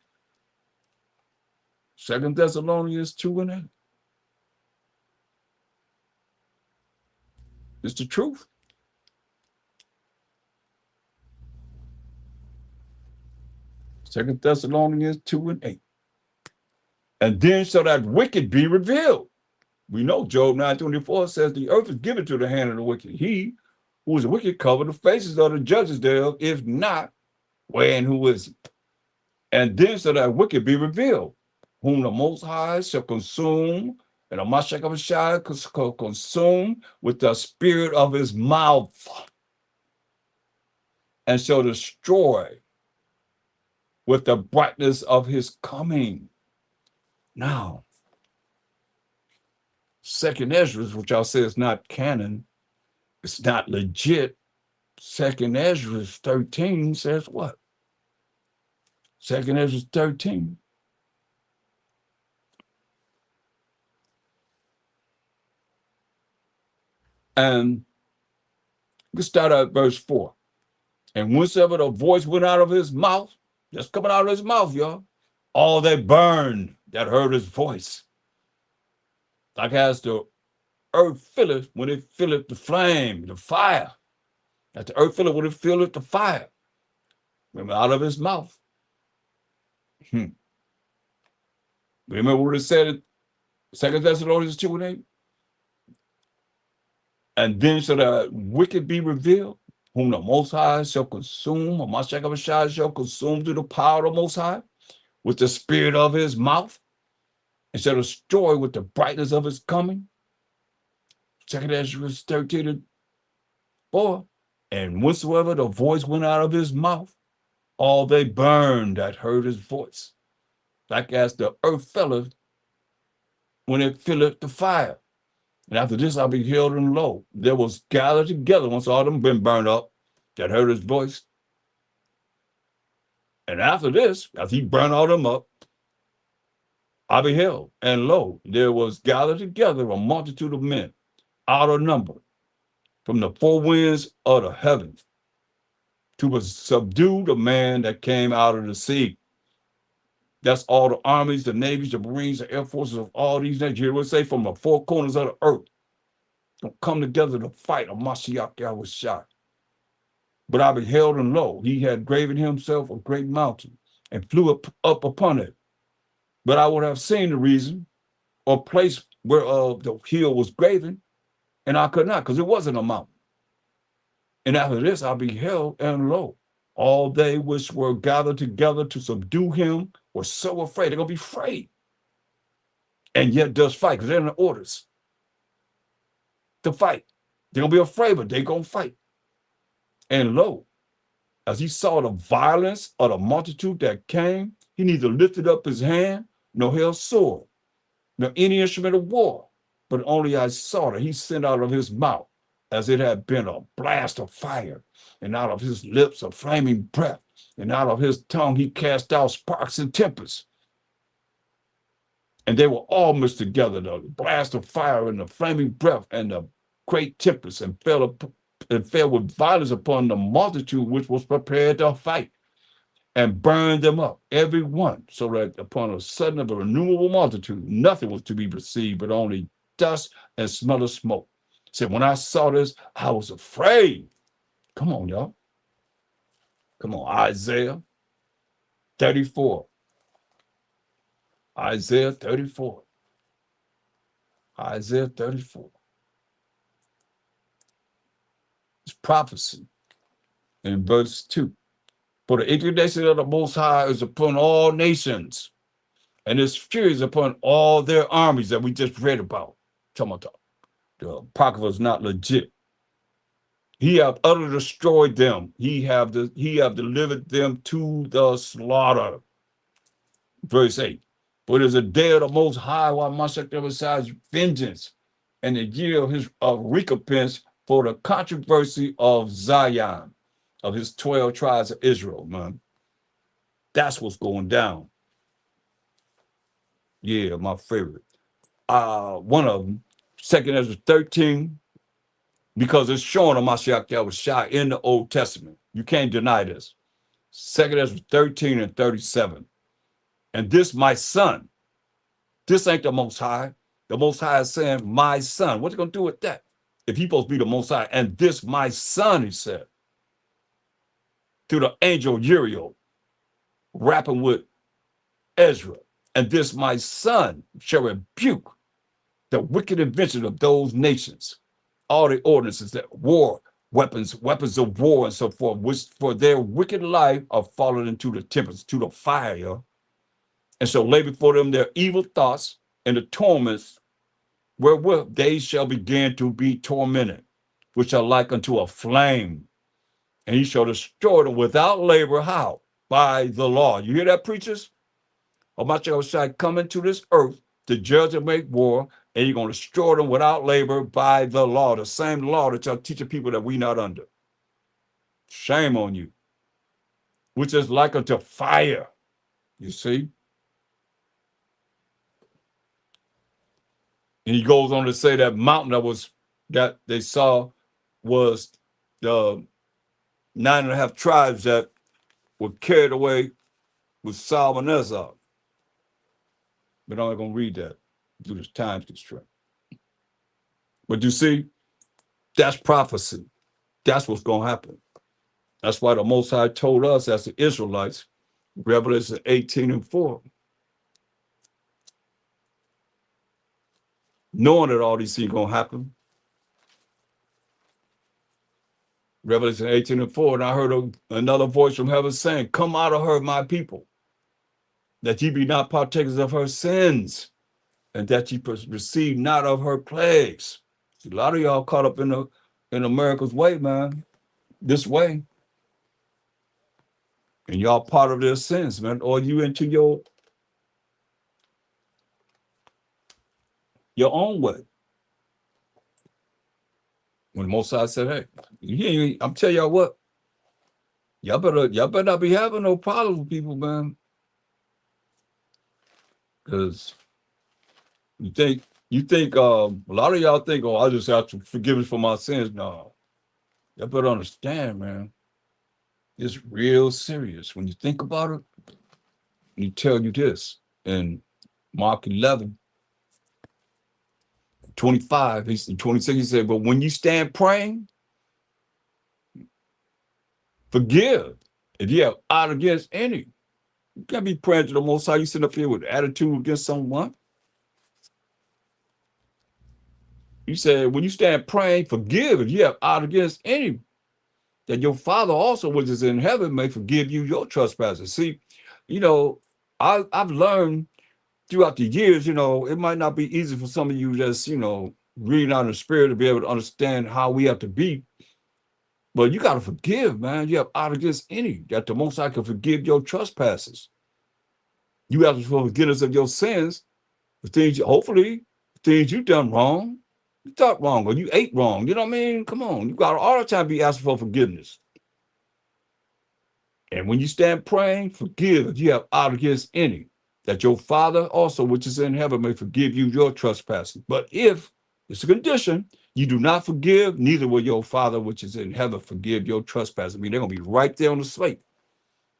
Speaker 1: 2 Thessalonians 2:8. It's the truth. Second Thessalonians 2:8. And then shall that wicked be revealed. We know Job 9:24 says the earth is given to the hand of the wicked. He who is wicked cover the faces of the judges thereof. If not, where and who is he? And then shall that wicked be revealed, whom the Most High shall consume, and the Mashiach of Shai shall consume with the spirit of his mouth, and shall destroy with the brightness of his coming. Now, Second Ezra, which I'll say is not canon, it's not legit. Second Ezra 13 says what? Second Ezra 13. And let's start at verse 4. And whensoever the voice went out of his mouth, just coming out of his mouth, y'all, all they burned that heard his voice. Like as the earth filleth when it filleth the flame, the fire. As the earth filleth when it filleth the fire. Remember, out of his mouth. Remember what it said in 2 Thessalonians 2:8? And then shall the wicked be revealed, whom the Most High shall consume, or Mashiach of Shai shall consume through the power of the Most High, with the spirit of his mouth, and shall destroy with the brightness of his coming. 2 Ezra 13:4. And whensoever the voice went out of his mouth, all they burned that heard his voice, like as the earth filleth when it filleth the fire. And after this I beheld, and lo, there was gathered together, once all them been burned up, that heard his voice. And after this, after he burned all them up, I beheld, and lo, there was gathered together a multitude of men, out of number, from the four winds of the heavens, to subdue the man that came out of the sea. That's all the armies, the navies, the Marines, the air forces of all these nations. You would say from the four corners of the earth, to come together to fight a Mashiach Yahushua. But I beheld, and lo, he had graven himself a great mountain, and flew up upon it. But I would have seen the reason or place whereof the hill was graven, and I could not, because it wasn't a mountain. And after this I beheld, and lo, all they which were gathered together to subdue him were so afraid. They're going to be afraid. And yet does fight, because they're in the orders to fight. They're going to be afraid, but they're going to fight. And lo, as he saw the violence of the multitude that came, he neither lifted up his hand, nor held sword, nor any instrument of war, but only I saw that he sent out of his mouth, as it had been a blast of fire, and out of his lips a flaming breath, and out of his tongue he cast out sparks and tempests. And they were all mixed together, the blast of fire and the flaming breath and the great tempest, and fell with violence upon the multitude which was prepared to fight, and burned them up, every one, so that upon a sudden of an innumerable multitude, nothing was to be perceived, but only dust and smell of smoke. Said, when I saw this, I was afraid. Come on, y'all. Come on, Isaiah 34. Isaiah 34. Isaiah 34. It's prophecy in verse 2. For the indignation of the Most High is upon all nations, and his fury is upon all their armies that we just read about. Talking about the Apocrypha is not legit. He have utterly destroyed them. He have delivered them to the slaughter. Verse 8. For it is a day of the Most High, while Mashiach exercise vengeance, and the year of his recompense for the controversy of Zion, of his 12 tribes of Israel, man. That's what's going down. Yeah, my favorite. One of them, Second Ezra 13, because it's showing a Mashiach that was shot in the Old Testament. You can't deny this. Second Ezra 13 and 37. And this my son. This ain't the Most High. The Most High is saying, my son. What's he going to do with that? If he's supposed to be the Most High. And this my son, he said, to the angel Uriel, rapping with Ezra. And this my son shall rebuke the wicked invention of those nations, all the ordinances that war, weapons of war and so forth, which for their wicked life are fallen into the tempest, to the fire, and shall lay before them their evil thoughts and the torments wherewith they shall begin to be tormented, which are like unto a flame. And he shall destroy them without labor. How? By the law. You hear that, preachers? Almighty shall come into this earth to judge and make war, and you're going to destroy them without labor by the law, the same law that y'all teaching people that we not under. Shame on you. Which is like unto fire. You see? And he goes on to say that mountain that they saw was the 9.5 tribes that were carried away with Salmanezar. But I'm not going to read that due to time constraint. But you see, that's prophecy. That's what's going to happen. That's why the Most High told us as the Israelites, Revelation 18 and 4, knowing that all these things are going to happen. Revelation 18 and 4, and I heard another voice from heaven saying, come out of her, my people, that ye be not partakers of her sins, and that ye receive not of her plagues. See, a lot of y'all caught up in America's way, man, this way. And y'all part of their sins, man, or you into your own way. When Most High said, hey, I'm telling y'all what, y'all better not be having no problems with people, man. Because you think a lot of y'all think, oh, I just have to forgiveness for my sins. No. Y'all better understand, man. It's real serious. When you think about it, he tell you this in Mark 11, 25, 26, he said, but when you stand praying, forgive if you have ought against any. You can't be praying to the Most High. You sit up here with attitude against someone. He said, when you stand praying, forgive if you have ought against any, that your Father also, which is in heaven, may forgive you your trespasses. See, I've learned throughout the years, it might not be easy for some of you just, reading out in the spirit to be able to understand how we have to be. But you got to forgive, man. You have ought against any, that the Most High can forgive your trespasses. You have to forgiveness of your sins, the things, hopefully, things you done wrong. You thought wrong or you ate wrong. You know what I mean? Come on. You got to all the time be asking for forgiveness. And when you stand praying, forgive if you have ought against any, that your Father also, which is in heaven, may forgive you your trespasses. But if it's a condition, you do not forgive, neither will your Father, which is in heaven, forgive your trespasses. I mean, they're going to be right there on the slate.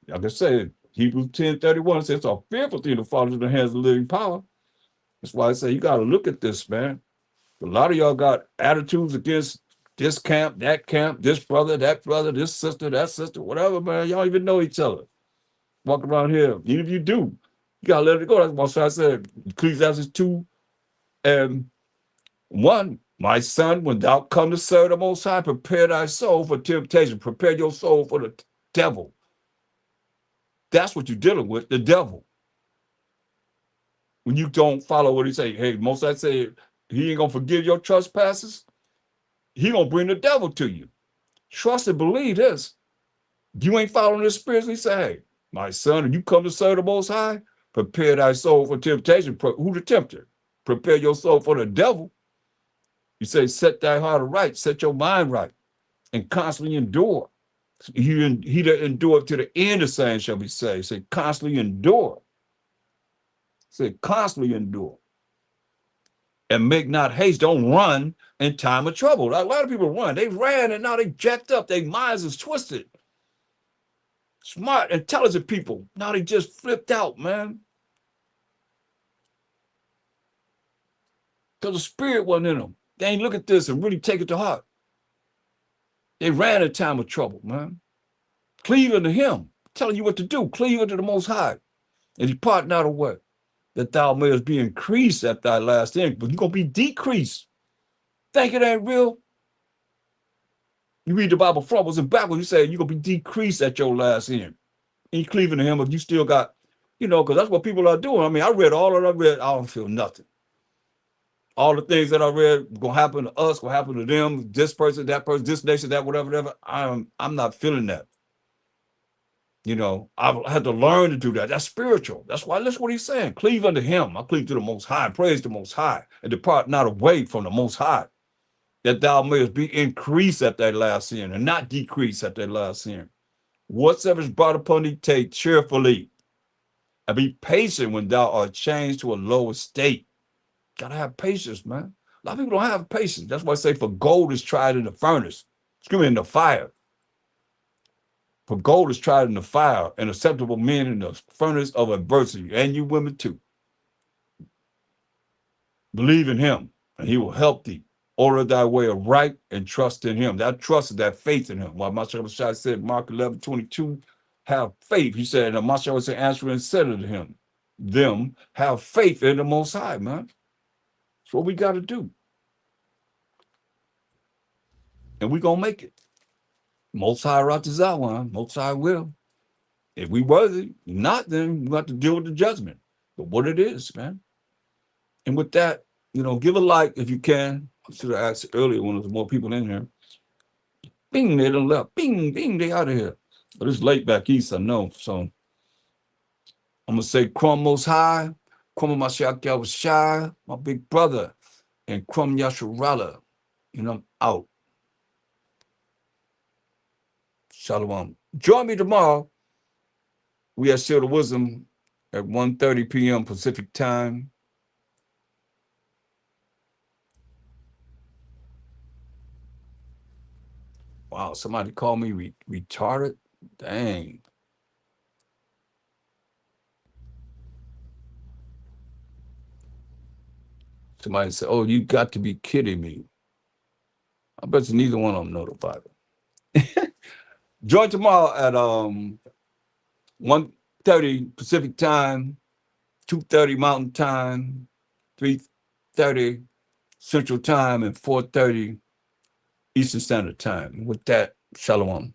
Speaker 1: Like I said, Hebrews 10:31 says it's a fearful thing to fall into the hands of living power. That's why I say you got to look at this, man. A lot of y'all got attitudes against this camp, this brother, this sister, that sister, whatever, man. Y'all even know each other. Walk around here. Even if you do, you got to let it go. That's why I said, Ecclesiastes 2 and 1, my son, when thou come to serve the Most High, prepare thy soul for temptation. Prepare your soul for the devil. That's what you're dealing with, the devil. When you don't follow what he say, hey, Most High said he ain't going to forgive your trespasses. He going to bring the devil to you. Trust and believe this. You ain't following this spiritually, say, hey, my son, if you come to serve the Most High, prepare thy soul for temptation. Who the tempter? Prepare your soul for the devil. You say, set thy heart right, set your mind right, and constantly endure. He that endure to the end of saying shall be saved. Say, constantly endure. Say constantly endure. And make not haste. Don't run in time of trouble. A lot of people run. They ran and now they jacked up. Their minds is twisted. Smart, intelligent people. Now they just flipped out, man. Because the spirit wasn't in them. They ain't look at this and really take it to heart. They ran in time of trouble, man. Cleave unto him, telling you what to do. Cleave unto the Most High. And depart not away, that thou mayest be increased at thy last end. But you're going to be decreased. Think it ain't real? You read the Bible frontwards and backwards, you say you're going to be decreased at your last end. And you cleaving to him if you still got, because that's what people are doing. I mean, I read all of it. I don't feel nothing. All the things that I read going to happen to us, going to happen to them, this person, this nation, that, whatever. I'm not feeling that. I've had to learn to do that. That's spiritual. That's why listen what he's saying. Cleave unto him. I cleave to the Most High. Praise the Most High. And depart not away from the Most High, that thou mayest be increased at thy last sin and not decrease at thy last sin. Whatsoever is brought upon thee, take cheerfully. And be patient when thou art changed to a lower state. Gotta have patience, man. A lot of people don't have patience. That's why I say for gold is tried in the furnace. Excuse me, in the fire. For gold is tried in the fire, and acceptable men in the furnace of adversity, and you women too. Believe in him, and he will help thee. Order thy way of right and trust in him. That trust is that faith in him. While Mashiach said, Mark 11:22, have faith. He said, and Mashiach said, answering said to him, them, have faith in the Most High, man. That's what we got to do. And we're going to make it. Most High Ratazawan, Most High will. If we worthy, not, then we have to deal with the judgment. But what it is, man. And with that, give a like if you can. I should have asked earlier when there's more people in here. Bing, they done left. Bing, bing, they out of here. But it's late back east, I know. So I'm going to say Krum Most High, Krum Mashiach Yahushua, my big brother, and Krum Yasharala. I'm out. Shalom. Join me tomorrow. We have Shield of Wisdom at 1:30 p.m. Pacific time. Wow, somebody called me retarded? Dang. Somebody said, oh, you got to be kidding me. I bet you neither one of them know the Bible. Join tomorrow at 1:30 Pacific time, 2:30 Mountain time, 3:30 Central time, and 4:30 Eastern Standard Time. With that, shalom.